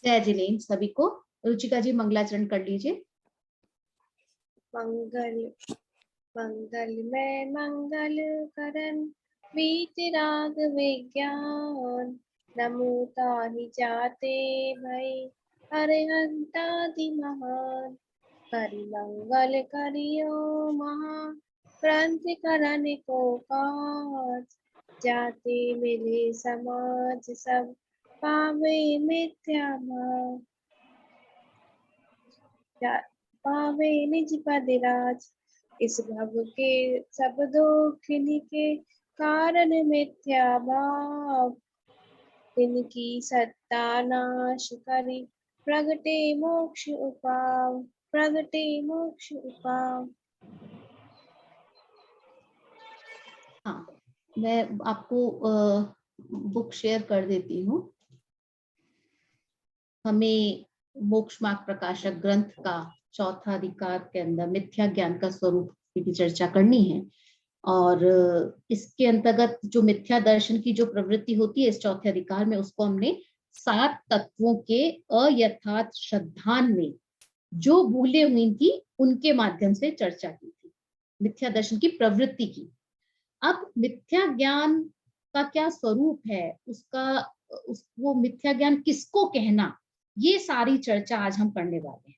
जय जिनेन्द्र सभी को। रुचिका जी मंगलाचरण कर लीजिए। मंगल मंगल में मंगल करन वीतराग विज्ञान, नमो ताहि जाते भई अरिहंतादि महान। करि मंगल करियो महा क्रांति करने को काज, जाते मिले समाज सब पावे मिथ्या भाव। पावे निज पद राज, इस भव के सब दुख के कारण मिथ्या भाव। तिनकी सत्ता नाश करी प्रगटे मोक्ष उपाव, प्रगटे मोक्ष उपाव। हाँ, मैं आपको बुक शेयर कर देती हूँ। हमें मोक्ष मार्ग प्रकाशक ग्रंथ का चौथा अधिकार के अंदर मिथ्या ज्ञान का स्वरूप की चर्चा करनी है, और इसके अंतर्गत जो मिथ्या दर्शन की जो प्रवृत्ति होती है इस चौथे अधिकार में, उसको हमने 7 तत्वों के अयथार्थ श्रद्धान में जो भूले हुई थी उनके माध्यम से चर्चा की थी, मिथ्या दर्शन की प्रवृत्ति की। अब मिथ्या ज्ञान का क्या स्वरूप है, वो मिथ्या ज्ञान किसको कहना, ये सारी चर्चा आज हम करने वाले हैं।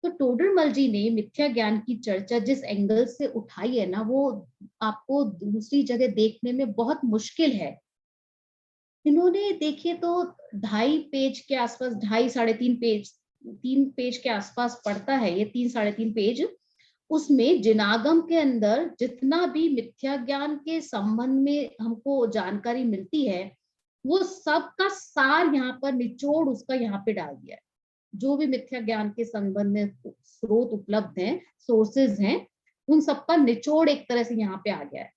तो टोडरमल जी ने मिथ्या ज्ञान की चर्चा जिस एंगल से उठाई है ना, वो आपको दूसरी जगह देखने में बहुत मुश्किल है। इन्होंने देखिए तो 2.5 पेज के आसपास, 2.5-3.5 पेज, 3 पेज के आसपास पड़ता है ये, 3-3.5 पेज। उसमें जिनागम के अंदर जितना भी मिथ्या ज्ञान के संबंध में हमको जानकारी मिलती है, वो सब का सार यहाँ पर, निचोड़ उसका यहाँ पे डाल दिया है। जो भी मिथ्या ज्ञान के संबंध में स्रोत उपलब्ध हैं, सोर्सेज हैं, उन सबका निचोड़ एक तरह से यहाँ पे आ गया है।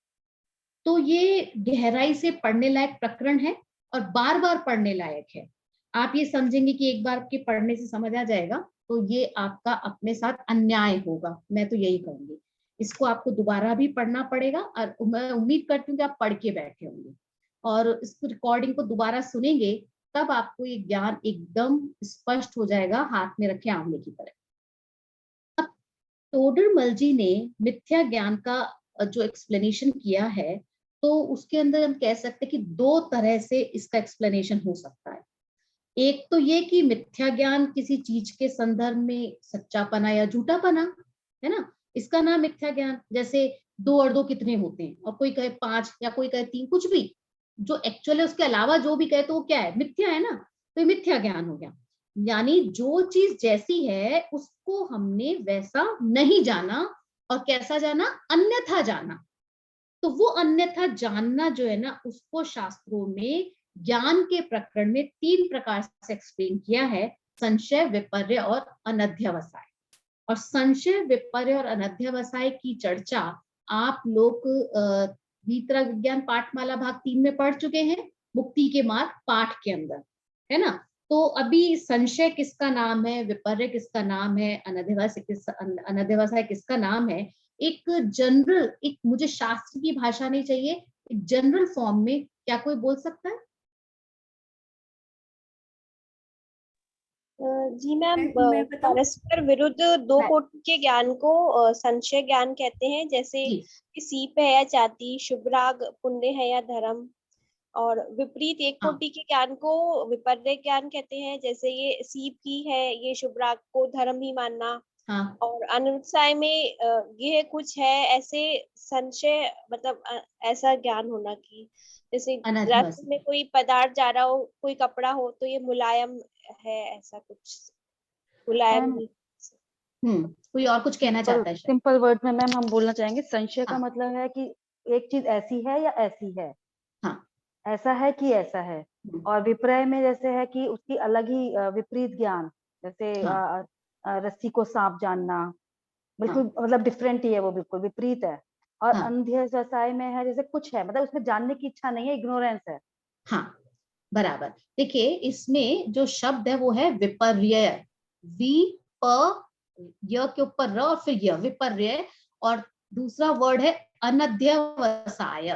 तो ये गहराई से पढ़ने लायक प्रकरण है और बार बार पढ़ने लायक है। आप ये समझेंगे कि एक बार के पढ़ने से समझ आ जाएगा, तो ये आपका अपने साथ अन्याय होगा। मैं तो यही कहूंगी, इसको आपको दोबारा भी पढ़ना पड़ेगा, और मैं उम्मीद करती हूँ कि आप पढ़ के बैठे होंगे और इस रिकॉर्डिंग को दोबारा सुनेंगे, तब आपको ये ज्ञान एकदम स्पष्ट हो जाएगा, हाथ में रखे आंवले की तरह। अब टोडरमल जी ने मिथ्या ज्ञान का जो एक्सप्लेनेशन किया है, तो उसके अंदर हम कह सकते हैं कि 2 तरह से इसका एक्सप्लेनेशन हो सकता है। एक तो ये कि मिथ्या ज्ञान किसी चीज के संदर्भ में सच्चापना या झूठापना है ना, इसका नाम मिथ्या ज्ञान। जैसे 2 और 2 कितने होते हैं, और कोई कहे 5 या कोई कहे 3, कुछ भी जो एक्चुअल है उसके अलावा जो भी कहे तो वो क्या है, मिथ्या है ना। तो ये मिथ्या ज्ञान हो गया। यानी जो चीज जैसी है उसको हमने वैसा नहीं जाना, और कैसा जाना, अन्यथा जाना। तो वो अन्यथा जानना जो है ना, उसको शास्त्रों में ज्ञान के प्रकरण में 3 प्रकार से एक्सप्लेन किया है: संशय, विपर्य और अनध्यवसाय। और संशय, विपर्य और अनध्यवसाय की चर्चा आप लोग वीतराग विज्ञान पाठमाला भाग 3 में पढ़ चुके हैं, मुक्ति के मार्ग पाठ के अंदर, है ना। तो अभी संशय किसका नाम है, विपर्य किसका नाम है, अनध्यवसाय किसका नाम है, एक जनरल, एक, मुझे शास्त्र की भाषा नहीं चाहिए, एक जनरल फॉर्म में क्या कोई बोल सकता है? जी मैम, मैं बताऊं? परस्पर विरुद्ध 2 कोटि के ज्ञान को संशय ज्ञान कहते हैं। जैसे कि सीप है या चाती, शुभ राग पुण्य है या धर्म। और विपरीत 1 कोटि के ज्ञान को विपर्य ज्ञान कहते हैं। जैसे ये सीप ही है, ये शुभ राग को धर्म ही मानना। हाँ। और अनुसाय में ये कुछ है ऐसे संशय, मतलब ऐसा ज्ञान होना कि जैसे रास्ते में कोई पदार्थ जा रहा हो, कोई कपड़ा हो, तो ये मुलायम है, ऐसा कुछ मुलायम। कोई और कुछ कहना चाहता है? सिंपल वर्ड में मैम हम बोलना चाहेंगे, संशय का मतलब है कि एक चीज ऐसी है या ऐसी है। हाँ। ऐसा है कि ऐसा है। और विपर्य में जैसे है कि उसकी अलग ही विपरीत ज्ञान, जैसे रस्सी को सांप जानना, बिल्कुल मतलब डिफरेंट ही है, वो बिल्कुल विपरीत है। और अंध्यवसाय में है जैसे कुछ है, मतलब उसमें जानने की इच्छा नहीं है, इग्नोरेंस है। हाँ, बराबर। देखिए इसमें जो शब्द है वो है विपर्य, य के ऊपर र और फिर य, विपर्य। और दूसरा वर्ड है अनध्यवसाय,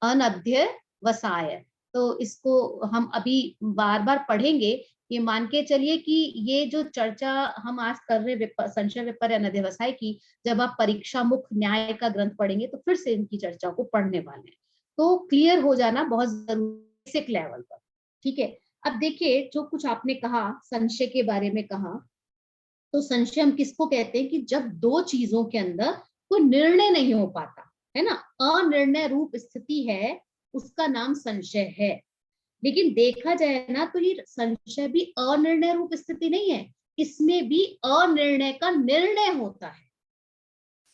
अनध्यवसाय। तो तो इसको हम अभी बार बार पढ़ेंगे। ये मान के चलिए कि ये जो चर्चा हम आज कर रहे संशय विपर्य अनध्यवसाय की, जब आप परीक्षा मुख न्याय का ग्रंथ पढ़ेंगे तो फिर से इनकी चर्चा को पढ़ने वाले हैं, तो क्लियर हो जाना बहुत जरूरी बेसिक लेवल पर। ठीक है, अब देखिए जो कुछ आपने कहा संशय के बारे में कहा, तो संशय हम किसको कहते हैं कि जब दो चीजों के अंदर कोई निर्णय नहीं हो पाता है ना, अनिर्णय रूप स्थिति है, उसका नाम संशय है। लेकिन देखा जाए ना तो ये संशय भी अनिर्णय रूप स्थिति नहीं है, इसमें भी अनिर्णय का निर्णय होता है।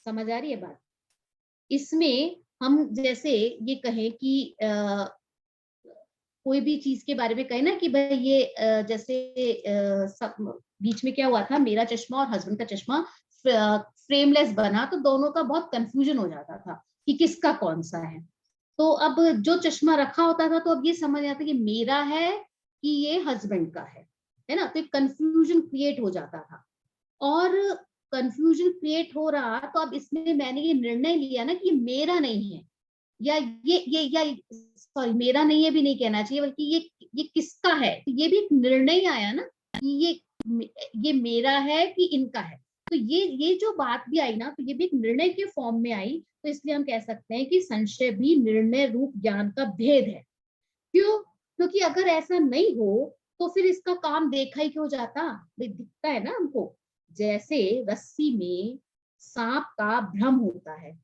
समझ आ रही है बात? इसमें हम जैसे ये कहें कि कोई भी चीज के बारे में कहे ना कि भाई ये जैसे बीच में क्या हुआ था, मेरा चश्मा और हस्बैंड का चश्मा फ्रेमलेस बना, तो दोनों का बहुत कंफ्यूजन हो जाता था कि किसका कौन सा है। तो अब जो चश्मा रखा होता था, तो अब ये समझ आता कि मेरा है कि ये हस्बैंड का है ना, तो एक कंफ्यूजन क्रिएट हो जाता था। और कंफ्यूजन क्रिएट हो रहा, तो अब इसमें मैंने ये निर्णय लिया ना कि ये मेरा नहीं है, या या सॉरी मेरा नहीं है भी नहीं कहना चाहिए, बल्कि ये किसका है, तो ये भी एक निर्णय आया ना कि ये मेरा है कि इनका है। तो ये जो बात भी आई ना, तो ये भी एक निर्णय के फॉर्म में आई, तो इसलिए हम कह सकते हैं कि संशय भी निर्णय रूप ज्ञान का भेद है। क्यों? क्योंकि अगर ऐसा नहीं हो तो फिर इसका काम देखा ही क्यों जाता, दिखता है ना हमको। जैसे रस्सी में सांप का भ्रम होता है,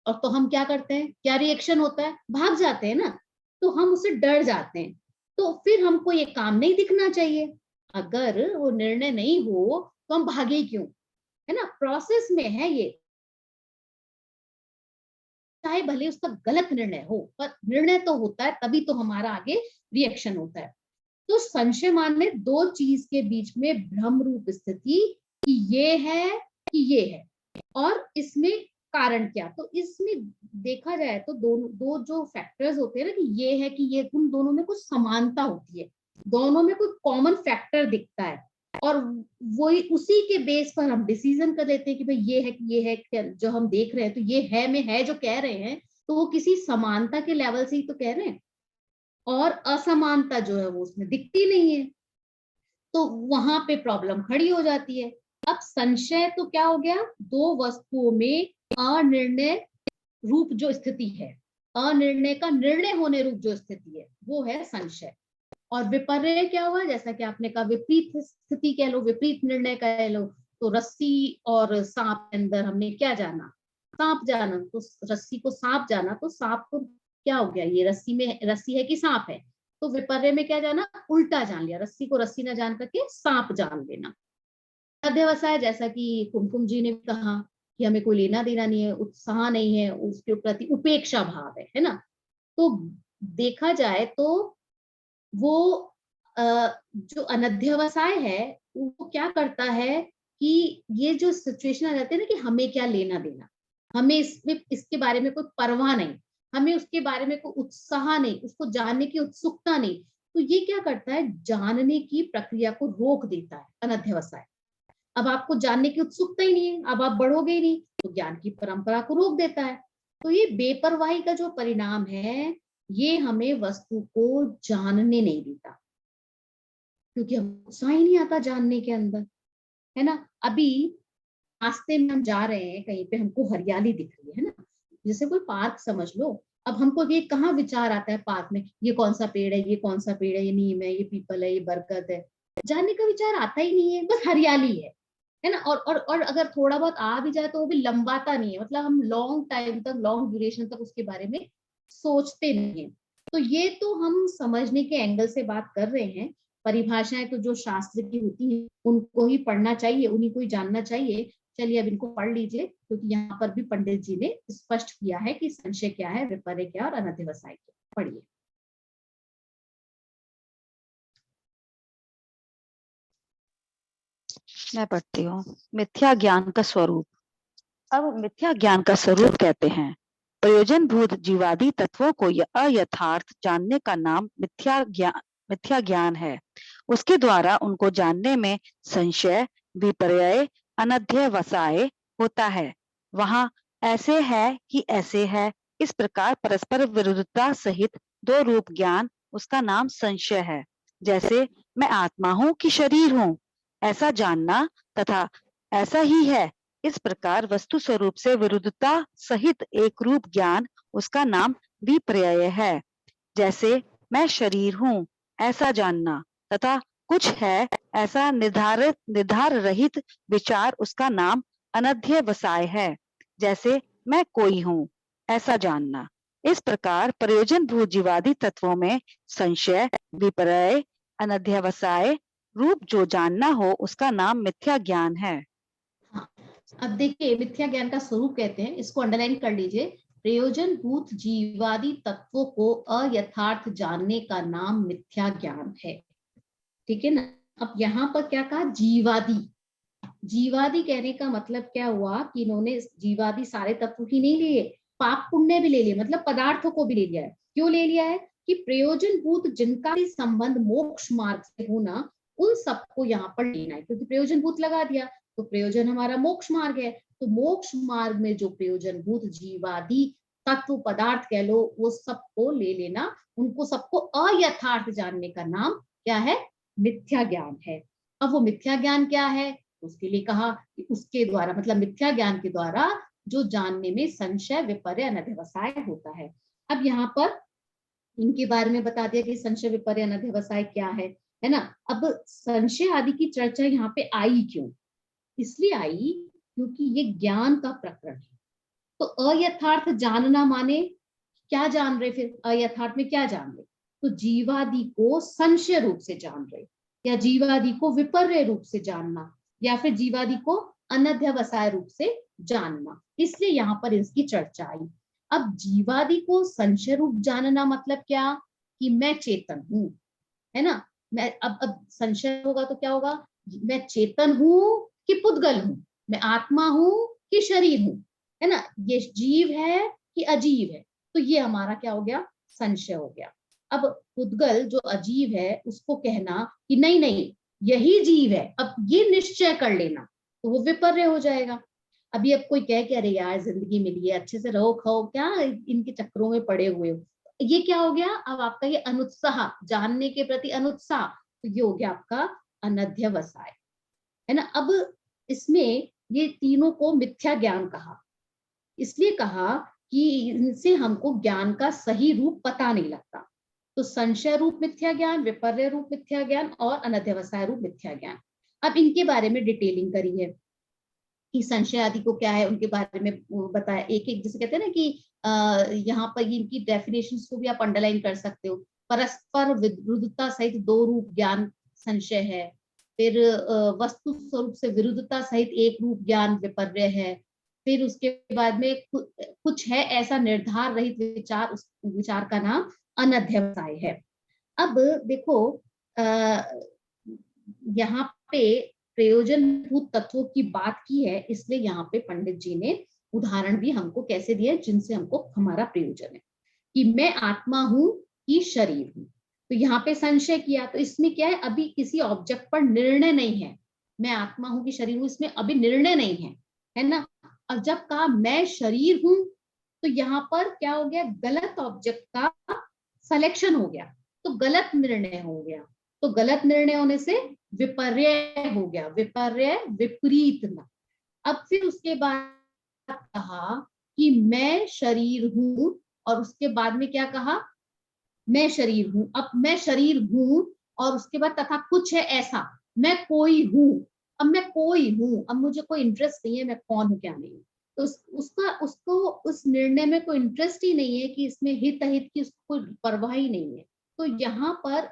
और तो हम क्या करते हैं, क्या रिएक्शन होता है, भाग जाते हैं ना, तो हम उससे डर जाते हैं, तो फिर हमको ये काम नहीं दिखना चाहिए। अगर वो निर्णय नहीं हो तो हम भागे क्यों, है ना, प्रोसेस में है ये, चाहे भले उसका गलत निर्णय हो, पर निर्णय तो होता है, तभी तो हमारा आगे रिएक्शन होता है। तो संशय माने दो चीज के बीच में भ्रम रूप स्थिति कि ये है कि ये है, और इसमें कारण क्या। तो इसमें देखा जाए तो दो जो फैक्टर्स होते हैं ना, कि ये है कि ये, उन दोनों में कुछ समानता होती है, दोनों में कोई कॉमन फैक्टर दिखता है, और वही उसी के बेस पर हम डिसीजन कर लेते हैं कि भाई ये है कि ये है, जो हम देख रहे हैं तो ये है में है जो कह रहे हैं, तो वो किसी समानता के लेवल से ही तो कह रहे हैं, और असमानता जो है वो उसमें दिखती नहीं है, तो वहां पे प्रॉब्लम खड़ी हो जाती है। अब संशय तो क्या हो गया, दो वस्तुओं में अनिर्णय रूप जो स्थिति है, अनिर्णय का निर्णय होने रूप जो स्थिति है, वो है संशय। और विपर्य क्या हुआ, जैसा कि आपने कहा विपरीत स्थिति कह लो, विपरीत निर्णय कह लो। तो रस्सी और सांप के अंदर हमने क्या जाना, सांप जाना, तो रस्सी को सांप जाना, तो सांप को क्या हो गया, ये रस्सी में रस्सी है कि सांप है, तो विपर्य में क्या जाना, उल्टा जान लिया, रस्सी को रस्सी ना जान करके सांप जान लेना। अध्यवसाय, जैसा कि कुमकुम जी ने कहा कि हमें कोई लेना देना नहीं है, उत्साह नहीं है, उसके प्रति उपेक्षा भाव है ना। तो देखा जाए तो वो जो अनध्यवसाय है वो क्या करता है कि ये जो सिचुएशन आ जाती है ना कि हमें क्या लेना देना, हमें इसके बारे में कोई परवाह नहीं, हमें उसके बारे में कोई उत्साह नहीं, उसको जानने की उत्सुकता नहीं, तो ये क्या करता है, जानने की प्रक्रिया को रोक देता है अनध्यवसाय। अब आपको जानने की उत्सुकता ही नहीं है, अब आप बढ़ोगे ही नहीं, तो ज्ञान की परंपरा को रोक देता है। तो ये बेपरवाही का जो परिणाम है, ये हमें वस्तु को जानने नहीं देता, क्योंकि हम उत्साह ही नहीं आता जानने के अंदर, है ना। अभी रास्ते में हम जा रहे हैं कहीं पे, हमको हरियाली दिख रही है ना, जैसे कोई पार्क समझ लो, अब हमको ये कहाँ विचार आता है पार्क में, ये कौन सा पेड़ है, ये कौन सा पेड़ है, ये नीम है, ये पीपल है, ये बरगद है, जानने का विचार आता ही नहीं है, बस हरियाली है ना। और अगर थोड़ा बहुत आ भी जाए तो वो भी लंबाता नहीं है, मतलब हम लॉन्ग टाइम तक, लॉन्ग ड्यूरेशन तक उसके बारे में सोचते नहीं है। तो ये तो हम समझने के एंगल से बात कर रहे हैं, परिभाषाएं तो जो शास्त्र की होती है उनको ही पढ़ना चाहिए, उन्हीं को ही जानना चाहिए। चलिए अब इनको पढ़ लीजिए, क्योंकि यहाँ पर भी पंडित जी ने स्पष्ट किया है कि संशय क्या है, विपर्य क्या और अनध्यवसाय क्या। पढ़िए। मैं पढ़ती हूँ। मिथ्या ज्ञान का स्वरूप। अब मिथ्या ज्ञान का स्वरूप कहते हैं प्रयोजनभूत जीवादी तत्वों को अयथार्थ जानने का नाम मिथ्या ज्ञान है। उसके द्वारा उनको जानने में संशय, विपर्य, अनध्यवसाय होता है। वहां ऐसे है कि ऐसे है, इस प्रकार परस्पर विरुद्धता सहित दो रूप ज्ञान उसका नाम संशय है। जैसे मैं आत्मा हूँ कि शरीर हूँ, ऐसा जानना तथा ऐसा ही है, इस प्रकार वस्तु स्वरूप से विरुद्धता सहित एक रूप ज्ञान, उसका नाम विपर्यय है। जैसे मैं शरीर हूँ ऐसा जानना तथा कुछ है ऐसा निर्धार रहित विचार, उसका नाम अनध्यवसाय है। जैसे मैं कोई हूँ ऐसा जानना। इस प्रकार प्रयोजन भूत जीवादि तत्वों में संशय, विपर्यय, अनध्यवसाय रूप जो जानना हो, उसका नाम मिथ्या ज्ञान है। हाँ, अब देखिए मिथ्या ज्ञान का स्वरूप कहते हैं, इसको अंडरलाइन कर लीजिए। प्रयोजन भूत जीवादि तत्वों को अयथार्थ जानने का नाम मिथ्या ज्ञान है। ठीक है ना। अब यहाँ पर क्या कहा, जीवादि। जीवादि कहने का मतलब क्या हुआ कि इन्होंने जीवादि सारे तत्व ही नहीं लिए, पाप पुण्य भी ले लिए, मतलब पदार्थों को भी ले लिया है। क्यों ले लिया है कि प्रयोजन भूत जिनका भी संबंध मोक्ष मार्ग से होना, उन सबको यहाँ पर लेना है, क्योंकि प्रयोजन भूत लगा दिया तो प्रयोजन हमारा मोक्ष मार्ग है। तो मोक्ष मार्ग में जो प्रयोजन भूत जीवादि तत्व पदार्थ कह लो, वो सबको ले लेना, उनको सबको अयथार्थ जानने का नाम क्या है, मिथ्या ज्ञान है। अब वो मिथ्या ज्ञान क्या है, उसके लिए कहा कि उसके द्वारा, मतलब मिथ्या ज्ञान के द्वारा जो जानने में संशय, विपर्य, अनध्यवसाय होता है। अब यहाँ पर इनके बारे में बता दिया कि संशय, विपर्य, अनध्यवसाय क्या है ना। अब संशय आदि की चर्चा यहाँ पे आई क्यों, इसलिए आई क्योंकि ये ज्ञान का प्रकरण है। तो अयथार्थ जानना माने क्या जान रहे, फिर अयथार्थ में क्या जान रहे, तो जीवादि को संशय रूप से जान रहे, या जीवादि को विपर्य रूप से जानना, या फिर जीवादि को अनध्यवसाय रूप से जानना, इसलिए यहाँ पर इसकी चर्चा आई। अब जीवादि को संशय रूप जानना मतलब क्या, कि मैं चेतन हूं, है ना। मैं अब संशय होगा तो क्या होगा, मैं चेतन हूं कि पुद्गल हूं, मैं आत्मा हूं कि शरीर हूं, है ना, ये जीव है कि अजीव है, तो ये हमारा क्या हो गया, संशय हो गया। अब पुद्गल जो अजीव है उसको कहना कि नहीं नहीं यही जीव है, अब ये निश्चय कर लेना, तो वो विपर्य हो जाएगा। अभी अब कोई कह के अरे यार जिंदगी मिली है, अच्छे से रहो खाओ, क्या इनके चक्करों में पड़े हुए हो, ये क्या हो गया, अब आपका ये अनुत्साह, जानने के प्रति अनुत्साह, तो ये हो गया आपका अनध्यवसाय, है ना। अब इसमें ये तीनों को मिथ्या ज्ञान कहा, इसलिए कहा कि इनसे हमको ज्ञान का सही रूप पता नहीं लगता। तो संशय रूप मिथ्या ज्ञान, विपर्य रूप मिथ्या ज्ञान और अनध्यवसाय रूप मिथ्या ज्ञान। अब इनके बारे में डिटेलिंग करी है कि संशय आदि को क्या है, उनके बारे में बताया एक एक, जैसे कहते हैं ना कि यहाँ पर इनकी डेफिनेशंस को भी आप अंडरलाइन कर सकते हो। परस्पर विरुद्धता सहित दो रूप ज्ञान संशय है, फिर वस्तु स्वरूप से विरुद्धता सहित एक रूप ज्ञान विपर्य है, फिर उसके बाद में कुछ है ऐसा निर्धार रहित विचार, उस विचार का नाम अनध्यवसाय है। अब देखो यहाँ पे प्रयोजन भूत तत्वों की बात की है, इसलिए यहाँ पे पंडित जी ने उदाहरण भी हमको कैसे दिए जिनसे हमको हमारा प्रयोजन है, कि मैं आत्मा हूं कि शरीर हूं। तो यहाँ पे संशय किया, तो इसमें क्या है, अभी किसी ऑब्जेक्ट पर निर्णय नहीं है, मैं आत्मा हूं कि शरीर हूं, इसमें अभी निर्णय नहीं है ना। और जब कहा मैं शरीर हूं, तो यहाँ पर क्या हो गया, गलत ऑब्जेक्ट का सिलेक्शन हो गया, तो गलत निर्णय हो गया, तो गलत निर्णय होने से विपर्य हो गया, विपर्य विपरीत न। अब फिर उसके बाद कहा कि मैं शरीर हूं, और उसके बाद में क्या कहा, मैं शरीर हूं, अब मैं शरीर हूं, और उसके बाद तथा कुछ है ऐसा, मैं कोई हूं, अब मैं कोई हूं, अब मुझे कोई इंटरेस्ट नहीं है मैं कौन हूं क्या नहीं हूं, तो उसको उस निर्णय में कोई इंटरेस्ट ही नहीं है कि इसमें हित अहित की उसको कोई परवाह ही नहीं है। तो यहाँ पर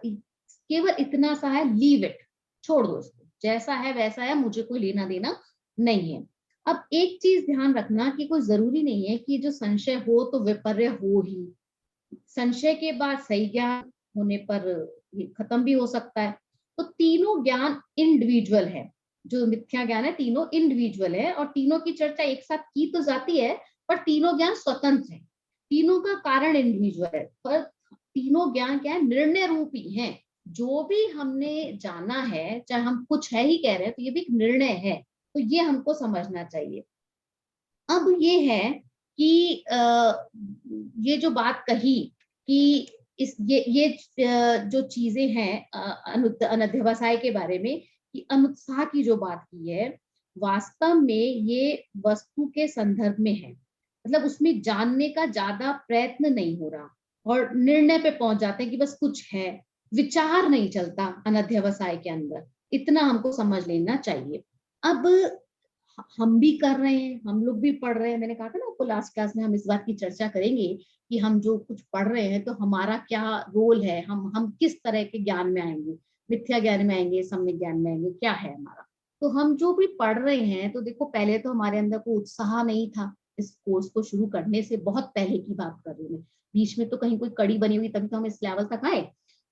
केवल इतना सा है, लीव इट, छोड़ दो इसको, जैसा है वैसा है, मुझे कोई लेना देना नहीं है। अब एक चीज ध्यान रखना कि कोई जरूरी नहीं है कि जो संशय हो तो विपर्य हो ही, संशय के बाद सही ज्ञान होने पर ये खत्म भी हो सकता है। तो तीनों ज्ञान इंडिविजुअल है, जो मिथ्या ज्ञान है तीनों इंडिविजुअल है, और तीनों की चर्चा एक साथ की तो जाती है, पर तीनों ज्ञान स्वतंत्र है, तीनों का कारण इंडिविजुअल है, पर तीनों ज्ञान क्या है, निर्णय रूपी है। जो भी हमने जाना है, चाहे हम कुछ है ही कह रहे हैं, तो ये भी एक निर्णय है, तो ये हमको समझना चाहिए। अब ये है कि ये जो बात कही कि ये जो चीजें हैं अनध्यवसाय के बारे में, कि अनुत्साह की जो बात की है, वास्तव में ये वस्तु के संदर्भ में है, मतलब उसमें जानने का ज्यादा प्रयत्न नहीं हो रहा और निर्णय पे पहुंच जाते हैं कि बस कुछ है, विचार नहीं चलता अनध्यवसाय के अंदर, इतना हमको समझ लेना चाहिए। अब हम भी कर रहे हैं, हम लोग भी पढ़ रहे हैं, मैंने कहा था ना आपको लास्ट क्लास में हम इस बात की चर्चा करेंगे कि हम जो कुछ पढ़ रहे हैं तो हमारा क्या रोल है, हम किस तरह के ज्ञान में आएंगे, मिथ्या ज्ञान में आएंगे, सम्यक ज्ञान में आएंगे, क्या है हमारा। तो हम जो भी पढ़ रहे हैं, तो देखो पहले तो हमारे अंदर कोई उत्साह नहीं था इस कोर्स को शुरू करने से, बहुत पहले की बात कर रही हूँ मैं, बीच में तो कहीं कोई कड़ी बनी हुई तभी तो हम इस लेवल तक आए।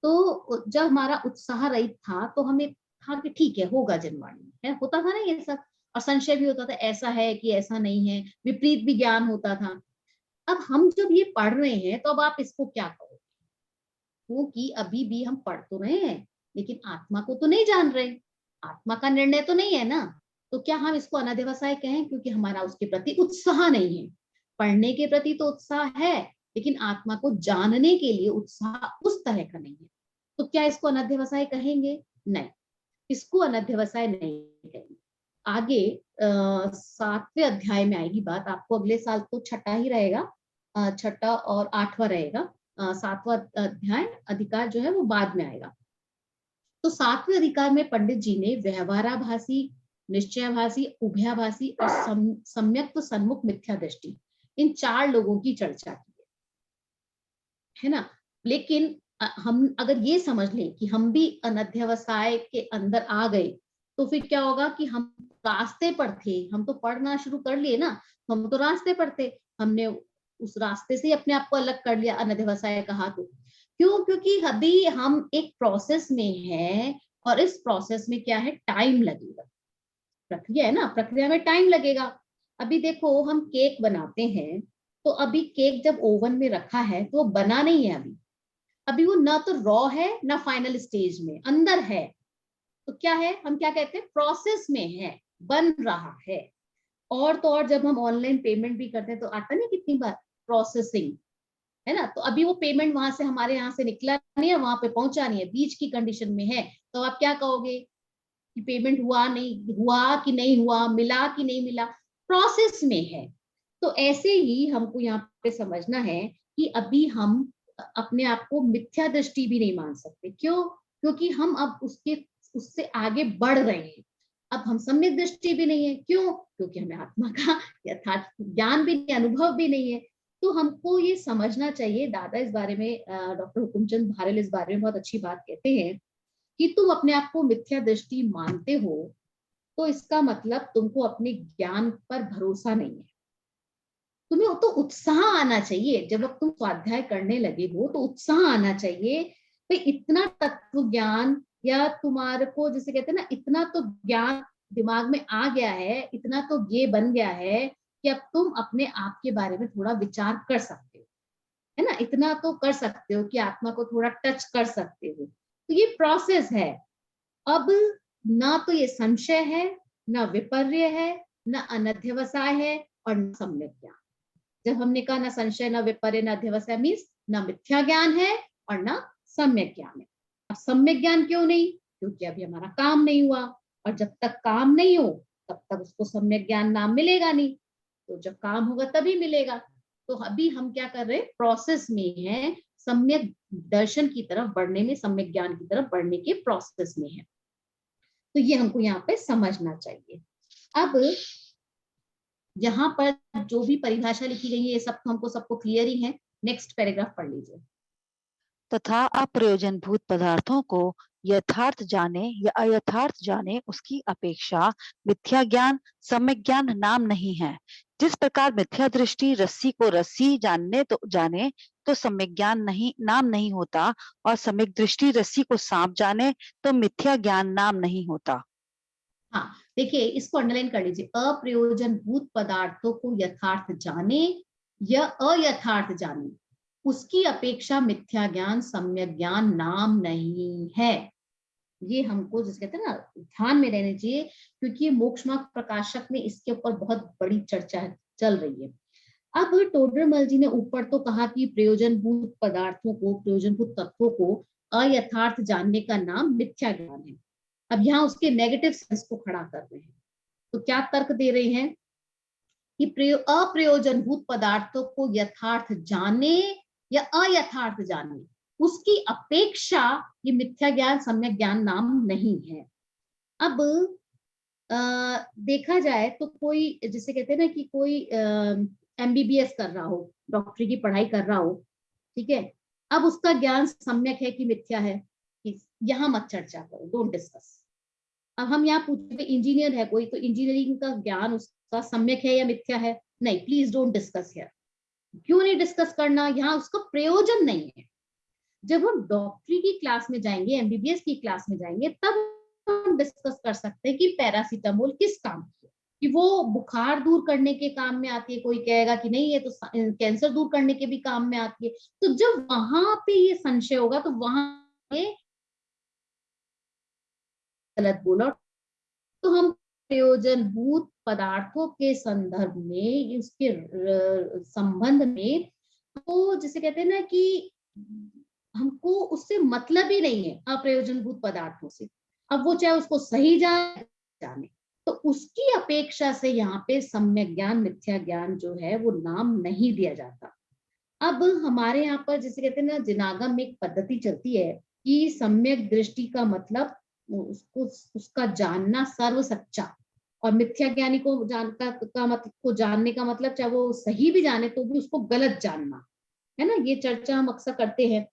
तो जब हमारा उत्साह रहित था तो हमें था कि ठीक है होगा जनवाणी है, होता था ना ये सब, और संशय भी होता था, ऐसा है कि ऐसा नहीं है, विपरीत भी ज्ञान होता था। अब हम जब ये पढ़ रहे हैं तो अब आप इसको क्या करोगे, क्योंकि अभी भी हम पढ़ तो रहे हैं लेकिन आत्मा को तो नहीं जान रहे, आत्मा का निर्णय तो नहीं है ना, तो क्या हम इसको अनाध्यवसाय कहें, क्योंकि हमारा उसके प्रति उत्साह नहीं है। पढ़ने के प्रति तो उत्साह है लेकिन आत्मा को जानने के लिए उत्साह उस तरह का नहीं है, तो क्या इसको अनाध्यवसाय कहेंगे? नहीं, इसको अनाध्यवसाय नहीं कहेंगे। आगे 7वें अध्याय में आएगी बात, आपको अगले साल तो छठा ही रहेगा, छठा और 8वां रहेगा, 7वां अध्याय अधिकार जो है वो बाद में आएगा। तो 7वें अधिकार में पंडित जी ने व्यवहाराभासी, निश्चयाभासी, उभयाभासी और सम्यक्त सन्मुख मिथ्या दृष्टि, इन 4 लोगों की चर्चा की है ना। लेकिन हम अगर ये समझ लें कि हम भी अनध्यवसाय के अंदर आ गए तो फिर क्या होगा कि हम रास्ते पर थे, हम तो पढ़ना शुरू कर लिए ना, हम तो रास्ते पर थे, हमने उस रास्ते से ही अपने आप को अलग कर लिया अनध्यवसाय कहा तो। क्यों? क्योंकि अभी हम एक प्रोसेस में है और इस प्रोसेस में क्या है, टाइम लगेगा, प्रक्रिया है ना, प्रक्रिया में टाइम लगेगा। अभी देखो हम केक बनाते हैं, तो अभी केक जब ओवन में रखा है तो वो बना नहीं है, अभी वो ना तो रॉ है ना फाइनल स्टेज में, अंदर है, तो क्या है, हम क्या कहते हैं, प्रोसेस में है, बन रहा है। और तो और जब हम ऑनलाइन पेमेंट भी करते हैं तो आता नहीं कितनी बार प्रोसेसिंग, है ना, तो अभी वो पेमेंट वहां से हमारे यहाँ से निकला नहीं है, वहां पे पहुंचा नहीं है, बीच की कंडीशन में है, तो आप क्या कहोगे कि पेमेंट हुआ नहीं हुआ, कि नहीं हुआ, मिला कि नहीं मिला, प्रोसेस में है। तो ऐसे ही हमको यहाँ पे समझना है कि अभी हम अपने आप को मिथ्या दृष्टि भी नहीं मान सकते। क्यों? क्योंकि हम अब उससे आगे बढ़ रहे हैं, अब हम सम्यक दृष्टि भी नहीं है। क्यों? क्योंकि हमें आत्मा का यथार्थ ज्ञान भी नहीं, अनुभव भी नहीं है। तो हमको ये समझना चाहिए, दादा इस बारे में, डॉक्टर हुकुमचंद भारेल इस बारे में बहुत अच्छी बात कहते हैं कि तुम अपने आप को मिथ्या दृष्टि मानते हो तो इसका मतलब तुमको अपने ज्ञान पर भरोसा नहीं है। तुम्हें तो उत्साह आना चाहिए, जब अब तुम स्वाध्याय करने लगे हो तो उत्साह आना चाहिए, भाई इतना तत्व ज्ञान, या तुम्हारे को जैसे कहते हैं ना, इतना तो ज्ञान दिमाग में आ गया है, इतना तो ये बन गया है कि अब तुम अपने आप के बारे में थोड़ा विचार कर सकते हो, है ना, इतना तो कर सकते हो कि आत्मा को थोड़ा टच कर सकते हो। तो ये प्रोसेस है। अब ना तो ये संशय है, ना विपर्य है, ना अनध्यवसाय है और न सम्यक ज्ञान। जब हमने कहा ना संशय, ना विपर्य, ना अध्यवसाय, मीन्स ना मिथ्या ज्ञान है और ना सम्यक ज्ञान है। अब सम्यक ज्ञान क्यों नहीं? क्योंकि अभी हमारा काम नहीं हुआ, और जब तक काम नहीं हो तब तक उसको सम्यक ज्ञान नाम मिलेगा नहीं, तो जब काम होगा तभी मिलेगा। तो अभी हम क्या कर रहे हैं, प्रोसेस में है, सम्यक दर्शन की तरफ बढ़ने में, सम्यक ज्ञान की तरफ बढ़ने के प्रोसेस में है। तो ये हमको यहाँ पे समझना चाहिए। अब यहाँ पर जो भी परिभाषा लिखी गई है ये सब तो हमको सबको क्लियर ही है। नेक्स्ट पैराग्राफ पढ़ लीजिए। तथा अप्रयोजनभूत पदार्थों को यथार्थ जाने या अयथार्थ जाने उसकी अपेक्षा मिथ्या ज्ञान सम्यक ज्ञान नाम नहीं है। जिस प्रकार मिथ्या दृष्टि रस्सी को रस्सी जाने तो सम्यक ज्ञान नहीं नाम नहीं होता, और सम्यक दृष्टि रस्सी को सांप जाने तो मिथ्या ज्ञान नाम नहीं होता। हाँ देखिए, इसको अंडरलाइन कर लीजिए, अप्रयोजनभूत पदार्थों को यथार्थ जाने या अयथार्थ जाने उसकी अपेक्षा मिथ्या ज्ञान सम्यक ज्ञान नाम नहीं है। ये हमको जिस कहते हैं ना ध्यान में रहने चाहिए, क्योंकि मोक्ष मार्ग प्रकाशक में इसके ऊपर बहुत बड़ी चर्चा चल रही है। अब टोडरमल जी ने ऊपर तो कहा कि प्रयोजनभूत पदार्थों को, प्रयोजनभूत तत्वों को अयथार्थ जानने का नाम मिथ्या ज्ञान है। अब यहाँ उसके नेगेटिव सेंस को खड़ा कर रहे हैं। तो क्या तर्क दे रहे हैं कि अप्रयोजनभूत पदार्थों को यथार्थ जाने या अयथार्थ जाने, उसकी अपेक्षा ये मिथ्या ज्ञान सम्यक ज्ञान नाम नहीं है। अब देखा जाए तो कोई, जिसे कहते हैं ना कि कोई एमबीबीएस कर रहा हो, डॉक्टरी की पढ़ाई कर रहा हो, ठीक है, अब उसका ज्ञान सम्यक है कि मिथ्या है, कि यहाँ मत चर्चा करो, डोंट डिस्कस। अब हम यहाँ पूछते इंजीनियर है कोई, तो इंजीनियरिंग का ज्ञान उसका सम्यक है या मिथ्या है? नहीं, प्लीज डोंट डिस्कस हियर। क्यों नहीं डिस्कस करना? यहाँ उसका प्रयोजन नहीं है। जब हम डॉक्टरी की क्लास में जाएंगे, एमबीबीएस की क्लास में जाएंगे, तब हम डिस्कस कर सकते हैं कि पैरासीटामोल किस काम की है, कि वो बुखार दूर करने के काम में आती है, कोई कहेगा कि नहीं ये तो कैंसर दूर करने के भी काम में आती है। तो जब वहां पे ये संशय होगा तो वहां पे गलत बोला। तो हम प्रयोजनभूत पदार्थों के संदर्भ में, उसके संबंध में, तो जिसे कहते हैं ना कि हमको उससे मतलब ही नहीं है अप्रयोजनभूत पदार्थों से। अब वो चाहे उसको सही जाने, तो उसकी अपेक्षा से यहाँ पे सम्यक ज्ञान मिथ्या ज्ञान जो है वो नाम नहीं दिया जाता। अब हमारे यहाँ पर जिसे कहते हैं ना, जिनागम में एक पद्धति चलती है कि सम्यक दृष्टि का मतलब उसको, उसका जानना सर्व सच्चा, और मिथ्या ज्ञानी को का मतलब, को जानने का मतलब चाहे वो सही भी जाने तो भी उसको गलत जानना, है ना। ये चर्चा हम अक्सर करते हैं।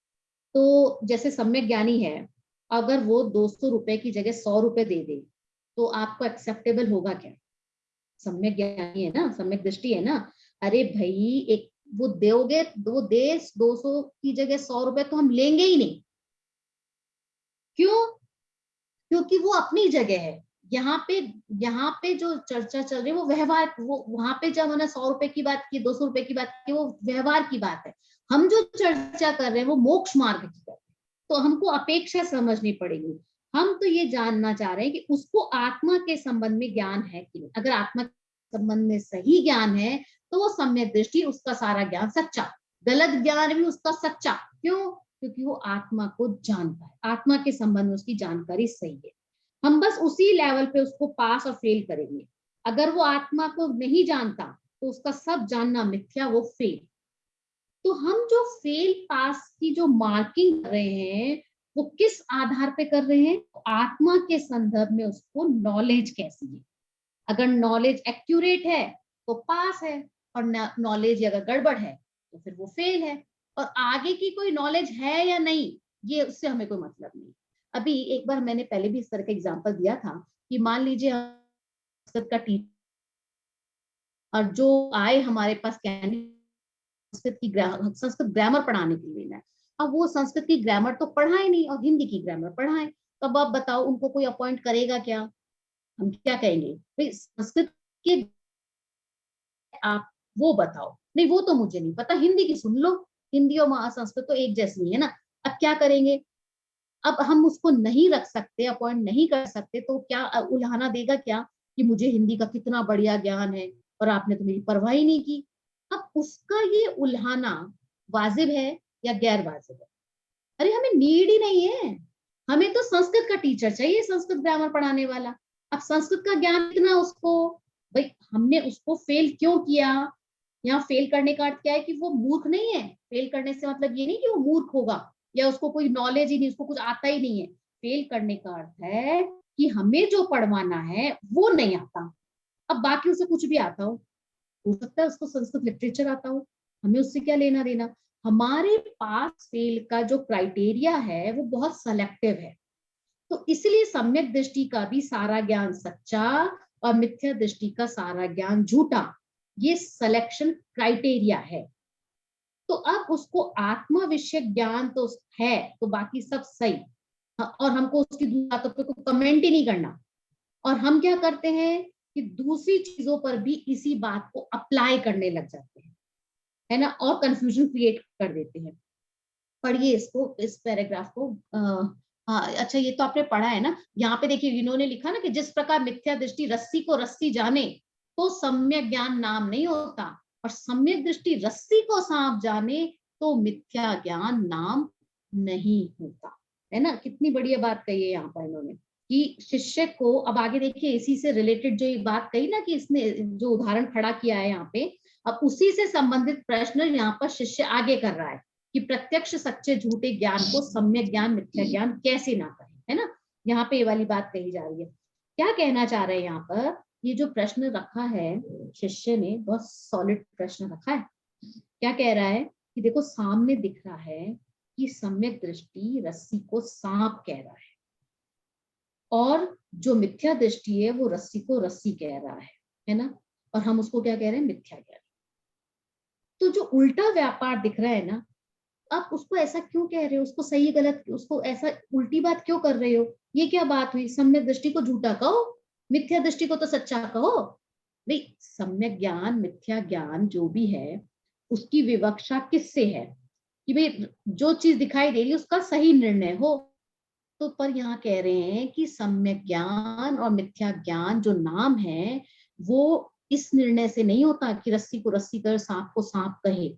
तो जैसे सम्यक ज्ञानी है, अगर वो 200 रुपए की जगह 100 रुपए दे दे, तो आपको एक्सेप्टेबल होगा क्या? सम्यक ज्ञानी है ना, सम्यक दृष्टि है ना। अरे भाई, एक वो दोगे, वो दे 200 की जगह 100 रुपए, तो हम लेंगे ही नहीं। क्यों? क्योंकि वो अपनी जगह है। यहाँ पे जो चर्चा चल रही है वो व्यवहार, वो वहां पे जब हमने 100 रुपए की बात की, 200 रुपए की बात की, वो व्यवहार की बात है। हम जो चर्चा कर रहे हैं वो मोक्ष मार्ग की है। तो हमको अपेक्षा समझनी पड़ेगी। हम तो ये जानना चाह रहे हैं कि उसको आत्मा के संबंध में ज्ञान है कि नहीं। अगर आत्मा के संबंध में सही ज्ञान है तो वो सम्यक दृष्टि, उसका सारा ज्ञान सच्चा, गलत ज्ञान भी उसका सच्चा। क्यों? क्योंकि वो आत्मा को जानता है, आत्मा के संबंध में उसकी जानकारी सही है। हम बस उसी लेवल पे उसको पास और फेल करेंगे। अगर वो आत्मा को नहीं जानता तो उसका सब जानना मिथ्या, वो फेल। तो हम जो फेल पास की जो मार्किंग कर रहे हैं वो किस आधार पे कर रहे हैं? आत्मा के संदर्भ में उसको नॉलेज कैसी है। अगर नॉलेज एक्यूरेट है तो पास है, और नॉलेज अगर गड़बड़ है तो फिर वो फेल है। और आगे की कोई नॉलेज है या नहीं, ये उससे हमें कोई मतलब नहीं। अभी एक बार मैंने पहले भी इस तरह का एग्जांपल दिया था कि मान लीजिए संस्कृत का टीचर, और जो आए हमारे पास संस्कृत ग्रामर पढ़ाने के लिए ना, अब वो संस्कृत की ग्रामर तो पढ़ाए नहीं और हिंदी की ग्रामर पढ़ाए, तो अब आप बताओ उनको कोई अपॉइंट करेगा क्या? हम क्या कहेंगे भाई, संस्कृत के आप वो बताओ। नहीं, वो तो मुझे नहीं पता, हिंदी की सुन लो, हिंदी और संस्कृत तो एक जैसी है ना। अब क्या करेंगे? अब हम उसको नहीं रख सकते, अपॉइंट नहीं कर सकते, तो क्या उल्हाना देगा क्या कि मुझे हिंदी का कितना बढ़िया ज्ञान है और आपने तो मेरी परवाह ही नहीं की। अब उसका ये उल्हाना वाजिब है या गैर वाजिब है? अरे हमें नीड ही नहीं है, हमें तो संस्कृत का टीचर चाहिए, संस्कृत ग्रामर पढ़ाने वाला। अब संस्कृत का ज्ञान इतना उसको, भाई हमने उसको फेल क्यों किया? यहाँ फेल करने का अर्थ क्या है कि वो मूर्ख नहीं है। फेल करने से मतलब ये नहीं कि वो मूर्ख होगा या उसको कोई नॉलेज ही नहीं, उसको कुछ आता ही नहीं है। फेल करने का अर्थ है कि हमें जो पढ़वाना है वो नहीं आता। अब बाकी उसे कुछ भी आता हो सकता है उसको संस्कृत लिटरेचर आता हो, हमें उससे क्या लेना देना। हमारे पास फेल का जो क्राइटेरिया है वो बहुत सेलेक्टिव है। तो इसलिए सम्यक दृष्टि का भी सारा ज्ञान सच्चा और मिथ्या दृष्टि का सारा ज्ञान झूठा, ये सिलेक्शन क्राइटेरिया है। तो अब उसको आत्मा विषयक ज्ञान तो है, तो बाकी सब सही। और हमको उसकी बातों पे कोई कमेंट ही नहीं करना। और हम क्या करते हैं कि दूसरी चीजों पर भी इसी बात को अप्लाई करने लग जाते हैं, है ना, और कंफ्यूजन क्रिएट कर देते हैं। पढ़िए इसको, इस पैराग्राफ को। हाँ अच्छा, ये तो आपने पढ़ा है ना। यहाँ पे देखिए इन्होंने लिखा ना कि जिस प्रकार मिथ्या दृष्टि रस्सी को रस्सी जाने, तो सम्यक ज्ञान नाम नहीं होता। और सम्यक दृष्टि रस्सी को सांप जाने तो मिथ्या ज्ञान नाम नहीं होता। है ना, कितनी बढ़िया बात कही है यहाँ पर इन्होंने कि शिष्य को, अब आगे देखिए इसी से रिलेटेड जो ये बात कही ना कि इसने जो उदाहरण खड़ा किया है यहाँ पे, अब उसी से संबंधित प्रश्न यहाँ पर शिष्य आगे कर रहा है कि प्रत्यक्ष सच्चे झूठे ज्ञान को सम्यक ज्ञान मिथ्या ज्ञान कैसे ना कहें। है ना, यहाँ पे ये वाली बात कही जा रही है। क्या कहना चाह रहे हैं यहाँ पर, ये जो प्रश्न रखा है शिष्य ने, बहुत सॉलिड प्रश्न रखा है। क्या कह रहा है कि देखो सामने दिख रहा है कि सम्यक दृष्टि रस्सी को सांप कह रहा है और जो मिथ्या दृष्टि है वो रस्सी को रस्सी कह रहा है ना, और हम उसको क्या कह रहे हैं, मिथ्या ज्ञान। तो जो उल्टा व्यापार दिख रहा है ना, आप उसको ऐसा क्यों कह रहे हो, उसको सही गलत, उसको ऐसा उल्टी बात क्यों कर रहे हो, ये क्या बात हुई, सम्यक दृष्टि को झूठा कहो, मिथ्या दृष्टि को तो सच्चा कहो। भाई सम्यक ज्ञान मिथ्या ज्ञान जो भी है उसकी विवक्षा किससे है कि भाई जो चीज दिखाई दे रही है उसका सही निर्णय हो। तो पर यहाँ कह रहे हैं कि सम्यक ज्ञान और मिथ्या ज्ञान जो नाम है वो इस निर्णय से नहीं होता कि रस्सी को रस्सी कर सांप को सांप कहे।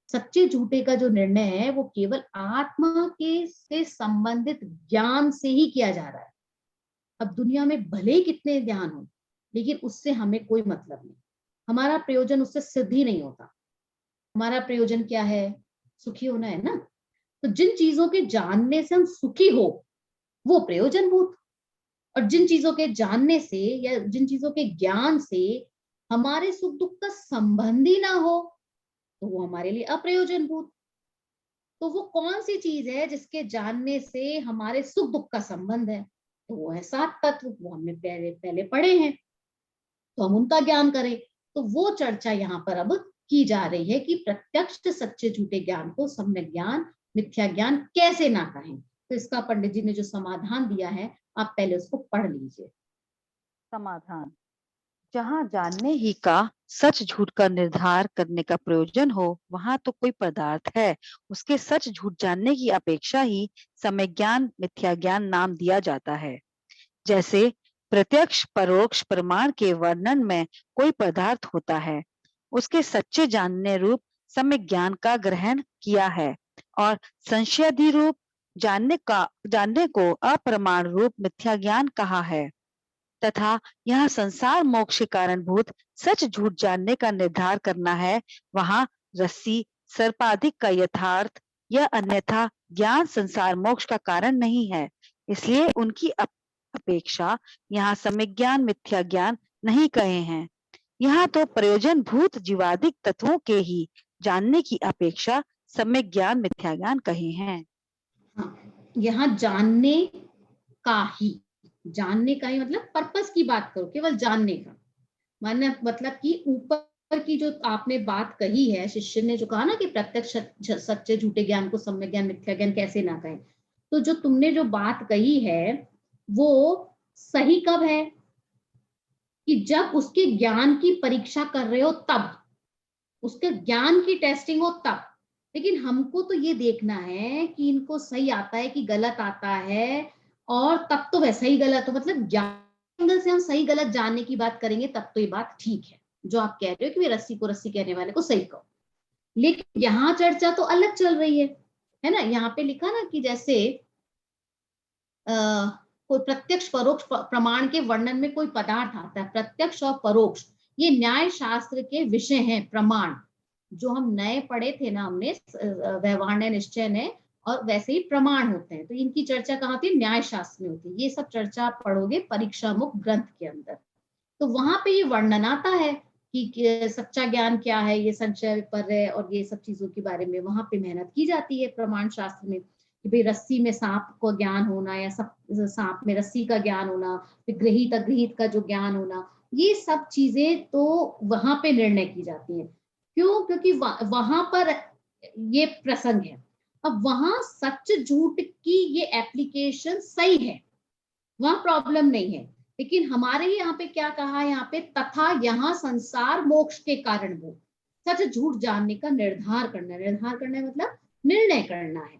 सच्चे झूठे का जो निर्णय है वो केवल आत्मा के से संबंधित ज्ञान से ही किया जा रहा है। अब दुनिया में भले ही कितने ज्ञान हो लेकिन उससे हमें कोई मतलब नहीं, हमारा प्रयोजन उससे सिद्ध ही नहीं होता। हमारा प्रयोजन क्या है, सुखी होना है ना। तो जिन चीजों के जानने से हम सुखी हो वो प्रयोजनभूत, और जिन चीजों के जानने से या जिन चीजों के ज्ञान से हमारे सुख दुख का संबंध ही ना हो तो वो हमारे लिए अप्रयोजनभूत। तो वो कौन सी चीज है जिसके जानने से हमारे सुख दुख का संबंध है, तो वो है सात तत्व, वो हमने पहले पहले पढ़े हैं, तो हम उनका ज्ञान करें। तो वो चर्चा यहाँ पर अब की जा रही है कि प्रत्यक्ष सच्चे झूठे ज्ञान को सम्यक ज्ञान मिथ्या ज्ञान कैसे ना कहें। तो इसका पंडित जी ने जो समाधान दिया है आप पहले उसको पढ़ लीजिए। समाधान, जहाँ जानने ही का सच झूठ का निर्धार करने का प्रयोजन हो वहां तो कोई पदार्थ है, उसके सच झूठ जानने की अपेक्षा ही सम्यक ज्ञान मिथ्या ज्ञान नाम दिया जाता है। जैसे प्रत्यक्ष परोक्ष प्रमाण के वर्णन में कोई पदार्थ होता है, उसके सच्चे जानने रूप सम्यक ज्ञान का ग्रहण किया है और संशयादि रूप जानने को अप्रमाण रूप मिथ्या ज्ञान कहा है। तथा यह संसार मोक्ष के कारणभूत सच झूठ जानने का निर्धार करना है, वहां रस्सी सर्पाधिक का यथार्थ या अन्यथा ज्ञान संसार मोक्ष का कारण नहीं है, इसलिए उनकी अपेक्षा यहाँ सम्यक ज्ञान मिथ्या ज्ञान नहीं कहे हैं। यहाँ तो प्रयोजन भूत जीवादिक तत्वों के ही जानने की अपेक्षा सम्यक ज्ञान मिथ्या ज्ञान कहे हैं। हाँ, यहाँ जानने का ही मतलब पर्पस की बात करो, केवल जानने का मानना, मतलब कि ऊपर की जो आपने बात कही है, शिष्य ने जो कहा ना कि प्रत्यक्ष सच्चे झूठे ज्ञान को सम्यक ज्ञान मिथ्या ज्ञान कैसे ना कहें, तो जो तुमने जो बात कही है वो सही कब है कि जब उसके ज्ञान की परीक्षा कर रहे हो तब, उसके ज्ञान की टेस्टिंग हो तब। लेकिन हमको तो ये देखना है कि इनको सही आता है कि गलत आता है, और तब तो वैसा ही गलत हो, मतलब ज्ञान एंगल से हम सही गलत जानने की बात करेंगे तब तो ये बात ठीक है जो आप कह रहे हो कि वे रस्सी को रस्सी कहने वाले को सही कहो। लेकिन यहाँ चर्चा तो अलग चल रही है ना। यहाँ पे लिखा ना कि जैसे कोई प्रत्यक्ष परोक्ष प्रमाण के वर्णन में कोई पदार्थ आता है, प्रत्यक्ष और परोक्ष ये न्याय शास्त्र के विषय हैं। प्रमाण जो हम नए पढ़े थे ना हमने, व्यवहार निश्चय ने, और वैसे ही प्रमाण होते हैं, तो इनकी चर्चा कहाँ होती है, न्याय शास्त्र में होती है। ये सब चर्चा आप पढ़ोगे परीक्षा मुख ग्रंथ के अंदर, तो वहां पे ये वर्णन आता है कि सच्चा ज्ञान क्या है, ये संशय विपर्य और ये सब चीजों के बारे में वहां पे मेहनत की जाती है प्रमाण शास्त्र में कि भाई रस्सी में सांप को ज्ञान होना या सब सांप में रस्सी का ज्ञान होना, गृहीत अगृहीत का जो ज्ञान होना, ये सब चीजें तो वहां पे निर्णय की जाती है। क्यों? क्योंकि वहां पर ये प्रसंग है। अब वहां सच झूठ की ये एप्लीकेशन सही है, वहां प्रॉब्लम नहीं है। लेकिन हमारे यहाँ पे क्या कहा है, यहाँ पे तथा यहाँ संसार मोक्ष के कारण वो सच झूठ जानने का निर्धार करना है मतलब निर्णय करना है।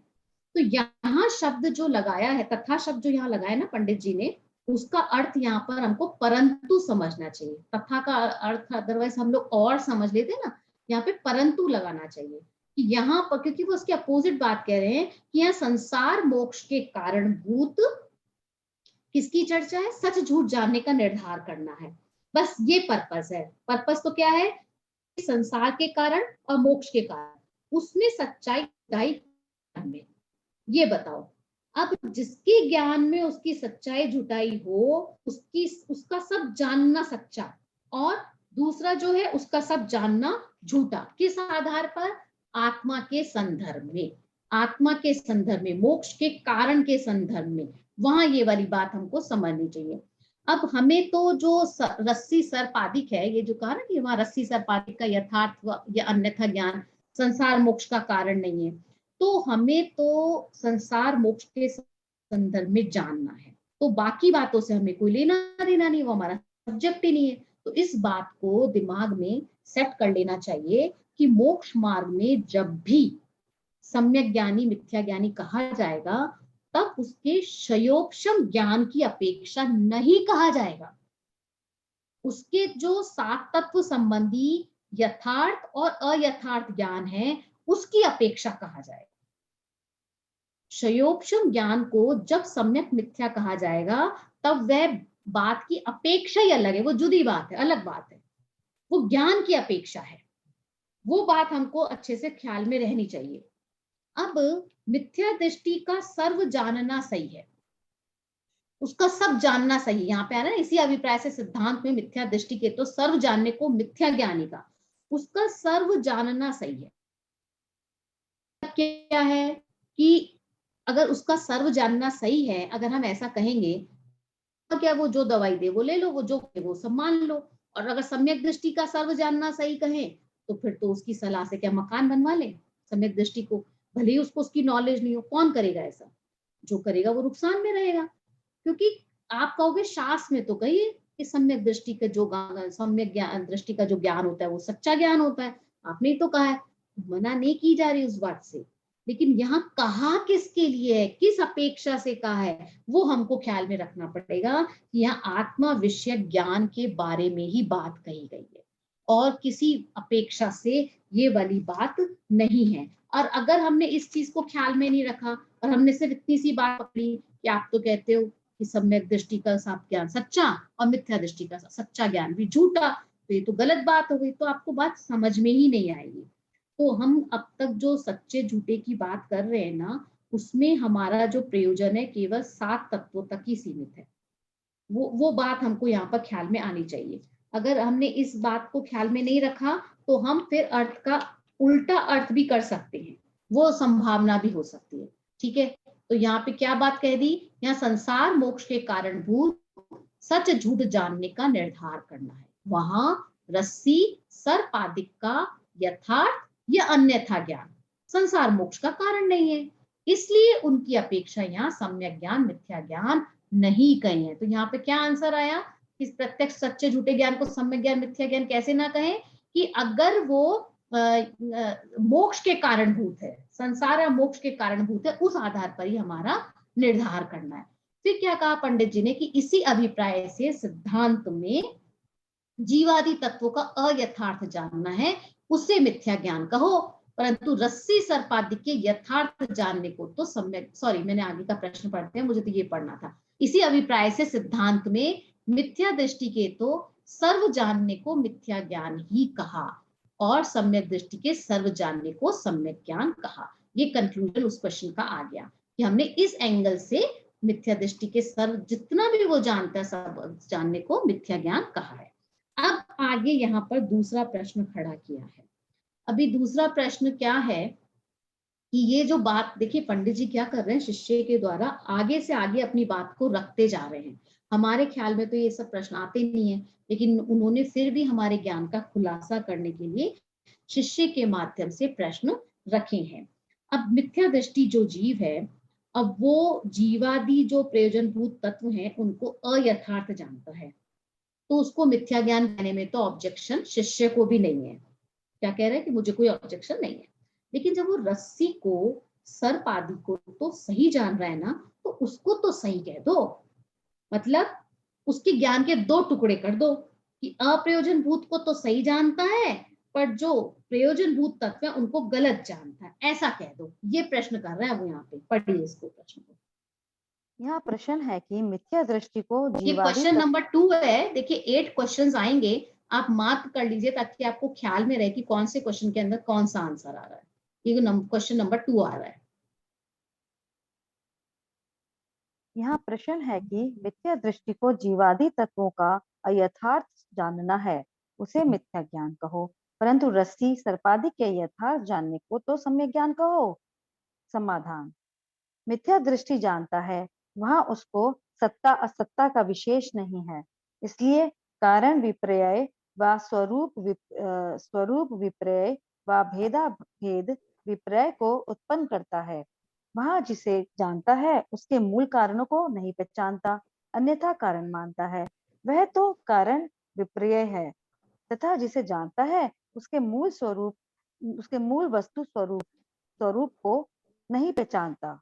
तो यहाँ शब्द जो लगाया है, तथा शब्द जो यहाँ लगाया ना पंडित जी ने, उसका अर्थ यहाँ पर हमको परंतु समझना चाहिए। तथा का अर्थ अदरवाइज हम लोग और समझ लेते ना, यहाँ पे परंतु लगाना चाहिए कि यहाँ पर, क्योंकि वो उसके अपोजिट बात कह रहे हैं कि यहाँ संसार मोक्ष के कारणभूत किसकी चर्चा है, सच झूठ जानने का निर्धार करना है। बस ये पर्पस है। पर्पस तो क्या है, संसार के कारण और मोक्ष के कारण, उसमें सच्चाई में, ये बताओ। अब जिसके ज्ञान में उसकी सच्चाई झुटाई हो, उसका सब जानना सच्चा, और दूसरा जो है उसका सब जानना झूठा। किस आधार पर, आत्मा के संदर्भ में, आत्मा के संदर्भ में, मोक्ष के कारण के संदर्भ में, वहां ये वाली बात हमको समझनी चाहिए। अब हमें तो जो रस्सी सर्पादिक है, ये जो कहा ना कि वहां रस्सी सर्पादिक का यथार्थ या अन्यथा ज्ञान संसार मोक्ष का कारण नहीं है, तो हमें तो संसार मोक्ष के संदर्भ में जानना है। तो बाकी बातों से हमें कोई लेना देना नहीं, वो हमारा सब्जेक्ट ही नहीं है। तो इस बात को दिमाग में सेट कर लेना चाहिए कि मोक्ष मार्ग में जब भी सम्यक ज्ञानी मिथ्या ज्ञानी कहा जाएगा, तब उसके क्षयोपशम ज्ञान की अपेक्षा नहीं कहा जाएगा। उसके जो सात तत्व संबंधी यथार्थ और अयथार्थ ज्ञान है, उसकी अपेक्षा कहा जाएगा। क्षयोपशम ज्ञान को जब सम्यक मिथ्या कहा जाएगा, तब वह बात की अपेक्षा ही अलग है, वो जुदी बात है, अलग बात है, वो ज्ञान की अपेक्षा है। वो बात हमको अच्छे से ख्याल में रहनी चाहिए। अब मिथ्या दृष्टि का सर्व जानना सही है, उसका सब जानना सही, यहाँ पे आ रहा है इसी अभिप्राय से सिद्धांत में मिथ्या दृष्टि के तो सर्व जानने को मिथ्या ज्ञानी का, उसका सर्व जानना सही है। क्या है कि अगर उसका सर्व जानना सही है, अगर हम ऐसा कहेंगे तो क्या, वो जो दवाई दे वो ले लो, वो जो वो सब मान लो। और अगर सम्यक दृष्टि का सर्व जानना सही कहें, तो फिर तो उसकी सलाह से क्या मकान बनवा ले सम्यक दृष्टि को, भले ही उसको उसकी नॉलेज नहीं हो। कौन करेगा ऐसा? जो करेगा वो नुकसान में रहेगा। क्योंकि आप कहोगे शास्त्र में तो कहिए कि सम्यक दृष्टि का जो सम्यक ज्ञान दृष्टि का जो ज्ञान होता है वो सच्चा ज्ञान होता है, आपने ही तो कहा है, मना नहीं की जा रही उस बात से। लेकिन यहाँ कहा किसके लिए है, किस अपेक्षा से कहा है, वो हमको ख्याल में रखना पड़ेगा कि यहाँ आत्मा विषय ज्ञान के बारे में ही बात कही गई है, और किसी अपेक्षा से ये वाली बात नहीं है। और अगर हमने इस चीज को ख्याल में नहीं रखा और हमने सिर्फ इतनी सी बात पकड़ी कि आप तो कहते हो कि सम्यक दृष्टि का साफ ज्ञान सच्चा और मिथ्या दृष्टि का सच्चा ज्ञान भी झूठा, तो ये तो गलत बात हो गई, तो आपको बात समझ में ही नहीं आएगी। तो हम अब तक जो सच्चे झूठे की बात कर रहे हैं ना, उसमें हमारा जो प्रयोजन है केवल 7 तत्वों तक ही सीमित है। वो बात हमको यहाँ पर ख्याल में आनी चाहिए। अगर हमने इस बात को ख्याल में नहीं रखा, तो हम फिर अर्थ का उल्टा अर्थ भी कर सकते हैं, वो संभावना भी हो सकती है। ठीक है, तो यहाँ पे क्या बात कह दी, यहाँ संसार मोक्ष के कारणभूत सच झूठ जानने का निर्धार करना है। वहां रस्सी सर्पादिक का यथार्थ या अन्यथा ज्ञान संसार मोक्ष का कारण नहीं है, इसलिए उनकी अपेक्षा यहाँ सम्यक ज्ञान मिथ्या ज्ञान नहीं कहे हैं। तो यहाँ पे क्या आंसर आया कि प्रत्यक्ष सच्चे झूठे ज्ञान को सम्यक ज्ञान मिथ्या ज्ञान कैसे ना कहें, कि अगर वो मोक्ष के कारणभूत है, संसार या मोक्ष के कारणभूत है, उस आधार पर ही हमारा निर्धार करना है। फिर क्या कहा पंडित जी ने कि इसी अभिप्राय से सिद्धांत में जीवादि तत्वों का अयथार्थ जानना है, उसे मिथ्या ज्ञान कहो, परंतु रस्सी सर्पादि के यथार्थ जानने को तो सम्यक, सॉरी मैंने आगे का प्रश्न पढ़ते हैं, मुझे तो ये पढ़ना था। इसी अभिप्राय से सिद्धांत में मिथ्या दृष्टि के तो सर्व जानने को मिथ्या ज्ञान ही कहा, और सम्यक दृष्टि के सर्व जानने को सम्यक ज्ञान कहा। ये कंक्लूजन उस क्वेश्चन का आ गया कि हमने इस एंगल से मिथ्या दृष्टि के सर्व जितना भी वो जानता है सब जानने को मिथ्या ज्ञान कहा है। अब आगे यहाँ पर दूसरा प्रश्न खड़ा किया है। अभी दूसरा प्रश्न क्या है कि ये जो बात देखिए पंडित जी क्या कर रहे हैं, शिष्य के द्वारा आगे से आगे अपनी बात को रखते जा रहे हैं। हमारे ख्याल में तो ये सब प्रश्न आते नहीं है, लेकिन उन्होंने फिर भी हमारे ज्ञान का खुलासा करने के लिए शिष्य के माध्यम से प्रश्न रखे हैं। अब मिथ्या दृष्टि जो जीव है, अब वो जीवादि जो प्रयोजनभूत तत्व हैं उनको अयथार्थ जानता है, तो उसको मिथ्या ज्ञान कहने में तो ऑब्जेक्शन शिष्य को भी नहीं है। क्या कह रहे हैं कि मुझे कोई ऑब्जेक्शन नहीं है, लेकिन जब वो रस्सी को सर्प आदि को तो सही जान रहा है ना, तो उसको तो सही कह दो, मतलब उसके ज्ञान के 2 टुकड़े कर दो कि अप्रयोजन भूत को तो सही जानता है पर जो प्रयोजनभूत तत्व है उनको गलत जानता है, ऐसा कह दो। ये प्रश्न कर रहे हैं वो यहाँ पे, पढ़िए इसको प्रश्न को। यहाँ प्रश्न है कि मिथ्या दृष्टि को ये जीवादि क्वेश्चन नंबर 2 है। देखिए 8 क्वेश्चंस आएंगे, आप मार्क कर लीजिए ताकि आपको ख्याल में रहे कि कौन से क्वेश्चन के अंदर कौन सा आंसर आ रहा है। ये क्वेश्चन नंबर 2 आ रहा है। यहाँ प्रश्न है कि मिथ्या दृष्टि को जीवादि तत्वों का अयथार्थ जानना है, उसे मिथ्या ज्ञान कहो, परंतु रस्सी सर्पादि के यथार्थ जानने को तो सम्यक ज्ञान कहो। समाधान, मिथ्या दृष्टि जानता है, वहां उसको सत्ता असत्ता का विशेष नहीं है, इसलिए कारण विपर्यय व स्वरूप विपर्यय व भेदा भेद विपर्यय को उत्पन्न करता है। वहां जिसे जानता है उसके मूल कारणों को नहीं पहचानता, अन्यथा कारण मानता है, वह तो कारण विपर्यय है, तथा जिसे जानता है उसके मूल वस्तु स्वरूप को नहीं पहचानता,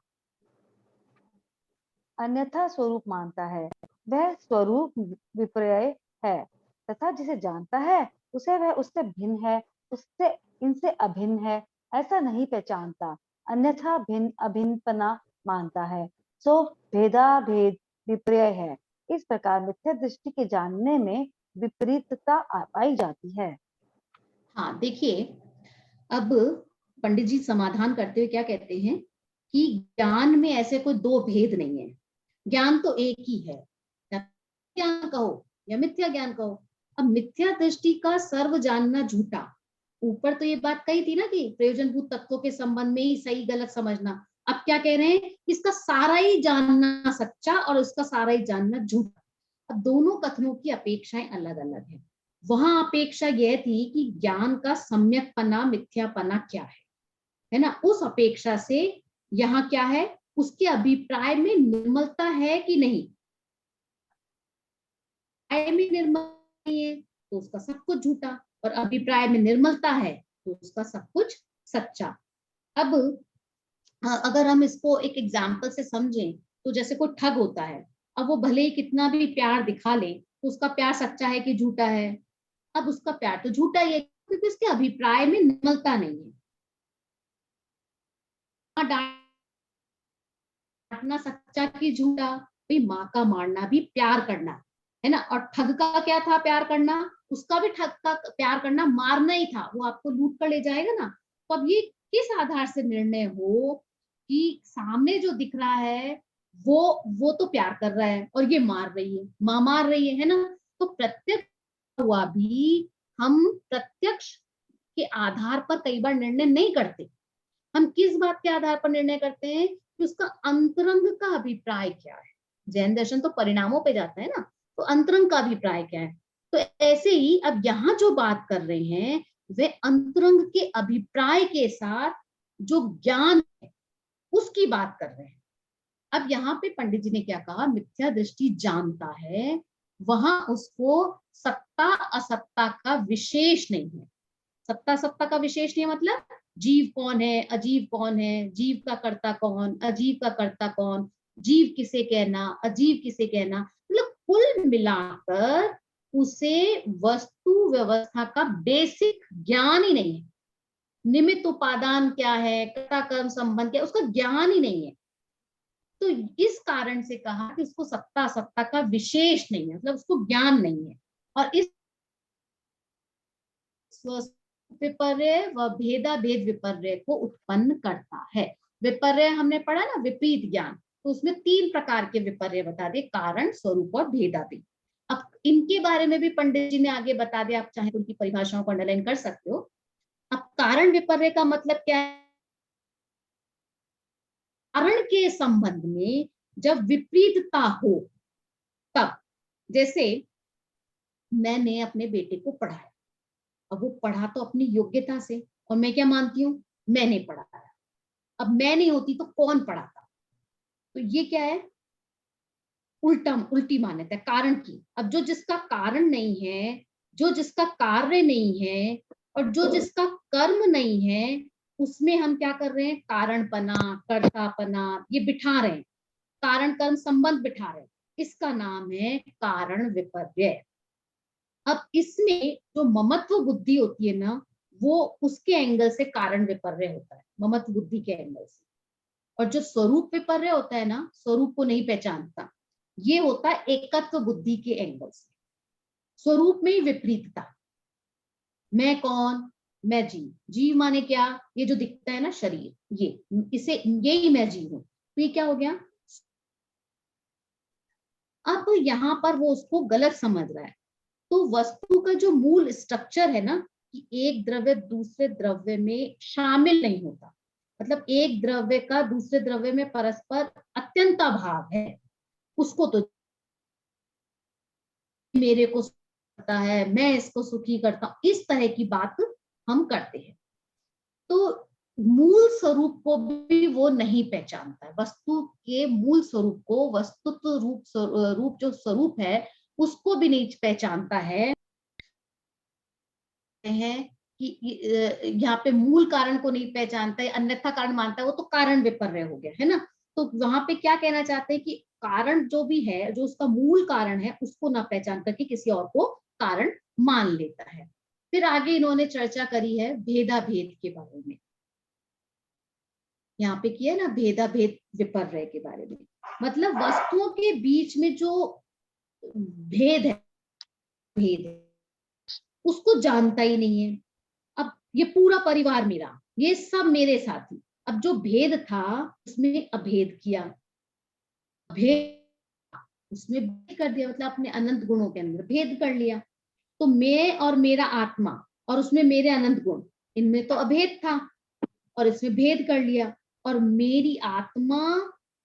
अन्यथा स्वरूप मानता है, वह स्वरूप विपर्यय है, तथा जिसे जानता है उसे वह उससे भिन्न है, उससे इनसे अभिन्न है, ऐसा नहीं पहचानता, अन्यथा भिन्न अभिन्नपना मानता है, सो भेदा भेद विपर्यय है। इस प्रकार मिथ्या दृष्टि के जानने में विपरीतता पाई जाती है। हाँ देखिए, अब पंडित जी समाधान करते हुए क्या कहते हैं कि ज्ञान में ऐसे कोई दो भेद नहीं है, ज्ञान तो एक ही है, ज्ञान कहो या मिथ्या ज्ञान कहो। अब मिथ्या दृष्टि का सर्व जानना झूठा, ऊपर तो ये बात कही थी ना कि प्रयोजनभूत तत्वों के संबंध में ही सही गलत समझना। अब क्या कह रहे हैं, इसका सारा ही जानना सच्चा और उसका सारा ही जानना झूठा। अब दोनों कथनों की अपेक्षाएं अलग अलग है। वहां अपेक्षा यह थी कि ज्ञान का सम्यकपना मिथ्यापना क्या है ना, उस अपेक्षा से यहाँ क्या है, उसके अभिप्राय में निर्मलता है कि नहीं, में निर्मल नहीं है तो उसका सब कुछ झूठा, और अभिप्राय में निर्मलता है तो उसका सब कुछ सच्चा। अब अगर हम इसको एक एग्जाम्पल से समझें तो जैसे कोई ठग होता है, अब वो भले ही कितना भी प्यार दिखा ले तो उसका प्यार सच्चा है कि झूठा है, अब उसका प्यार तो झूठा ही है क्योंकि उसके अभिप्राय में निर्मलता नहीं है। डांटना सच्चा कि झूठा, भाई माँ का मारना भी प्यार करना है ना, और ठग का क्या था प्यार करना, उसका भी ठग का प्यार करना मारना ही था, वो आपको लूट कर ले जाएगा ना। तो अब ये किस आधार से निर्णय हो कि सामने जो दिख रहा है वो तो प्यार कर रहा है और ये मार रही है, माँ मार रही है ना। तो प्रत्यक्ष हुआ भी हम प्रत्यक्ष के आधार पर कई बार निर्णय नहीं करते, हम किस बात के आधार पर निर्णय करते हैं कि उसका अंतरंग का अभिप्राय क्या है। जैन दर्शन तो परिणामों पे जाता है ना, तो अंतरंग का अभिप्राय क्या है। तो ऐसे ही अब यहाँ जो बात कर रहे हैं वे अंतरंग के अभिप्राय के साथ जो ज्ञान है उसकी बात कर रहे हैं। अब यहाँ पे पंडित जी ने क्या कहा, मिथ्या दृष्टि जानता है, वहां उसको सत्ता असत्ता का विशेष नहीं है। सत्ता सत्ता का विशेष नहीं मतलब जीव कौन है अजीव कौन है, जीव का कर्ता कौन अजीव का कर्ता कौन, जीव किसे कहना अजीव किसे कहना, मतलब कुल मिलाकर उसे वस्तु व्यवस्था का बेसिक ज्ञान ही नहीं है। निमित्त उपादान क्या है, कर्ता कर्म संबंध क्या है, उसका ज्ञान ही नहीं है। तो इस कारण से कहा कि उसको सत्ता सत्ता का विशेष नहीं है, मतलब उसको ज्ञान नहीं है। और इस विपर्य व भेदा भेद विपर्य को उत्पन्न करता है। विपर्य हमने पढ़ा ना विपरीत ज्ञान, तो उसमें 3 प्रकार के विपर्य बता दिए, कारण स्वरूप और भेदा भेद। अब इनके बारे में भी पंडित जी ने आगे बता दिया, आप चाहे तो उनकी परिभाषाओं को अंडरलाइन कर सकते हो। अब कारण विपर्य का मतलब क्या है, कारण के संबंध में जब विपरीतता हो तब, जैसे मैंने अपने बेटे को पढ़ाया, अब वो पढ़ा तो अपनी योग्यता से, और मैं क्या मानती हूँ मैंने पढ़ाया, अब मैं नहीं होती तो कौन पढ़ाता, तो ये क्या है उल्टी मान्यता है कारण की। अब जो जिसका कारण नहीं है, जो जिसका कार्य नहीं है और जो जिसका कर्म नहीं है, उसमें हम क्या कर रहे हैं, कारणपना कर्तापना ये बिठा रहे हैं, कारण कर्म संबंध बिठा रहे हैं, इसका नाम है कारण विपर्य। अब इसमें जो ममत्व बुद्धि होती है ना, वो उसके एंगल से कारण विपर्य होता है, ममत्व बुद्धि के एंगल से। और जो स्वरूप विपर्य होता है ना, स्वरूप को नहीं पहचानता, ये होता है एकत्व बुद्धि के एंगल से। स्वरूप में ही विपरीतता, मैं कौन, मैं जीव, जीव माने क्या, ये जो दिखता है ना शरीर, ये इसे, यही मैं जीव हूं, तो ये क्या हो गया। अब यहाँ पर वो उसको गलत समझ रहा है। तो वस्तु का जो मूल स्ट्रक्चर है ना, कि एक द्रव्य दूसरे द्रव्य में शामिल नहीं होता, मतलब एक द्रव्य का दूसरे द्रव्य में परस्पर अत्यंत अभाव है, उसको तो मेरे को करता है, मैं इसको सुखी करता हूं, इस तरह की बात हम करते हैं। तो मूल स्वरूप को भी वो नहीं पहचानता है, वस्तु के मूल स्वरूप को, वस्तुत्व रूप जो स्वरूप है उसको भी नहीं पहचानता है कि यहाँ पे मूल कारण को नहीं पहचानता है, अन्यथा कारण मानता है, वो तो कारण विपर्य हो गया है ना। तो वहां पे क्या कहना चाहते हैं कि कारण जो भी है, जो उसका मूल कारण है, उसको ना पहचान करके किसी और को कारण मान लेता है। फिर आगे इन्होंने चर्चा करी है भेदा भेद के बारे में, यहाँ पे किया ना भेदा भेद विपर्य के बारे में, मतलब वस्तुओं के बीच में जो भेद है, भेद है, उसको जानता ही नहीं है। अब ये पूरा परिवार मेरा, ये सब मेरे साथी, अब जो भेद था उसमें अभेद किया, भेद उसमें भेद कर दिया, मतलब अपने अनंत गुणों के अंदर भेद कर लिया। तो मैं और मेरा आत्मा और उसमें मेरे अनंत गुण, इनमें तो अभेद था और इसमें भेद कर लिया। और मेरी आत्मा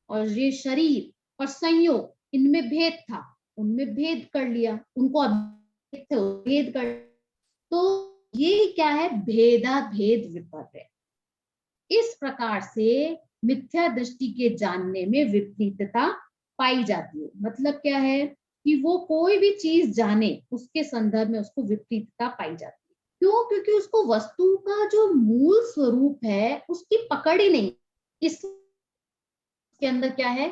और ये शरीर और संयोग, इनमें भेद था, उनमें भेद कर लिया, उनको अभेद थे, भेद कर। तो ये क्या है, भेदा भेद विपर्य। इस प्रकार से मिथ्या दृष्टि के जानने में विपरीतता पाई जाती है। मतलब क्या है कि वो कोई भी चीज जाने, उसके संदर्भ में उसको विपरीतता पाई जाती है। क्यों? क्योंकि उसको वस्तु का जो मूल स्वरूप है उसकी पकड़ ही नहीं, इसके अंदर क्या है,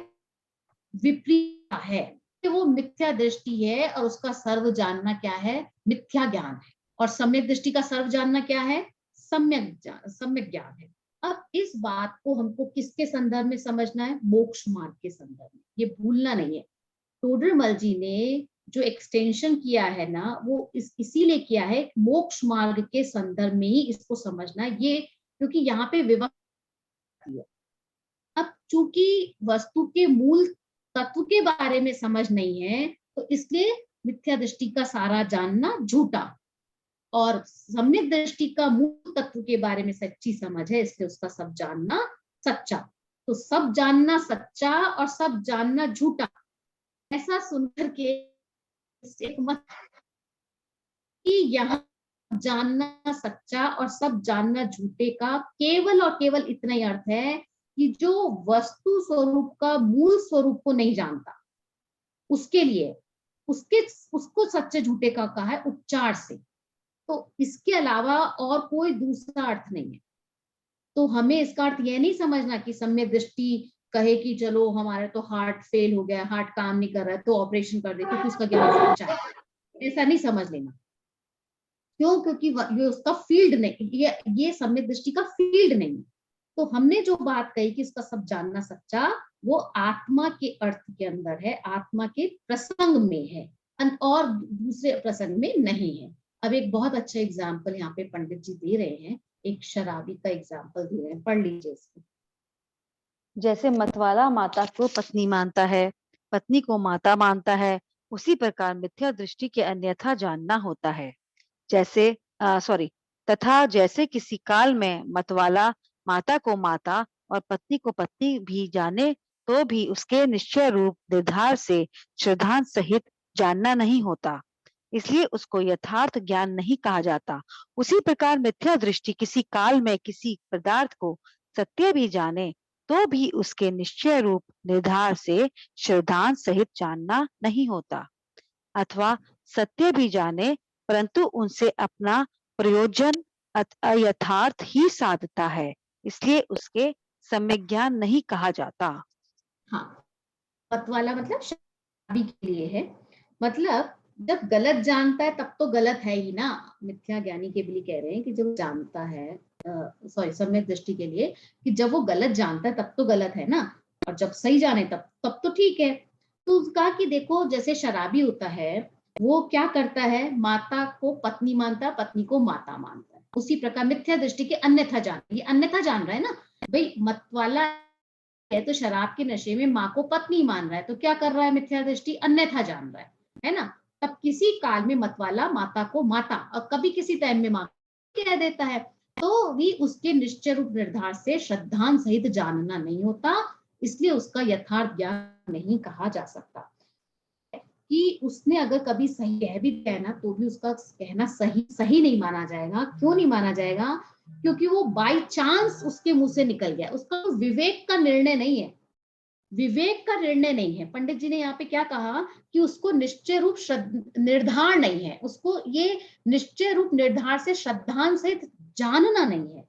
विपरीत है। कि वो मिथ्या दृष्टि है और उसका सर्व जानना क्या है, मिथ्या ज्ञान है। और सम्यक दृष्टि का सर्व जानना क्या है, सम्यक ज्ञान है। अब इस बात को हमको किसके संदर्भ में समझना है, मोक्ष मार्ग के संदर्भ में, ये भूलना नहीं है। टोडरमल जी ने जो एक्सटेंशन किया है ना, वो इसीलिए किया है, मोक्ष मार्ग के संदर्भ में ही इसको समझना है ये, क्योंकि यहाँ पे विवक्षा है। अब चूंकि वस्तु के मूल तत्व के बारे में समझ नहीं है, तो इसलिए मिथ्या दृष्टि का सारा जानना झूठा, और सम्यक दृष्टि का मूल तत्व के बारे में सच्ची समझ है, इसलिए उसका सब जानना सच्चा। तो सब जानना सच्चा और सब जानना झूठा, ऐसा सुनकर के एक मत कि यहाँ जानना सच्चा और सब जानना झूठे का केवल और केवल इतना ही अर्थ है कि जो वस्तु स्वरूप का मूल स्वरूप को नहीं जानता, उसके लिए उसको सच्चे झूठे का कहा है उपचार से। तो इसके अलावा और कोई दूसरा अर्थ नहीं है। तो हमें इसका अर्थ यह नहीं समझना कि सम्यक दृष्टि कहे कि चलो हमारा तो हार्ट फेल हो गया, हार्ट काम नहीं कर रहा है तो ऑपरेशन कर दे, क्योंकि उसका ज्ञान सच्चा है, ऐसा नहीं समझ लेना। क्यों? क्योंकि ये उसका फील्ड नहीं, ये सम्यक दृष्टि का फील्ड नहीं। तो हमने जो बात कही कि इसका सब जानना सच्चा, वो आत्मा के अर्थ के अंदर है, आत्मा के प्रसंग में है, और दूसरे प्रसंग में नहीं है। अब एक बहुत अच्छा एग्जाम्पल यहाँ पे पंडित जी दे रहे हैं, एक शराबी का एग्जाम्पल दे रहे हैं, पढ़ लीजिए इसको। जैसे मतवाला माता को पत्नी मानता है, पत्नी को माता मानता है, उसी प्रकार मिथ्या दृष्टि के अन्यथा जानना होता है। जैसे तथा जैसे किसी काल में मतवाला माता को माता और पत्नी को पत्नी भी जाने, तो भी उसके निश्चय रूप निर्धार से श्रद्धांत सहित जानना नहीं होता, इसलिए उसको यथार्थ ज्ञान नहीं कहा जाता। उसी प्रकार मिथ्या दृष्टि किसी काल में किसी पदार्थ को सत्य भी जाने, तो भी उसके निश्चय रूप निर्धार से श्रद्धांत सहित जानना नहीं होता, अथवा सत्य भी जाने परंतु उनसे अपना प्रयोजन यथार्थ ही साधता है, इसलिए उसके सम्यक ज्ञान नहीं कहा जाता। हाँ, मतवाला मतलब शराबी के लिए है। मतलब जब गलत जानता है तब तो गलत है ही ना। मिथ्या ज्ञानी के लिए कह रहे हैं कि जब जानता है, सॉरी सम्यक दृष्टि के लिए, कि जब वो गलत जानता है तब तो गलत है ना, और जब सही जाने तब तब तो ठीक है। तो कहा कि देखो जैसे शराबी होता है, वो क्या करता है, माता को पत्नी मानता है, पत्नी को माता मानता है। उसी प्रकार मिथ्या दृष्टि के अन्यथा जान, ये अन्यथा जान रहा है ना भाई, मतवाला है तो शराब के नशे में माँ को पत्नी मान रहा है, तो क्या कर रहा है, मिथ्या दृष्टि अन्यथा जान रहा है ना। तब किसी काल में मतवाला माता को माता और कभी किसी टाइम में माँ कह देता है, तो भी उसके निश्चय रूप निर्धार से श्रद्धान सहित जानना नहीं होता, इसलिए उसका यथार्थ ज्ञान नहीं कहा जा सकता। कि उसने अगर कभी सही कह भी दिया ना तो भी उसका कहना सही सही नहीं माना जाएगा। क्यों नहीं माना जाएगा? क्योंकि वो बाय चांस उसके मुंह से निकल गया, उसका विवेक का निर्णय नहीं है, विवेक का निर्णय नहीं है। पंडित जी ने यहाँ पे क्या कहा कि उसको निश्चय रूप निर्धार नहीं है, उसको ये निश्चय रूप निर्धार से श्रद्धान सहित जानना नहीं है,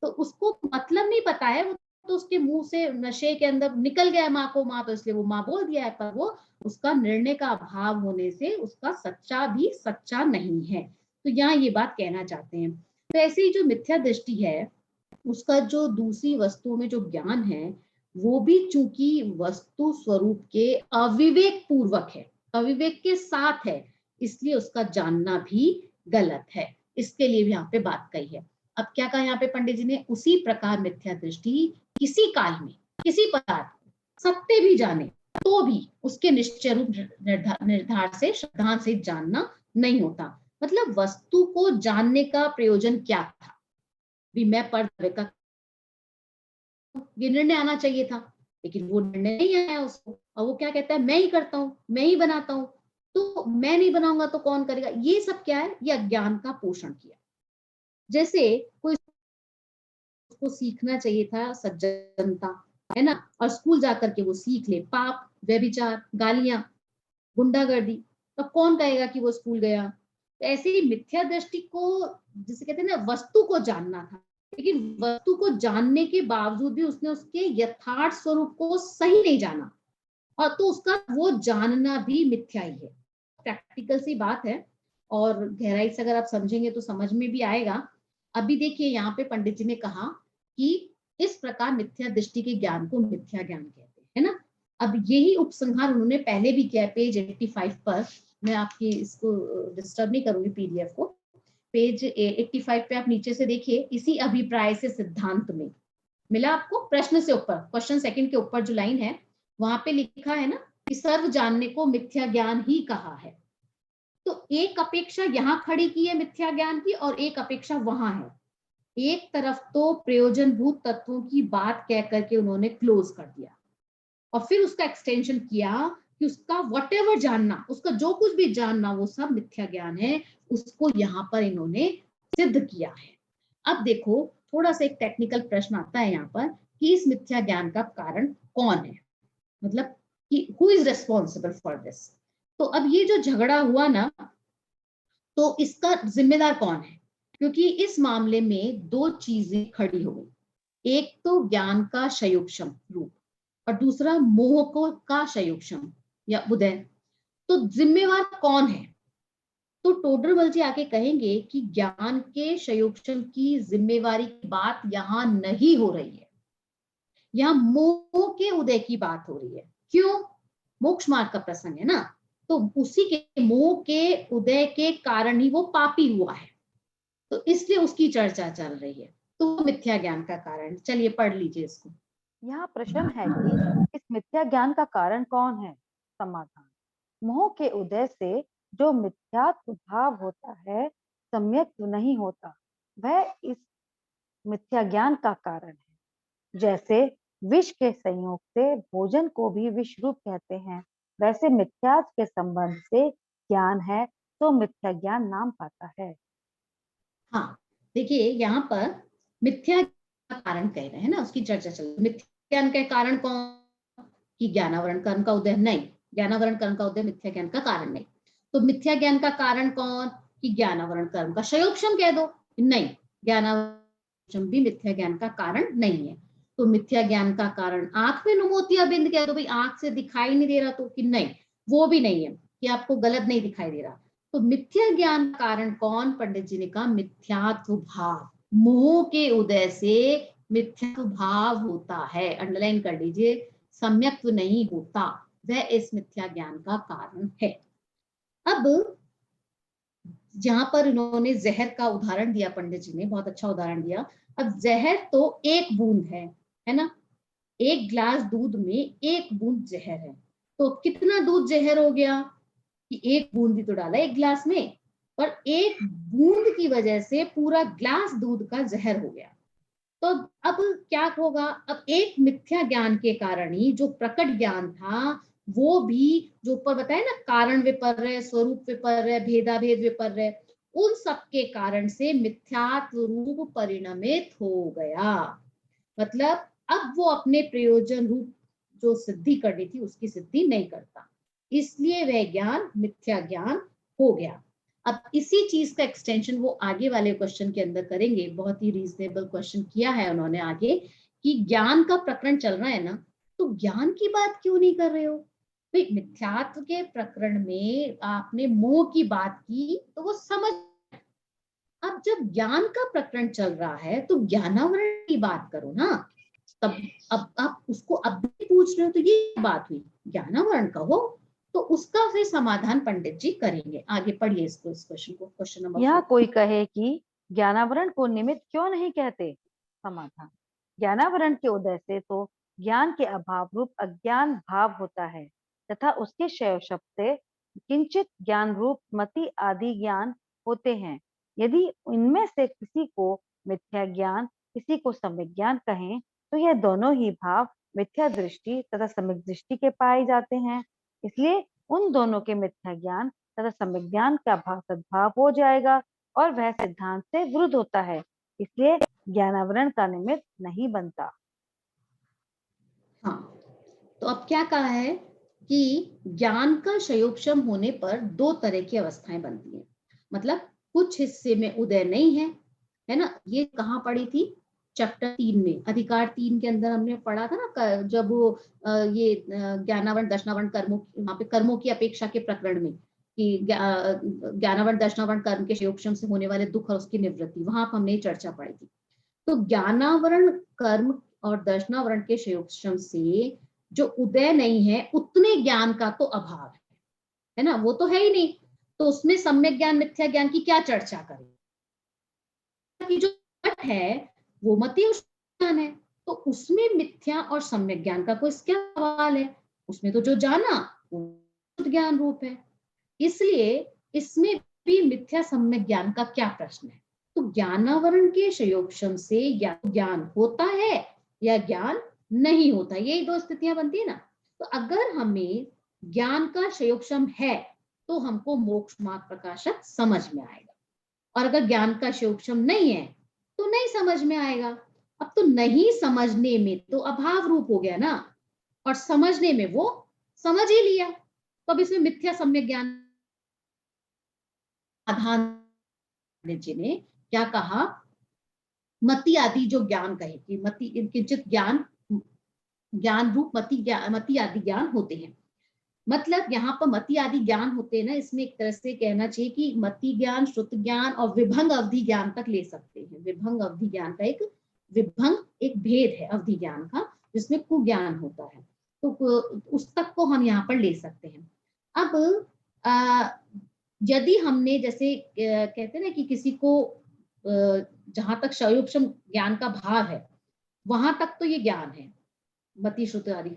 तो उसको मतलब नहीं पता है, वो तो उसके मुंह से नशे के अंदर निकल गया माँ को माँ, तो इसलिए वो माँ बोल दिया है, पर वो उसका निर्णय का अभाव होने से उसका सच्चा भी सच्चा नहीं है। तो यहाँ ये बात कहना चाहते हैं। तो ऐसे ही जो मिथ्या दृष्टि है, उसका जो दूसरी वस्तुओं में जो ज्ञान है, वो भी चूंकि वस्तु स्वरूप के अविवेक पूर्वक है, अविवेक के साथ है, इसलिए उसका जानना भी गलत है। इसके लिए भी यहाँ पे बात कही है। अब क्या कहा यहाँ पे पंडित जी ने, उसी प्रकार मिथ्या दृष्टि किसी काल में किसी पदार्थ सत्य भी जाने तो भी उसके निश्चय रूप निर्धार से श्रद्धा से जानना नहीं होता। मतलब वस्तु को जानने का प्रयोजन क्या था, भी मैं पर का ये निर्णय आना चाहिए था, लेकिन वो निर्णय नहीं आया उसको, और वो क्या कहता है, मैं ही करता हूँ, मैं ही बनाता हूँ, तो मैं नहीं बनाऊंगा तो कौन करेगा। ये सब क्या है, ये अज्ञान का पोषण किया। जैसे कोई उसको सीखना चाहिए था सज्जनता, है ना, और स्कूल जाकर के वो सीख ले पाप, व्यभिचार, गालियां, गुंडागर्दी, तो कौन कहेगा कि वो स्कूल गया। तो ऐसे ही मिथ्या दृष्टि को, जिसे कहते हैं ना, वस्तु को जानना था, लेकिन वस्तु को जानने के बावजूद भी उसने उसके यथार्थ स्वरूप को सही नहीं जाना, और तो उसका वो जानना भी मिथ्या ही है। प्रैक्टिकल सी बात है, और गहराई से अगर आप समझेंगे तो समझ में भी आएगा। अभी देखिए यहाँ पे पंडित जी ने कहा कि इस प्रकार मिथ्या दृष्टि के ज्ञान को मिथ्या ज्ञान कहते हैं, है ना। अब यही उपसंहार उन्होंने पहले भी किया, पेज 85 पर। मैं आपकी इसको डिस्टर्ब नहीं करूंगी पीडीएफ को, पेज 85 पे आप नीचे से देखिए, इसी अभिप्राय से सिद्धांत में मिला आपको, प्रश्न से ऊपर, क्वेश्चन सेकंड के ऊपर जो लाइन है वहां पे लिखा है ना कि सर्व जानने को मिथ्या ज्ञान ही कहा है। तो एक अपेक्षा यहाँ खड़ी की है मिथ्या ज्ञान की, और एक अपेक्षा वहां है। एक तरफ तो प्रयोजनभूत तत्वों की बात कह करके उन्होंने क्लोज कर दिया, और फिर उसका एक्सटेंशन किया कि उसका व्हाटएवर जानना, उसका जो कुछ भी जानना वो सब मिथ्या ज्ञान है, उसको यहाँ पर इन्होंने सिद्ध किया है। अब देखो थोड़ा सा एक टेक्निकल प्रश्न आता है यहाँ पर कि इस मिथ्या ज्ञान का कारण कौन है, मतलब कि who is responsible for this. तो अब ये जो झगड़ा हुआ ना, तो इसका जिम्मेदार कौन है, क्योंकि इस मामले में दो चीजें खड़ी हो गई, एक तो ज्ञान का संयोगक्षम रूप, और दूसरा मोह को का संयोगक्षम या उदय। तो जिम्मेवार कौन है? तो टोडरमल जी आके कहेंगे कि ज्ञान के संयोगक्षम की जिम्मेवारी की बात यहाँ नहीं हो रही है, यहाँ मोह के उदय की बात हो रही है। क्यों? मोक्ष मार्ग का प्रसंग है ना, तो उसी के मोह के उदय के कारण ही वो पापी हुआ है, तो इसलिए उसकी चर्चा चल रही है। तो मिथ्या ज्ञान का कारण, चलिए पढ़ लीजिए इसको। यहाँ प्रश्न है कि इस मिथ्या ज्ञान का कारण कौन है? समाधान, मोह के उदय से जो मिथ्यात्व भाव होता है सम्यक तो नहीं होता, वह इस मिथ्या ज्ञान का कारण है। जैसे विष के संयोग से भोजन को भी विष रूप कहते हैं, वैसे मिथ्यात्व के संबंध से ज्ञान है तो मिथ्या ज्ञान नाम पाता है। हाँ देखिए यहाँ पर मिथ्या का कारण कह रहे हैं ना, उसकी चर्चा चल रही है। मिथ्या ज्ञान का कारण कौन? कि ज्ञानावरण कर्म का उदय नहीं, ज्ञानावरण कर्म का उदय मिथ्या ज्ञान का कारण नहीं। तो मिथ्या ज्ञान का कारण कौन? कि ज्ञानावरण कर्म का संयोगक्षम कह दो, नहीं, ज्ञानावरण भी मिथ्या ज्ञान का कारण नहीं है। तो मिथ्या ज्ञान का कारण आंख में नुमोतिया बिंद कह दो, भाई आंख से दिखाई नहीं दे रहा, तो कि नहीं, वो भी नहीं है। कि आपको गलत नहीं दिखाई दे रहा। तो मिथ्या ज्ञान का कारण कौन? पंडित जी ने कहा मिथ्यात्व भाव, मोह के उदय से मिथ्यात्व भाव होता है। अंडरलाइन कर लीजिए, सम्यक्त्व नहीं होता, वह इस मिथ्या ज्ञान का कारण है। अब जहां पर इन्होंने जहर का उदाहरण दिया, पंडित जी ने बहुत अच्छा उदाहरण दिया। अब जहर तो एक बूंद है ना, एक गिलास दूध में एक बूंद जहर है, तो कितना दूध जहर हो गया कि एक बूंद ही तो डाला एक गिलास में, पर एक बूंद की वजह से पूरा गिलास दूध का जहर हो गया। तो अब क्या होगा? अब एक मिथ्या ज्ञान के कारण ही जो प्रकट ज्ञान था वो भी, जो ऊपर बताया ना, कारण विपर्य, स्वरूप विपर्य, भेदाभेद विपर्य, उन सब के कारण से मिथ्यात्व रूप परिणमित हो गया। मतलब अब वो अपने प्रयोजन रूप जो सिद्धि करनी थी उसकी सिद्धि नहीं करता, इसलिए वह ज्ञान मिथ्या ज्ञान हो गया। अब इसी चीज का एक्सटेंशन वो आगे वाले क्वेश्चन के अंदर करेंगे। बहुत ही रीजनेबल क्वेश्चन किया है उन्होंने आगे कि ज्ञान का प्रकरण चल रहा है ना, तो ज्ञान की बात क्यों नहीं कर रहे हो भाई? मिथ्यात्व के प्रकरण में आपने मोह की बात की तो वो समझ, अब जब ज्ञान का प्रकरण चल रहा है तो ज्ञानावरण की बात करो ना। तब अब आप उसको अब भी पूछ रहे हो तो ये बात हुई, ज्ञानावरण कहो, तो उसका फिर समाधान पंडित जी करेंगे। आगे पढ़िए इसको, इस क्वेश्चन को, क्वेश्चन नंबर 4। यहाँ कोई कहे कि ज्ञानावरण को निमित्त क्यों नहीं कहते? समाधान, ज्ञानावरण के उदय से तो ज्ञान के अभाव रूप अज्ञान भाव होता है तथा उसके क्षय शब्द से किंचित ज्ञान रूप मति आदि ज्ञान होते हैं। यदि इनमें से किसी को मिथ्या ज्ञान, किसी को सम्यक ज्ञान कहें, तो यह दोनों ही भाव मिथ्या दृष्टि तथा सम्यक दृष्टि के पाए जाते हैं। इसलिए उन दोनों के मिथ्या ज्ञान तथा सम्यक ज्ञान का भाव सद्भाव हो जाएगा और वह सिद्धांत से विरुद्ध होता है, इसलिए ज्ञानावरण का निमित्त नहीं बनता। हाँ, तो अब क्या कहा है कि ज्ञान का क्षयोपशम होने पर दो तरह की अवस्थाएं बनती हैं। मतलब कुछ हिस्से में उदय नहीं है ना। ये कहाँ पढ़ी थी? चैप्टर 3 में, अधिकार 3 के अंदर हमने पढ़ा था ना, जब वो ये ज्ञानावरण दर्शनावरण कर्मों, वहां पे कर्मों की अपेक्षा के प्रकरण में कि ज्ञानावरण दर्शनावरण कर्म के क्षयोपशम से होने वाले दुख और उसकी निवृत्ति, वहां पर हमने चर्चा पढ़ी थी। तो ज्ञानावरण कर्म और दर्शनावरण के क्षयोपशम से जो उदय नहीं है उतने ज्ञान का तो अभाव है ना, वो तो है ही नहीं। तो उसमें सम्यक ज्ञान मिथ्या ज्ञान की क्या चर्चा करें? कि जो घट है वो मति ज्ञान है, तो उसमें मिथ्या और सम्यक ज्ञान का कोई क्या सवाल है? उसमें तो जो जाना वो ज्ञान रूप है, इसलिए इसमें भी मिथ्या सम्यक ज्ञान का क्या प्रश्न है? तो ज्ञानावरण के क्षयोपशम से या ज्ञान होता है या ज्ञान नहीं होता, यही दो स्थितियां बनती है ना। तो अगर हमें ज्ञान का क्षयोपशम है तो हमको मोक्ष मार्ग प्रकाशक समझ में आएगा, और अगर ज्ञान का क्षयोपशम नहीं है तो नहीं समझ में आएगा। अब तो नहीं समझने में तो अभाव रूप हो गया ना, और समझने में वो समझ ही लिया, तो अब इसमें मिथ्या सम्यक ज्ञान आधान जी ने क्या कहा? मति आदि जो ज्ञान कहे कि मति किंचित ज्ञान, ज्ञान रूप मति आदि ज्ञान होते हैं। मतलब यहाँ पर मति आदि ज्ञान होते हैं ना, इसमें एक तरह से कहना चाहिए कि मति ज्ञान, श्रुत ज्ञान और विभंग अवधि ज्ञान तक ले सकते हैं। विभंग अवधि ज्ञान का एक विभंग एक भेद है अवधि ज्ञान का, जिसमें कुज्ञान होता है, तो उस तक को हम यहाँ पर ले सकते हैं। अब यदि हमने जैसे कहते हैं ना कि किसी को जहां तक क्षयोपशम ज्ञान का भाव है वहां तक तो ये ज्ञान है मति श्रुत आदि,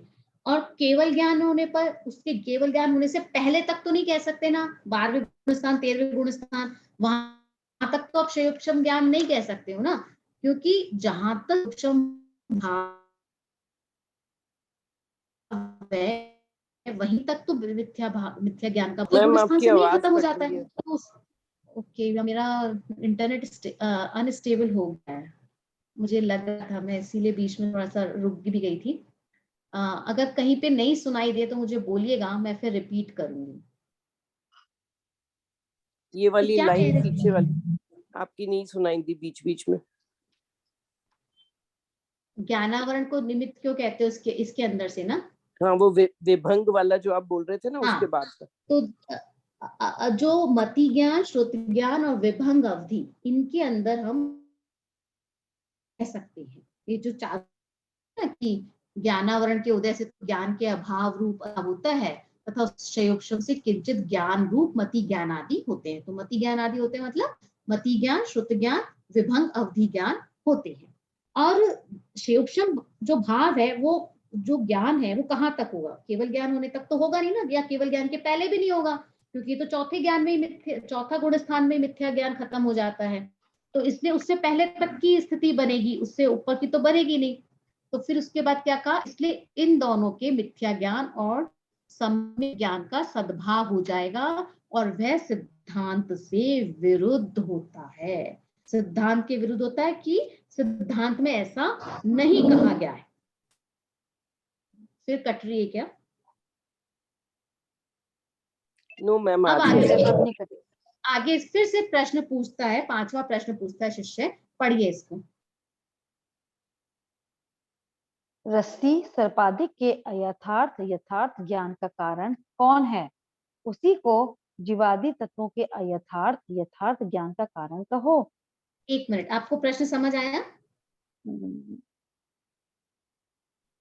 और केवल ज्ञान होने पर, उसके केवल ज्ञान होने से पहले तक तो नहीं कह सकते ना, 12वें गुण स्थान 13वें गुण स्थान, वहां तक तो आप क्षयोपशम ज्ञान नहीं कह सकते हो ना, क्योंकि जहां तक उपशम भाव है वहीं तक तो मिथ्या ज्ञान का गुण स्थान से नहीं खत्म हो जाता है। तो ओके, मेरा इंटरनेट अनस्टेबल हो गया है, मुझे लग रहा था, मैं इसीलिए बीच में थोड़ा सा रुक भी गई थी। अगर कहीं पे नहीं सुनाई दे तो मुझे बोलिएगा, मैं फिर रिपीट करूंगी। ये वाली तो लाइन पीछे वाली आपकी नहीं सुनाई दी बीच बीच में। ज्ञानावरण को निमित्त क्यों कहते हो इसके अंदर से ना? हाँ, वो विभंग वाला जो आप बोल रहे थे ना, हाँ, उसके बाद का। तो जो मति ज्ञान, श्रुति ज्ञान और विभंग अवधि, इनके अंदर हम कह सकते हैं ये जो चार कि ज्ञानावरण के उदय से ज्ञान के अभाव रूप होता है, तथा संयोगक्षम से किंचित ज्ञान रूप मति ज्ञान आदि होते हैं। तो मति ज्ञान आदि होते हैं मतलब मति ज्ञान, श्रुत ज्ञान, विभंग अवधि ज्ञान होते हैं। और संयोगक्षम जो भाव है, वो जो ज्ञान है वो कहाँ तक होगा? केवल ज्ञान होने तक तो होगा नहीं ना, या केवल ज्ञान के पहले भी नहीं होगा, क्योंकि तो चौथे ज्ञान में ही चौथा गुण स्थान में मिथ्या ज्ञान खत्म हो जाता है। तो इसलिए उससे पहले तक की स्थिति बनेगी, उससे ऊपर की तो बनेगी नहीं। तो फिर उसके बाद क्या कहा? इसलिए इन दोनों के मिथ्या ज्ञान और सम्यक ज्ञान का सद्भाव हो जाएगा, और वह सिद्धांत से विरुद्ध होता है। सिद्धांत के विरुद्ध होता है कि सिद्धांत में ऐसा नहीं कहा गया है। फिर कट रही है क्या? नो मैम, अब आगे आगे फिर से प्रश्न पूछता है, 5वां प्रश्न पूछता है शिष्य, पढ़िए इसको। रस्सी सर्पादिक के अयथार्थ यथार्थ ज्ञान का कारण कौन है? उसी को जीवादि तत्वों के अयथार्थ यथार्थ ज्ञान का कारण कहो। 1 मिनट, आपको प्रश्न समझ आया?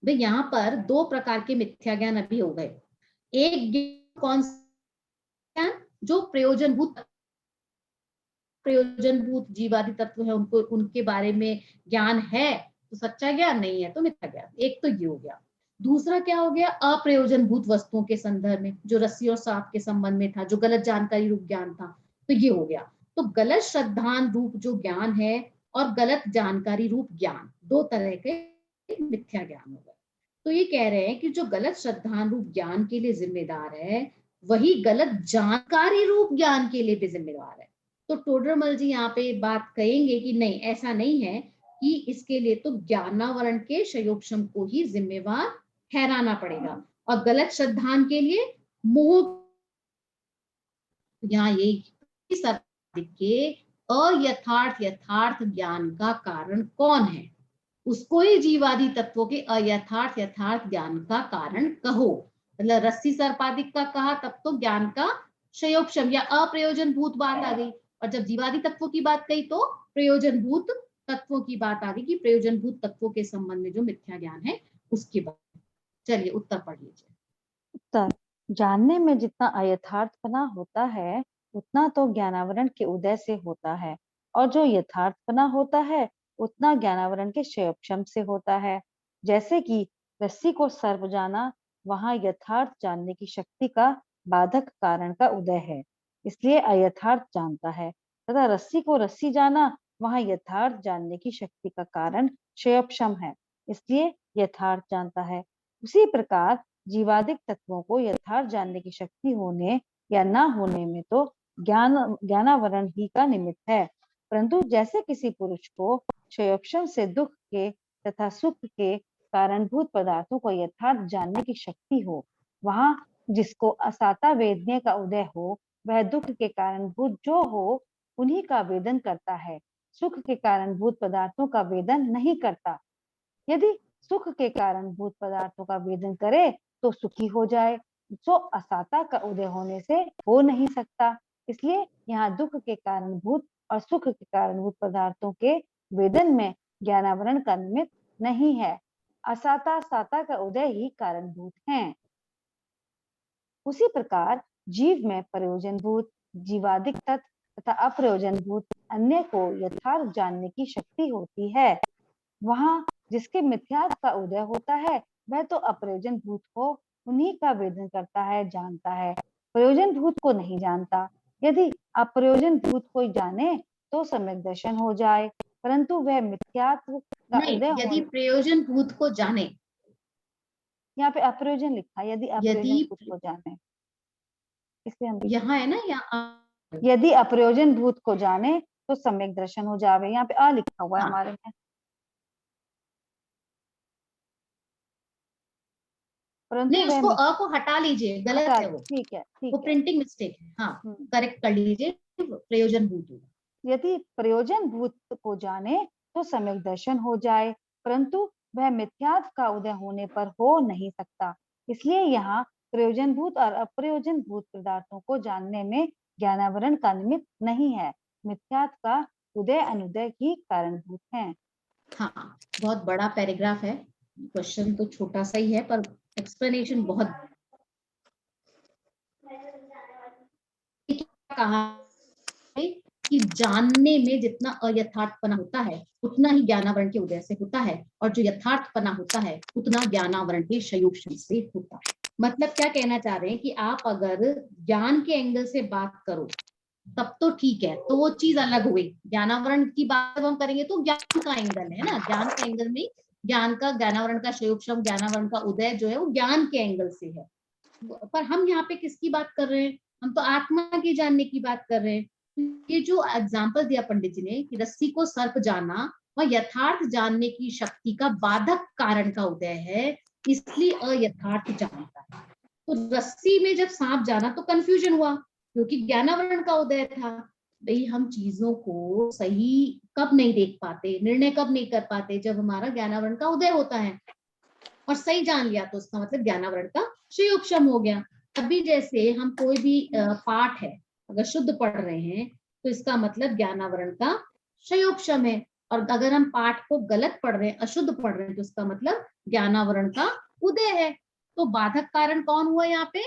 भाई यहाँ पर 2 प्रकार के मिथ्या ज्ञान अभी हो गए। एक कौन सा ज्ञान? जो प्रयोजनभूत जीवादि तत्व है, उनको उनके बारे में ज्ञान है तो सच्चा ज्ञान, नहीं है तो मिथ्या ज्ञान। एक तो ये हो गया। दूसरा क्या हो गया? अप्रयोजनभूत वस्तुओं के संदर्भ में, जो रस्सी और सांप के संबंध में था, जो गलत जानकारी रूप ज्ञान था, तो ये हो गया। तो गलत श्रद्धान रूप जो ज्ञान है और गलत जानकारी रूप ज्ञान, 2 तरह के मिथ्या ज्ञान हो गए। तो ये कह रहे हैं कि जो गलत श्रद्धान रूप ज्ञान के लिए जिम्मेदार है, वही गलत जानकारी रूप ज्ञान के लिए भी जिम्मेदार है। तो टोडरमल जी यहाँ पे बात कहेंगे कि नहीं, ऐसा नहीं है, कि इसके लिए तो ज्ञानावरण के संयोगक्षम को ही जिम्मेवार ठहराना पड़ेगा, और गलत श्रद्धान के लिए मोह। यहाँ यही सर्वाधिक के अयथार्थ यथार्थ ज्ञान का कारण कौन है? उसको ही जीवादि तत्वों के अयथार्थ यथार्थ ज्ञान का कारण कहो। मतलब रस्सी सर्पादिक का कहा तब तो ज्ञान का संयोगक्षम या अप्रयोजन भूत बात आ गई, और जब जीवादि तत्वों की बात कही तो प्रयोजन भूत तत्वों की बात आ गई, कि प्रयोजन भूत तत्वों के संबंध में जो मिथ्या ज्ञान है उसकी बात। चलिए उत्तर पढ़ लीजिए। उत्तर: जानने में जितना अयथार्थपना होता है उतना तो ज्ञानावरण के उदय से होता है, और जो यथार्थपना होता है उतना ज्ञानावरण के संयोगक्षम से होता है। जैसे कि रस्सी को सर्प जाना, वहां यथार्थ जानने की शक्ति का बाधक कारण का उदय है, इसलिए अयथार्थ जानता है, तथा रस्सी को रस्सी जाना, वहां यथार्थ जानने की शक्ति का कारण संयोगक्षम है, इसलिए यथार्थ जानता है। उसी प्रकार जीवादिक तत्वों को यथार्थ जानने की शक्ति होने या न होने में तो ज्ञानावरण ही का निमित्त है। परंतु जैसे किसी पुरुष को संयोगक्षम से दुख के तथा सुख के कारणभूत पदार्थों को यथार्थ जानने की शक्ति हो, वहां जिसको असाता वेदने का उदय हो, वह दुख के कारणभूत जो हो उन्हीं का वेदन करता है, सुख के कारणभूत पदार्थों का वेदन नहीं करता। यदि सुख के कारणभूत पदार्थों का वेदन करे तो सुखी हो जाए, जो असाता का उदय होने से हो नहीं सकता। इसलिए यहाँ दुख के कारणभूत और सुख के कारणभूत पदार्थों के वेदन में ज्ञानावरण का निमित्त नहीं है, असाता साता का उदय ही कारणभूत हैं। उसी प्रकार जीव में प्रयोजनभूत जीवादिक तत्व तथा अप्रयोजनभूत अन्य को यथार्थ जानने की शक्ति होती है। वहां जिसके मिथ्यात्व का उदय होता है वह तो अप्रयोजन भूत को उन्हीं का वेदन करता है, जानता है, प्रयोजन भूत को नहीं जानता। यदि अप्रयोजन भूत को जाने तो सम्यक दर्शन हो जाए, परंतु वह मिथ्यात्व का नहीं, उदय यदि प्रयोजन भूत को जाने, यहाँ पे अप्रयोजन लिखा है, यदि अप्रयोजन भूत को जाने, इसलिए हम यहाँ है ना, यहाँ यदि अप्रयोजन भूत को जाने तो सम्यक दर्शन हो जावे, यहाँ पे आ लिखा हुआ है हाँ। हमारे में, परंतु नहीं, उसको अ को हटा लीजिए, गलत है वो, ठीक है, वो प्रिंटिंग मिस्टेक है। हाँ, करेक्ट कर लीजिए, प्रयोजन भूत होगा। यदि प्रयोजन भूत को जाने तो सम्यक दर्शन हो जाए, परंतु वह मिथ्यात्व का उदय होने पर हो नहीं सकता। इसलिए यहाँ प्रयोजनभूत और अप्रयोजनभूत पदार्थों को जानने में ज्ञानावरण का निमित्त नहीं है, मिथ्यात्व का उदय अनुदय ही कारणभूत है। हाँ, बहुत बड़ा पैराग्राफ है, क्वेश्चन तो छोटा सा ही है पर एक्सप्लेनेशन बहुत कहा है कि जानने में जितना अयथार्थपना होता है उतना ही ज्ञानावरण के उदय से होता है, और जो यथार्थपना होता है उतना ज्ञानावरण के संयोजन से होता है। मतलब क्या कहना चाह रहे हैं कि आप अगर ज्ञान के एंगल से बात करो तब तो ठीक है, तो वो चीज अलग हुई। ज्ञानावरण की बात हम करेंगे तो ज्ञान का एंगल है ना, ज्ञान का एंगल में ज्ञान का ज्ञानावरण का संयोजन, ज्ञानावरण का उदय जो है वो ज्ञान के एंगल से है। पर हम यहाँ पे किसकी बात कर रहे हैं, हम तो आत्मा के जानने की बात कर रहे हैं। ये जो एग्जाम्पल दिया पंडित जी ने कि रस्सी को सर्प जाना, वह यथार्थ जानने की शक्ति का बाधक कारण का उदय है, इसलिए अयथार्थ जानता है। तो रस्सी में जब सांप जाना तो कंफ्यूजन हुआ क्योंकि ज्ञानावरण का उदय था। भाई हम चीजों को सही कब नहीं देख पाते, निर्णय कब नहीं कर पाते, जब हमारा ज्ञानावरण का उदय होता है, और सही जान लिया तो उसका मतलब ज्ञानावरण का संयोगक्षम हो गया। अभी जैसे हम कोई भी पाठ है अगर शुद्ध पढ़ रहे हैं तो इसका मतलब ज्ञानावरण का संयोगक्षम है, और अगर हम पाठ को गलत पढ़ रहे हैं, अशुद्ध पढ़ रहे हैं, तो इसका मतलब ज्ञानावरण का उदय है। तो बाधक कारण कौन हुआ यहाँ पे,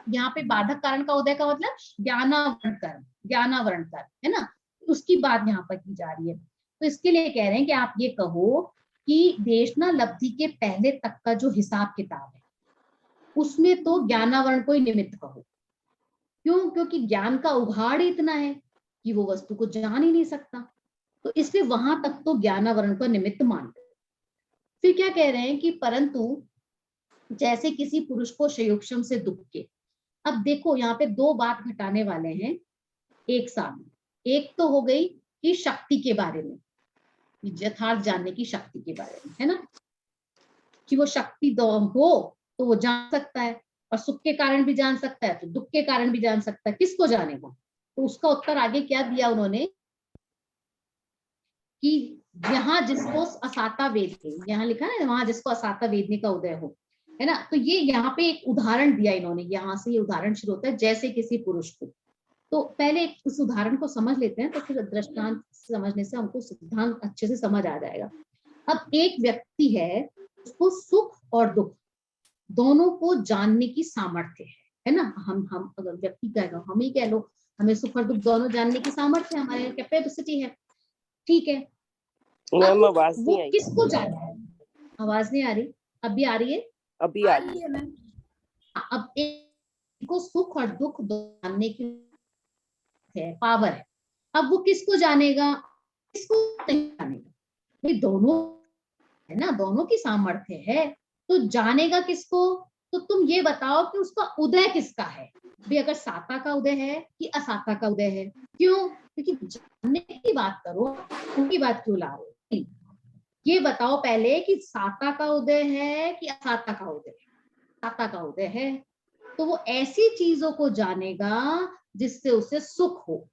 यहाँ पे बाधक कारण का उदय का मतलब ज्ञानावरण कर्म, ज्ञानावरण कर्म है ना, उसकी बात यहाँ पर की जा रही है। तो इसके लिए कह रहे हैं कि आप ये कहो कि देशना लब्धि के पहले तक का जो हिसाब किताब है उसमें तो ज्ञानावरण को ही निमित्त कहो। क्यों? क्योंकि ज्ञान का उघाड़ इतना है कि वो वस्तु को जान ही नहीं सकता, तो इसलिए वहां तक तो ज्ञानावरण को निमित्त मानते। फिर क्या कह रहे हैं कि परंतु जैसे किसी पुरुष को संयोगक्षम से दुख के, अब देखो यहाँ पे दो बात घटाने वाले हैं एक साथ। एक तो हो गई कि शक्ति के बारे में, यथार्थ जानने की शक्ति के बारे में, है ना, कि वो शक्ति हो तो वो जान सकता है, और सुख के कारण भी जान सकता है तो दुख के कारण भी जान सकता है, किसको जानेगा। तो उसका उत्तर आगे क्या दिया उन्होंने कि यहाँ जिसको असाता वेदने, यहाँ लिखा है वहां जिसको असाता वेदने का उदय हो, है ना। तो ये यहाँ पे एक उदाहरण दिया इन्होंने, यहाँ से ये उदाहरण शुरू होता है, जैसे किसी पुरुष को। तो पहले उस उदाहरण को समझ लेते हैं तो फिर दृष्टांत समझने से हमको सिद्धांत अच्छे से समझ आ जाएगा। अब एक व्यक्ति है, उसको सुख और दुख दोनों को जानने की सामर्थ्य है ना। हम अगर व्यक्ति कहेगा, हम ही कह लो, हमें सुख और दुख दोनों जानने की सामर्थ्य है, हमारे कैपेसिटी है, ठीक है। मैम आवाज वो नहीं आई। किसको जाना है, आवाज नहीं आ रही, अभी आ रही है, अभी आ रही है मैम। अब एक को सुख और दुख जानने की है, पावर है। अब वो किसको जानेगा, किसको नहीं जानेगा, भाई दोनों है ना, दोनों की सामर्थ्य है, तो जानेगा किसको। तो तुम ये बताओ कि उसका उदय किसका है, भाई अगर साता का उदय है कि असाता का उदय है। क्यों? क्योंकि जानने की बात करो, उनकी बात क्यों ला रहे हो, ये बताओ पहले कि साता का उदय है कि असाता का उदय है। साता का उदय है तो वो ऐसी चीजों को जानेगा जिससे उसे सुख हो,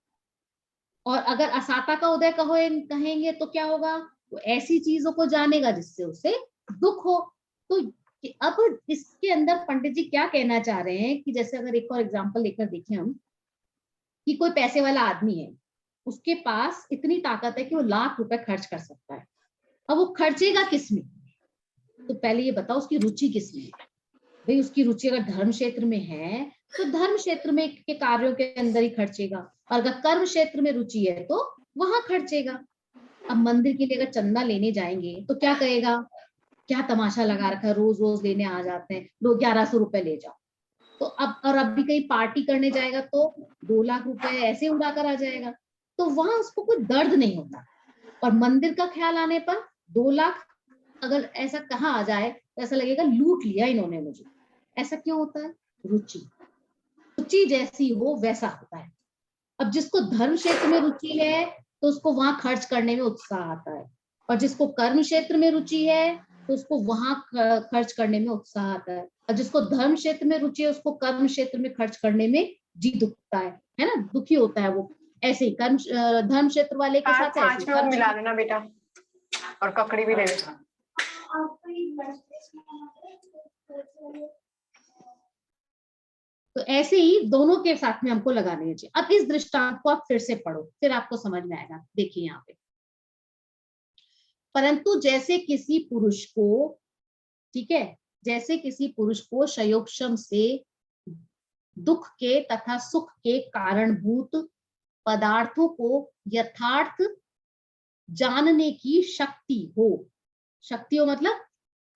और अगर असाता का उदय कहेंगे तो क्या होगा, वो ऐसी चीजों को जानेगा जिससे उसे दुख हो। तो अब इसके अंदर पंडित जी क्या कहना चाह रहे हैं कि जैसे अगर एक और एग्जांपल लेकर देखें हम, कि कोई पैसे वाला आदमी है, उसके पास इतनी ताकत है कि वो ₹1,00,000 खर्च कर सकता है। अब वो खर्चेगा किसमें, तो पहले ये बताओ उसकी रुचि किसमें है। भाई उसकी रुचि अगर धर्म क्षेत्र में है तो धर्म क्षेत्र में के कार्यों के अंदर ही खर्चेगा, और अगर कर्म क्षेत्र में रुचि है तो वहां खर्चेगा। अब मंदिर के लिए अगर चंदा लेने जाएंगे तो क्या कहेगा, क्या तमाशा लगा रखा है, रोज रोज लेने आ जाते हैं लोग, ₹1,100 ले जाओ। तो अब और अब भी कहीं पार्टी करने जाएगा तो ₹2,00,000 ऐसे उड़ा कर आ जाएगा, तो वहां उसको कोई दर्द नहीं होता। और मंदिर का ख्याल आने पर 2,00,000 अगर ऐसा कहा आ जाए तो ऐसा लगेगा लूट लिया इन्होंने मुझे। ऐसा क्यों होता है, रुचि, रुचि जैसी हो वैसा होता है। अब जिसको धर्म क्षेत्र में रुचि है तो उसको वहां खर्च करने में उत्साह आता है, और जिसको कर्म क्षेत्र में रुचि है तो उसको वहां खर्च करने में उत्साह आता है, और जिसको धर्म क्षेत्र में रुचि है उसको कर्म क्षेत्र में खर्च करने में जी दुखता है ना, दुखी होता है वो। ऐसे ही कर्म धर्म क्षेत्र वाले के साथ ऐसे 5 में वो मिला देना बेटा, और ककड़ी भी ले लेना। तो ऐसे ही दोनों के साथ में हमको लगाने चाहिए। अब इस दृष्टांत को आप फिर से पढ़ो, फिर आपको समझ में आएगा। देखिए यहाँ पे, परंतु जैसे किसी पुरुष को, ठीक है, जैसे किसी पुरुष को शयोक्षम से दुख के तथा सुख के कारणभूत पदार्थों को यथार्थ जानने की शक्ति हो, शक्ति हो मतलब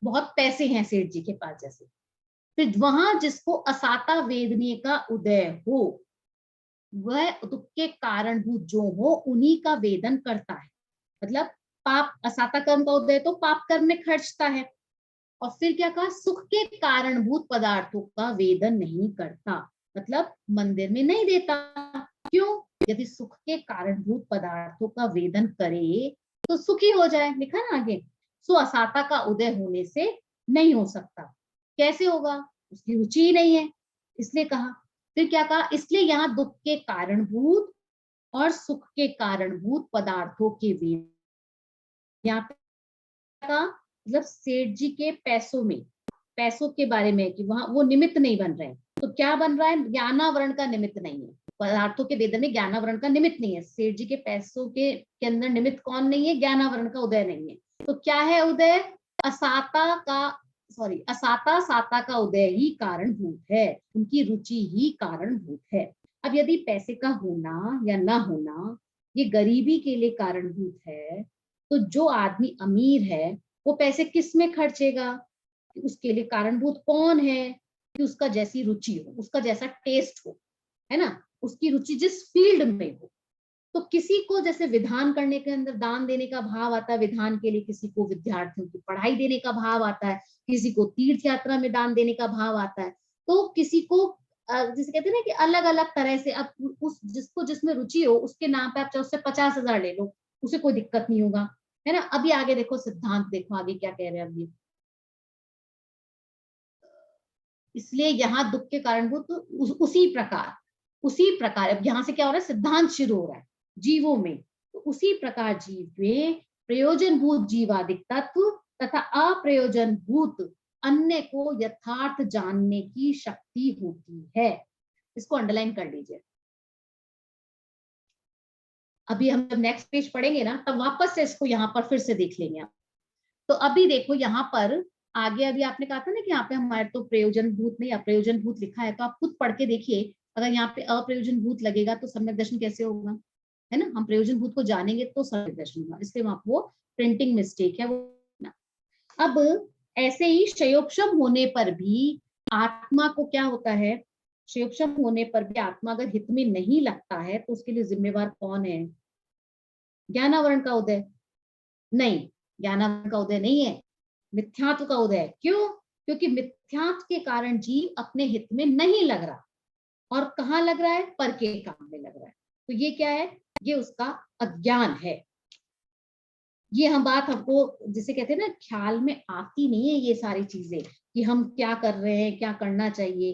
बहुत पैसे हैं सेठ जी के पास जैसे, फिर वहां जिसको असाता वेदनीय का उदय हो, वह दुख के कारणभूत जो हो उन्हीं का वेदन करता है। मतलब पाप, असाता कर्म का उदय तो पाप कर्म में खर्चता है। और फिर क्या कहा, सुख के कारणभूत पदार्थों का वेदन नहीं करता, मतलब मंदिर में नहीं देता। क्यों? यदि सुख के कारणभूत पदार्थों का वेदन करे तो सुखी हो जाए, लिखा ना आगे। सो असाता का उदय होने से नहीं हो सकता। कैसे होगा? उसकी रुचि ही नहीं है, इसलिए कहा। फिर क्या कहा, इसलिए यहाँ दुख के कारणभूत और सुख के कारणभूत पदार्थों के वेदन, यहाँ का मतलब सेठ जी के पैसों में, पैसों के बारे में कि वहां वो निमित्त नहीं बन रहे हैं। तो क्या बन रहा है? ज्ञानावरण का निमित्त नहीं है। पदार्थों के वेदन में ज्ञानावरण का निमित्त नहीं है। सेठ जी के पैसों के अंदर निमित्त कौन नहीं है? ज्ञानावरण का उदय नहीं है। तो क्या है उदय? असाता का, सॉरी, असाता साता का उदय ही कारणभूत है, उनकी रुचि ही कारणभूत है। अब यदि पैसे का होना या ना होना ये गरीबी के लिए कारणभूत है, तो जो आदमी अमीर है वो पैसे किस में खर्चेगा? उसके लिए कारणभूत कौन है? कि उसका जैसी रुचि हो, उसका जैसा टेस्ट हो, है ना, उसकी रुचि जिस फील्ड में हो। तो किसी को जैसे विधान करने के अंदर दान देने का भाव आता है विधान के लिए, किसी को विद्यार्थियों की पढ़ाई देने का भाव आता है, किसी को तीर्थ यात्रा में दान देने का भाव आता है, तो किसी को जिसे कहते हैं ना कि अलग अलग तरह से, अब उस जिसको जिसमें रुचि हो उसके नाम पे आप चाहे उससे 50,000 ले लो, उसे कोई दिक्कत नहीं होगा, है ना। अभी आगे देखो सिद्धांत, देखो आगे क्या कह रहे हैं अभी। इसलिए यहाँ दुख के कारणभूत उसी प्रकार अब यहाँ से क्या हो रहा है, सिद्धांत शुरू हो रहा है जीवों में। तो उसी प्रकार जीव में प्रयोजनभूत जीवादिक तत्व तथा अप्रयोजनभूत अन्य को यथार्थ जानने की शक्ति होती है। इसको अंडरलाइन कर लीजिए। अभी हम जब नेक्स्ट पेज पढ़ेंगे ना, तब वापस से इसको यहाँ पर फिर से देख लेंगे आप। तो अभी देखो यहाँ पर आगे, अभी आपने कहा था ना कि यहाँ पे हमारे तो प्रयोजन भूत नहीं अप्रयोजन भूत लिखा है, तो आप खुद पढ़ के देखिए। अगर यहाँ पे अप्रयोजन भूत लगेगा तो सम्यक दर्शन कैसे होगा, है ना। हम प्रयोजन भूत को जानेंगे तो सम्यक दर्शन होगा, इसलिए वहां वो प्रिंटिंग मिस्टेक है वो ना। अब ऐसे ही शयोक्षम होने पर भी आत्मा को क्या होता है, शयोक्षम होने पर भी आत्मा अगर हित में नहीं लगता है तो उसके लिए जिम्मेवार कौन है? ज्ञानावरण का उदय नहीं, ज्ञानावरण का उदय नहीं है, मिथ्यात्व का उदय। क्यों? क्योंकि मिथ्यात्व के कारण जीव अपने हित में नहीं लग रहा, और कहाँ लग रहा है? पर के काम में लग रहा है। तो ये क्या है? ये उसका अज्ञान है। ये हम बात हमको जिसे कहते हैं ना, ख्याल में आती नहीं है ये सारी चीजें, कि हम क्या कर रहे हैं, क्या करना चाहिए,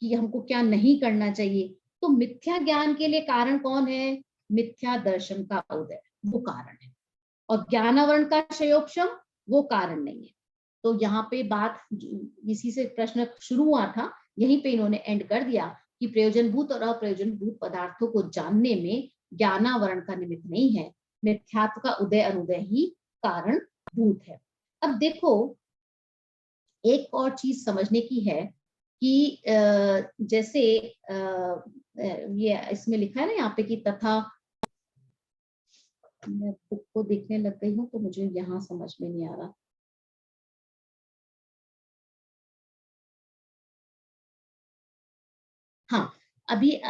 कि हमको क्या नहीं करना चाहिए। तो मिथ्या ज्ञान के लिए कारण कौन है? मिथ्या दर्शन का उदय, वो कारण है। और ज्ञानावरण का क्षयोक्षम वो कारण नहीं है। तो यहाँ पे बात इसी से प्रश्न शुरू हुआ था, यहीं पे इन्होंने एंड कर दिया कि प्रयोजनभूत और अप्रयोजनभूत पदार्थों को जानने में ज्ञानावरण का निमित्त नहीं है, मिथ्यात्व का उदय अनुदय ही कारण भूत है। अब देखो एक और चीज समझने की है कि जैसे ये इसमें लिखा है ना यहाँ पे कि तथा, मैं बुक को देखने लग गई हूँ तो मुझे यहाँ समझ में नहीं आ रहा। हाँ अभी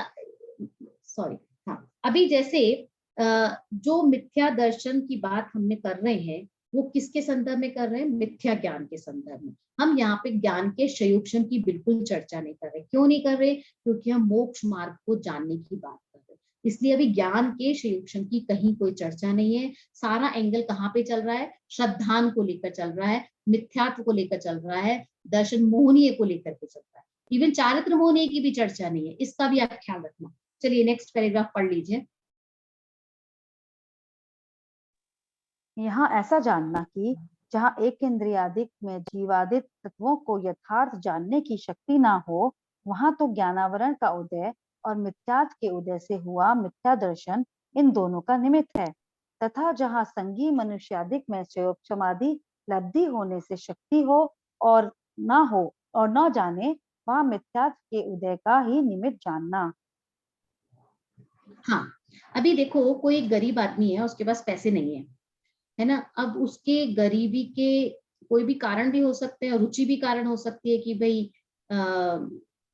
सॉरी, हाँ अभी जैसे जो मिथ्या दर्शन की बात हमने कर रहे हैं वो किसके संदर्भ में कर रहे हैं? मिथ्या ज्ञान के संदर्भ में। हम यहाँ पे ज्ञान के क्षयोक्षम की बिल्कुल चर्चा नहीं कर रहे। क्यों नहीं कर रहे? क्योंकि हम मोक्ष मार्ग को जानने की बात कर रहे हैं, इसलिए अभी ज्ञान के क्षयोक्षम की कहीं कोई चर्चा नहीं है। सारा एंगल कहाँ पे चल रहा है? श्रद्धान को लेकर चल रहा है, मिथ्यात्व को लेकर चल रहा है, दर्शन मोहनीय को लेकर के चल रहा है। इवन चारित्र मोहनीय की भी चर्चा नहीं है, इसका भी आप ख्याल रखना। चलिए नेक्स्ट पैराग्राफ पढ़ लीजिए। यहाँ ऐसा जानना कि जहाँ एक इंद्रियादिक में जीवादित तत्वों को यथार्थ जानने की शक्ति ना हो, वहां तो ज्ञानावरण का उदय और मिथ्यात्व के उदय से हुआ मिथ्या दर्शन इन दोनों का निमित्त है। तथा जहाँ संगी मनुष्यादिक में क्षमादि लब्धि होने से शक्ति हो और न जाने, वहां मिथ्यात्व के उदय का ही निमित्त जानना। हाँ, अभी देखो कोई एक गरीब आदमी है, उसके पास पैसे नहीं है ना। अब उसके गरीबी के कोई भी कारण भी हो सकते हैं, रुचि भी कारण हो सकती है कि भाई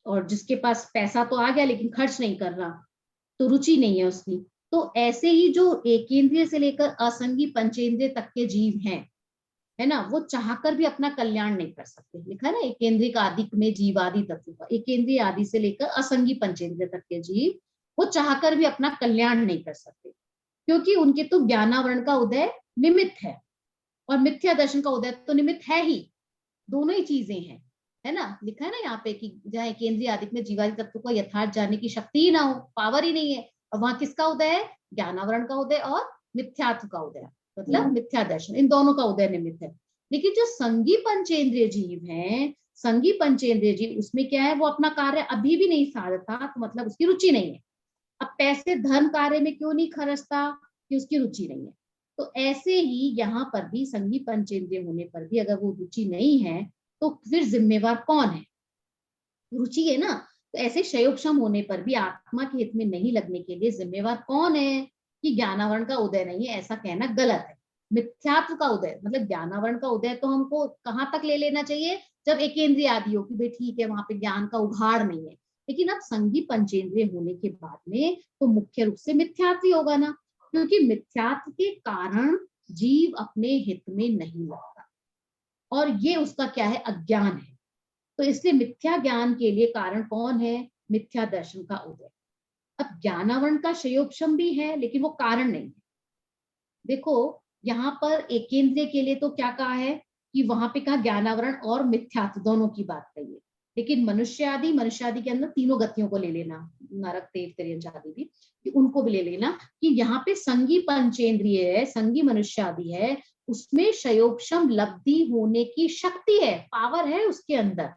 और जिसके पास पैसा तो आ गया लेकिन खर्च नहीं कर रहा, तो रुचि नहीं है उसकी। तो ऐसे ही जो एकेंद्रिय से लेकर असंगी पंचेंद्रिय तक के जीव हैं, है ना, वो चाहकर भी अपना कल्याण नहीं कर सकते। लिखा है ना, एकेंद्रिय का आदि में जीवादि तत्व का, एकेंद्रिय आदि से लेकर असंगी पंचेंद्रिय तक के जीव वो चाहकर भी अपना कल्याण नहीं कर सकते, क्योंकि उनके तो ज्ञानावरण का उदय निमित्त है और मिथ्या दर्शन का उदय तो निमित्त है ही। दोनों ही चीजें हैं, है ना। लिखा है ना यहाँ पे कि जहाँ केंद्रीय आदिक में जीवादि तत्व को यथार्थ जानने की शक्ति ही ना हो, पावर ही नहीं है, और वहां किसका उदय है? ज्ञानावरण का उदय और मिथ्यात्व का उदय, मतलब मिथ्या दर्शन, इन दोनों का उदय निमित्त है। लेकिन जो संगी पंचेंद्रिय जीव हैं, संगी पंचेंद्रिय जीव, उसमें क्या है, वो अपना कार्य अभी भी नहीं साधता, तो मतलब उसकी रुचि नहीं है। अब पैसे धर्म कार्य में क्यों नहीं खर्चता? कि उसकी रुचि नहीं है। तो ऐसे ही यहाँ पर भी संगी पंचेंद्रिय होने पर भी अगर वो रुचि नहीं है, तो फिर जिम्मेवार कौन है? रुचि है ना। तो ऐसे क्षयोक्षम होने पर भी आत्मा के हित में नहीं लगने के लिए जिम्मेवार कौन है? कि ज्ञानावरण का उदय नहीं है, ऐसा कहना गलत है। मिथ्यात्व का उदय, मतलब ज्ञानावरण का उदय तो हमको कहाँ तक ले लेना चाहिए? जब एकेंद्रिय आदि हो कि भाई ठीक है, वहां पे ज्ञान का उघाड़ नहीं है। लेकिन अब संगी पंचेंद्रिय होने के बाद में तो मुख्य रूप से मिथ्यात्व ही होगा ना, क्योंकि मिथ्यात्व के कारण जीव अपने हित में नहीं लगता, और ये उसका क्या है? अज्ञान है। तो इसलिए मिथ्या ज्ञान के लिए कारण कौन है? मिथ्या दर्शन का उदय। अब ज्ञानावरण का क्षयोपशम भी है, लेकिन वो कारण नहीं है। देखो यहाँ पर एकेंद्रिय के लिए तो क्या कहा है कि वहां पे कहा ज्ञानावरण और मिथ्यात्व दोनों की बात कही है। लेकिन मनुष्यादि के अंदर तीनों गतियों को ले लेना, नरक तेज तिर्यंच आदि भी, कि उनको भी ले लेना, कि यहाँ पे संगी पंचेंद्रिय है, संगी मनुष्यादि है, उसमें क्षयोपशम लब्धि होने की शक्ति है, पावर है उसके अंदर।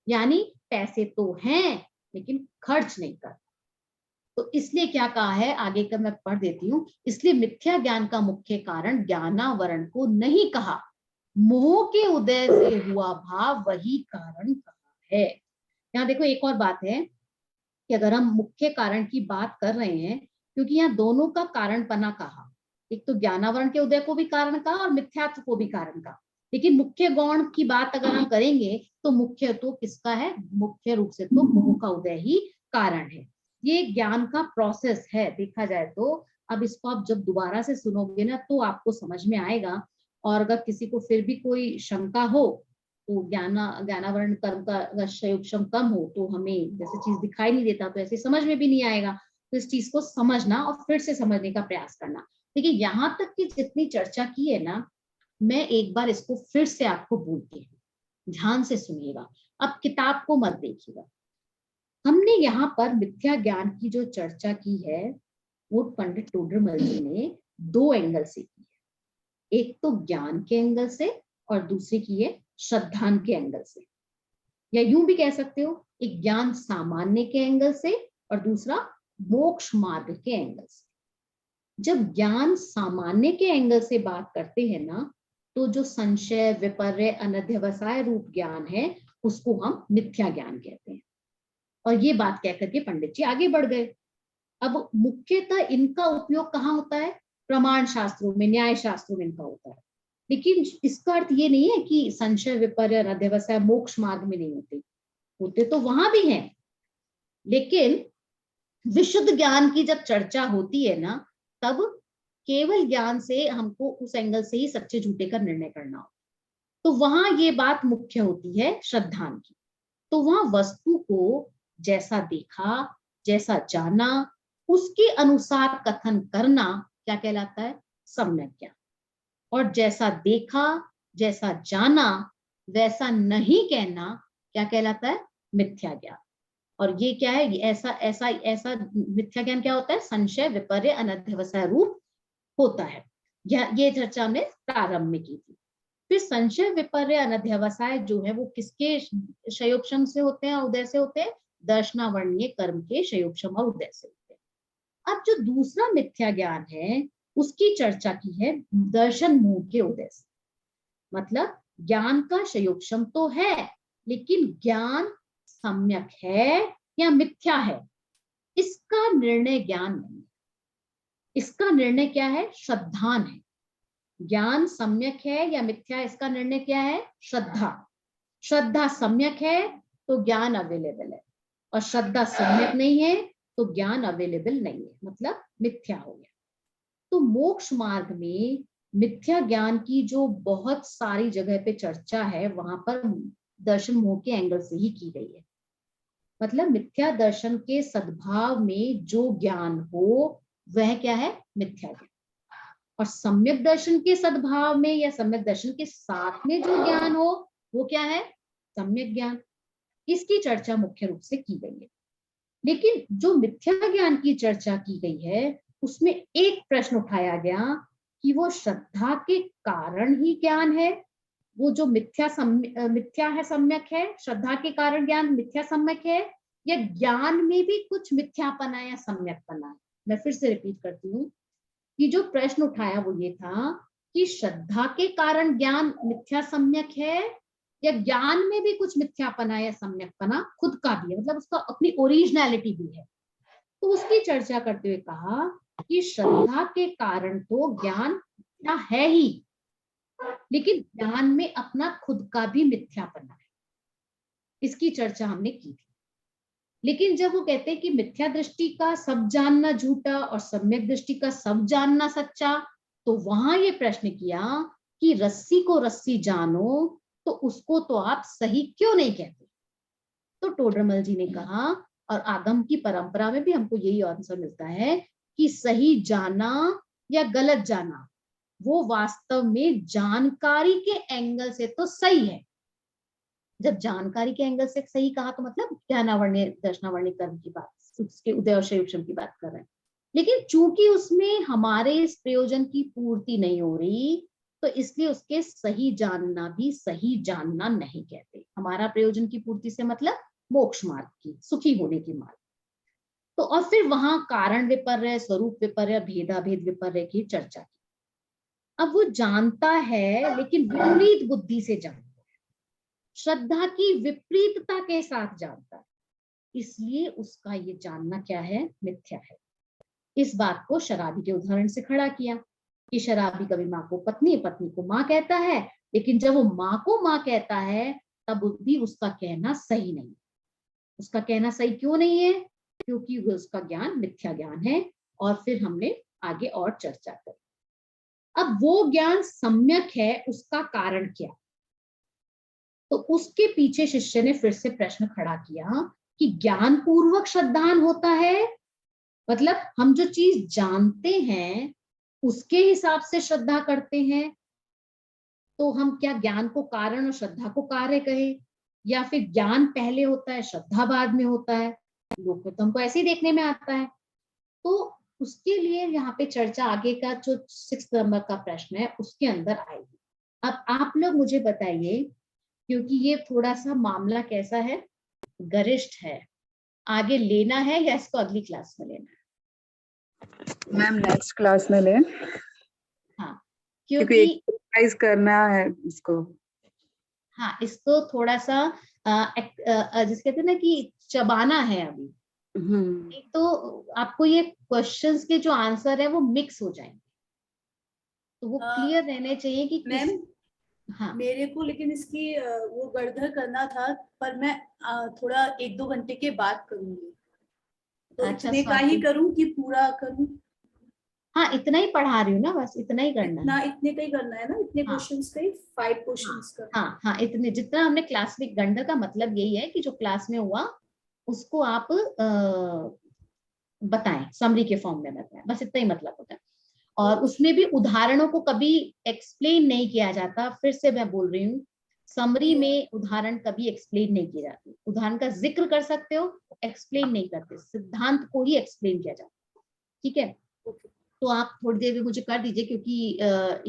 यानी पैसे तो हैं लेकिन खर्च नहीं कर। तो इसलिए क्या कहा है, आगे का मैं पढ़ देती हूँ। इसलिए मिथ्या ज्ञान का मुख्य कारण ज्ञानावरण को नहीं कहा, मोह के उदय से हुआ भाव वही कारण कहा है। यहाँ देखो एक और बात है कि अगर हम मुख्य कारण की बात कर रहे हैं, क्योंकि यहाँ दोनों का कारणपना कहा, एक तो ज्ञानावरण के उदय को भी कारण कहा और मिथ्यात्व को भी कारण कहा। लेकिन मुख्य गौण की बात अगर हम करेंगे तो मुख्य तो किसका है? मुख्य रूप से तो मोह का उदय ही कारण है। ये ज्ञान का प्रोसेस है देखा जाए तो। अब इसको आप जब दोबारा से सुनोगे ना तो आपको समझ में आएगा। और अगर किसी को फिर भी कोई शंका हो, तो ज्ञानावरण कर्म का अगर क्षयोक्षम कम हो तो हमें जैसे चीज दिखाई नहीं देता तो ऐसे समझ में भी नहीं आएगा। तो इस चीज को समझना और फिर से समझने का प्रयास करना। देखिए यहाँ तक की जितनी चर्चा की है ना, मैं एक बार इसको फिर से आपको बोलती हूँ, ध्यान से सुनिएगा। अब किताब को मत देखिएगा। हमने यहाँ पर मिथ्या ज्ञान की जो चर्चा की है वो पंडित टोडरमल जी ने दो एंगल से की है। एक तो ज्ञान के एंगल से और दूसरी की है श्रद्धान के एंगल से, या यूं भी कह सकते हो एक ज्ञान सामान्य के एंगल से और दूसरा मोक्ष मार्ग के एंगल से। जब ज्ञान सामान्य के एंगल से बात करते हैं ना, तो जो संशय विपर्य अनध्यवसाय रूप ज्ञान है उसको हम मिथ्या ज्ञान कहते हैं। और ये बात कह करके पंडित जी आगे बढ़ गए। अब मुख्यतः इनका उपयोग कहाँ होता है? प्रमाण शास्त्रों में, न्याय शास्त्रों में इनका होता है। लेकिन इसका अर्थ ये नहीं है कि संशय विपर्य अध्यवसाय मोक्ष मार्ग में नहीं होते, होते तो वहां भी हैं। लेकिन विशुद्ध ज्ञान की जब चर्चा होती है ना, तब केवल ज्ञान से हमको उस एंगल से ही सच्चे झूठे का निर्णय करना हो, तो वहां ये बात मुख्य होती है श्रद्धान की। तो वहां वस्तु को जैसा देखा, जैसा जाना, उसके अनुसार कथन करना क्या कहलाता है? सम्यक ज्ञान। और जैसा देखा, जैसा जाना, वैसा नहीं कहना क्या कहलाता है? मिथ्या ज्ञान। और ये क्या है? ऐसा ऐसा ऐसा मिथ्या ज्ञान क्या होता है? संशय विपर्य अनध्यवसाय रूप होता है। ये चर्चा हमने प्रारंभ में की थी। फिर संशय विपर्य अनध्यवसाय जो है वो किसके क्षयोपशम से होते हैं, उदय से होते हैं? दर्शनावर्णीय कर्म के संयोगक्षम और उदय से होते हैं। अब जो दूसरा मिथ्या ज्ञान है उसकी चर्चा की है दर्शन मोह के उदय से। मतलब ज्ञान का संयोगक्षम तो है, लेकिन ज्ञान सम्यक है या मिथ्या है, इसका निर्णय ज्ञान नहीं है। इसका निर्णय क्या है? श्रद्धान है। ज्ञान सम्यक है या मिथ्या, इसका निर्णय क्या है? श्रद्धा। श्रद्धा सम्यक है तो ज्ञान अवेलेबल है, और श्रद्धा सम्यक नहीं है तो ज्ञान अवेलेबल नहीं है, मतलब मिथ्या हो गया। तो मोक्ष मार्ग में मिथ्या ज्ञान की जो बहुत सारी जगह पे चर्चा है, वहां पर दर्शन मोह के एंगल से ही की गई है। मतलब मिथ्या दर्शन के सद्भाव में जो ज्ञान हो वह क्या है? मिथ्या ज्ञान। और सम्यक दर्शन के सद्भाव में या सम्यक दर्शन के साथ में जो ज्ञान हो वो क्या है? सम्यक ज्ञान। इसकी चर्चा मुख्य रूप से की गई है। लेकिन जो मिथ्या ज्ञान की चर्चा की गई है उसमें एक प्रश्न उठाया गया कि वो श्रद्धा के कारण ही ज्ञान है, वो जो मिथ्या है सम्यक है, श्रद्धा के कारण ज्ञान मिथ्या सम्यक है, या ज्ञान में भी कुछ मिथ्यापना या सम्यकपना है। मैं फिर से रिपीट करती हूँ कि जो प्रश्न उठाया वो ये था कि श्रद्धा के कारण ज्ञान मिथ्या सम्यक है, या ज्ञान में भी कुछ मिथ्यापना या सम्यकपना खुद का भी है, मतलब उसका अपनी ओरिजिनलिटी भी है। तो उसकी चर्चा करते हुए कहा कि श्रद्धा के कारण तो ज्ञान मिथ्या है ही, लेकिन ज्ञान में अपना खुद का भी मिथ्यापना है। इसकी चर्चा हमने की थी। लेकिन जब वो कहते हैं कि मिथ्या दृष्टि का सब जानना झूठा और सम्यक दृष्टि का सब जानना सच्चा, तो वहां ये प्रश्न किया कि रस्सी को रस्सी जानो तो उसको तो आप सही क्यों नहीं कहते? तो टोडरमल जी ने कहा, और आगम की परंपरा में भी हमको यही आंसर मिलता है कि सही जाना या गलत जाना वो वास्तव में जानकारी के एंगल से तो सही है। जब जानकारी के एंगल से सही कहा तो मतलब ज्ञानावर्ण्य दर्शनावर्ण्य कर्म की बात, उसके उदय और संयोगक्षम की बात कर रहे हैं। लेकिन चूंकि उसमें हमारे इस प्रयोजन की पूर्ति नहीं हो रही, तो इसलिए उसके सही जानना भी सही जानना नहीं कहते। हमारा प्रयोजन की पूर्ति से मतलब मोक्ष मार्ग की, सुखी होने की मार्ग। तो और फिर वहां कारण विपर्य, स्वरूप विपर्य, भेदाभेद विपर्य की चर्चा की। अब वो जानता है लेकिन विपरीत बुद्धि से जानता है, श्रद्धा की विपरीतता के साथ जानता है, इसलिए उसका ये जानना क्या है? मिथ्या है। इस बात को शराबी के उदाहरण से खड़ा किया कि शराबी कभी माँ को पत्नी, पत्नी को माँ कहता है, लेकिन जब वो माँ को माँ कहता है तब भी उसका कहना सही नहीं। उसका कहना सही क्यों नहीं है? क्योंकि उसका ज्ञान मिथ्या ज्ञान है। और फिर हमने आगे और चर्चा करी। अब वो ज्ञान सम्यक है, उसका कारण क्या? तो उसके पीछे शिष्य ने फिर से प्रश्न खड़ा किया कि ज्ञान पूर्वक श्रद्धान होता है, मतलब हम जो चीज जानते हैं उसके हिसाब से श्रद्धा करते हैं, तो हम क्या ज्ञान को कारण और श्रद्धा को कार्य कहें, या फिर ज्ञान पहले होता है श्रद्धा बाद में होता है? लोग तो हमको ऐसे ही देखने में आता है। तो उसके लिए यहाँ पे चर्चा आगे का जो 6 नंबर का प्रश्न है उसके अंदर आएगी। अब आप लोग मुझे बताइए, क्योंकि ये थोड़ा सा मामला कैसा है, गरिष्ठ है, आगे लेना है या इसको अगली क्लास में लेना है? मैम नेक्स्ट क्लास में लें। हाँ, क्योंकि एक्सरसाइज करना है इसको। हाँ, इसको थोड़ा सा जिस कहते हैं ना कि चबाना है अभी। एक तो आपको ये क्वेश्चंस के जो आंसर है वो मिक्स हो जाएंगे, तो वो क्लियर रहने चाहिए कि मैम हाँ मेरे को लेकिन इसकी वो गढ़धर करना था, पर मैं थोड़ा 1-2 घंटे के बाद करूंगी, तो अच्छा, इतने का ही करूं कि पूरा करूं? हाँ, इतना ही पढ़ा रही हूँ ना, बस इतना ही करना है। इतने का ही करना है ना, इतने क्वेश्चंस का ही 5 क्वेश्चंस का। हाँ हाँ, इतने जितना हमने क्लास में, गंडर का मतलब यही है कि जो क्लास में हुआ उसको आप बताएं, समरी के फॉर्म में बताएं, बस इतना ही मतलब होता है। और उसमें भी उदाहरणों को कभी एक्सप्लेन नहीं किया जाता। फिर से मैं बोल रही हूँ, समरी में उदाहरण कभी एक्सप्लेन नहीं किए जाते। उदाहरण का जिक्र कर सकते हो, एक्सप्लेन नहीं करते, सिद्धांत को ही एक्सप्लेन किया जाता है। ठीक है, तो आप थोड़ी देर में मुझे कर दीजिए, क्योंकि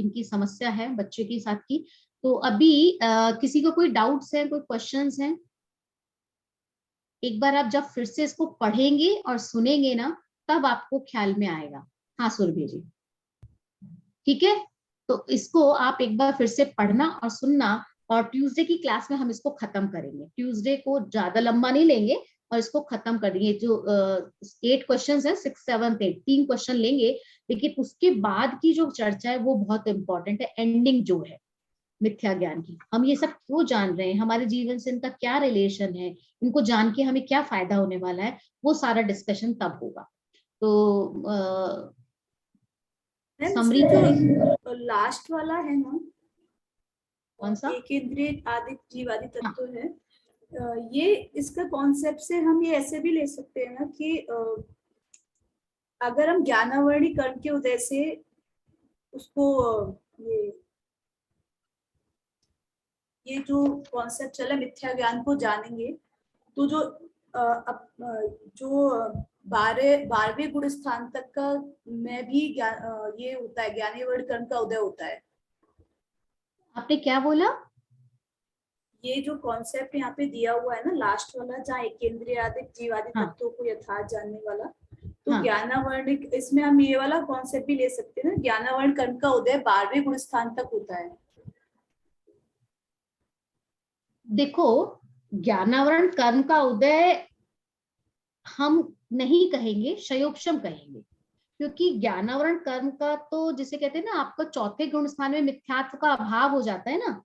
इनकी समस्या है बच्चे के साथ की। तो अभी किसी को कोई डाउट्स है, कोई क्वेश्चंस हैं? एक बार आप जब फिर से इसको पढ़ेंगे और सुनेंगे ना, तब आपको ख्याल में आएगा। हाँ सुरभि जी, ठीक है। तो इसको आप एक बार फिर से पढ़ना और सुनना, और ट्यूसडे की क्लास में हम इसको खत्म करेंगे। ट्यूसडे को ज्यादा लंबा नहीं लेंगे और इसको खत्म कर देंगे। जो 8 क्वेश्चंस है, 6, 7, 8, 3 क्वेश्चन लेंगे, लेकिन उसके बाद की जो चर्चा है वो बहुत इंपॉर्टेंट है। एंडिंग जो है मिथ्या ज्ञान की, हम ये सब क्यों जान रहे हैं, हमारे जीवन से इनका क्या रिलेशन है, इनको जान के हमें क्या फायदा होने वाला है, वो सारा डिस्कशन तब होगा। तो समरी जो लास्ट वाला है ना, कौन सा? एक इंद्रिय आदि जीवादि हाँ। तत्व है, ये इसका कॉन्सेप्ट से हम ये ऐसे भी ले सकते हैं ना कि अगर हम ज्ञानावरणी कर्म के उदय से उसको ये जो कॉन्सेप्ट चला मिथ्या ज्ञान को जानेंगे, तो जो जो 12वें गुण स्थान तक का में भी ये होता है, ज्ञानेवर्ण कर्म का उदय होता है। आपने क्या बोला? ये जो कॉन्सेप्ट यहाँ पे दिया हुआ है ना लास्ट वाला, जहाँ एकेंद्रियादिक जीवादि हाँ। तत्वों को यथार्थ जानने वाला, तो हाँ। ज्ञानावर्ण, इसमें हम ये वाला कॉन्सेप्ट भी ले सकते हैं ना, ज्ञानावर्ण कर्म का उदय 12वें गुण स्थान तक होता है। देखो, ज्ञानावरण कर्म का उदय हम नहीं कहेंगे, शयोपशम कहेंगे, क्योंकि ज्ञानावरण कर्म का तो जिसे कहते हैं ना, आपका चौथे गुण स्थान में मिथ्यात्व का अभाव हो जाता है ना।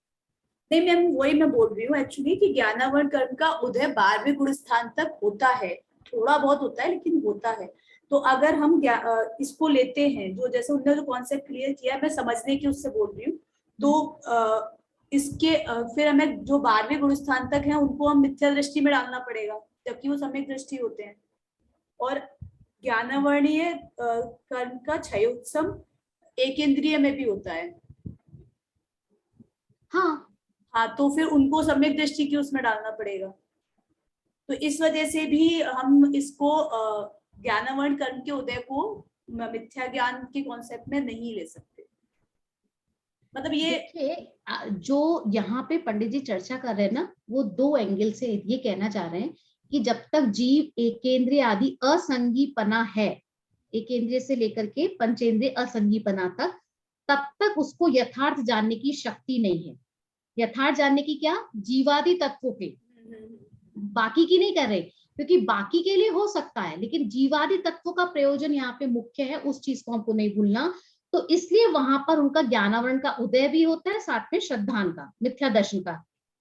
नहीं मैम, वही मैं बोल रही हूँ एक्चुअली कि ज्ञानावरण कर्म का उदय 12वें गुण स्थान तक होता है, थोड़ा बहुत होता है लेकिन होता है। तो अगर हम इसको लेते हैं, जो जैसे उन्होंने जो कॉन्सेप्ट क्लियर किया, मैं समझने की उससे बोल रही हूँ, तो इसके फिर हमें जो 12वें गुण स्थान तक है उनको हम मिथ्या दृष्टि में डालना पड़ेगा, जबकि वो सम्यक दृष्टि होते हैं। और ज्ञानावर्णीय कर्म का क्षयोत्सम एक इंद्रिय में भी होता है। हाँ। हाँ, तो फिर उनको सम्यक दृष्टि की उसमें डालना पड़ेगा। तो इस वजह से भी हम इसको ज्ञानावर्ण कर्म के उदय को मिथ्या ज्ञान के कॉन्सेप्ट में नहीं ले सकते। मतलब ये देखिए, जो यहाँ पे पंडित जी चर्चा कर रहे हैं ना, वो 2 एंगल से ये कहना चाह रहे हैं कि जब तक जीव एकेंद्रिय आदि असंगीपना है, एकेंद्रिय से लेकर के पंचेंद्रिय असंगीपना तक, तब तक उसको यथार्थ जानने की शक्ति नहीं है। यथार्थ जानने की क्या? जीवादि तत्वों के, बाकी की नहीं कर रहे, क्योंकि बाकी के लिए हो सकता है, लेकिन जीवादि तत्वों का प्रयोजन यहाँ पे मुख्य है, उस चीज को हमको नहीं भूलना। तो इसलिए वहां पर उनका ज्ञानावरण का उदय भी होता है, साथ में श्रद्धान का, मिथ्या दर्शन का,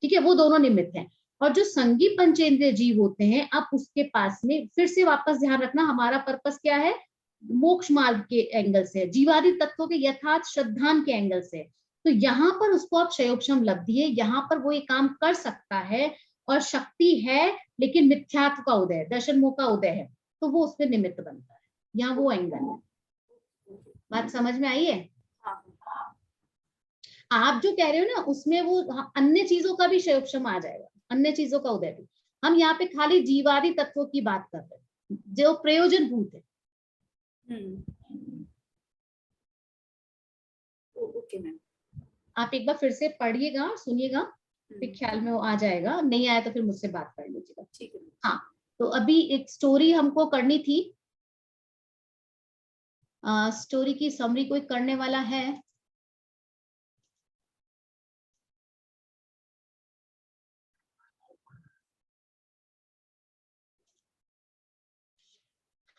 ठीक है, वो दोनों निमित्त हैं। और जो संगी पंचेंद्रिय जीव होते हैं, अब उसके पास में फिर से वापस ध्यान रखना, हमारा पर्पस क्या है? मोक्ष मार्ग के एंगल से, जीवादि तत्वों के यथार्थ श्रद्धान के एंगल से। तो यहाँ पर उसको आप क्षयोपशम लब्धि है, यहाँ पर वो ये काम कर सकता है और शक्ति है, लेकिन मिथ्यात्व का उदय, दर्शन मोह का उदय है, तो वो उसमें निमित्त बनता है। यहाँ वो एंगल है। बात समझ में आई है? आप जो कह रहे हो ना, उसमें वो अन्य चीजों का भी क्षयोपशम आ जाएगा, अन्य चीजों का उदय भी। हम यहाँ पे खाली जीवादि तत्वों की बात कर रहे हैं जो प्रयोजन भूत है। ओके मैम, आप एक बार फिर से पढ़िएगा, सुनिएगा, फिर ख्याल में वो आ जाएगा। नहीं आया तो फिर मुझसे बात कर लीजिएगा। ठीक है। हाँ, तो अभी एक स्टोरी हमको करनी थी। स्टोरी की समरी कोई करने वाला है?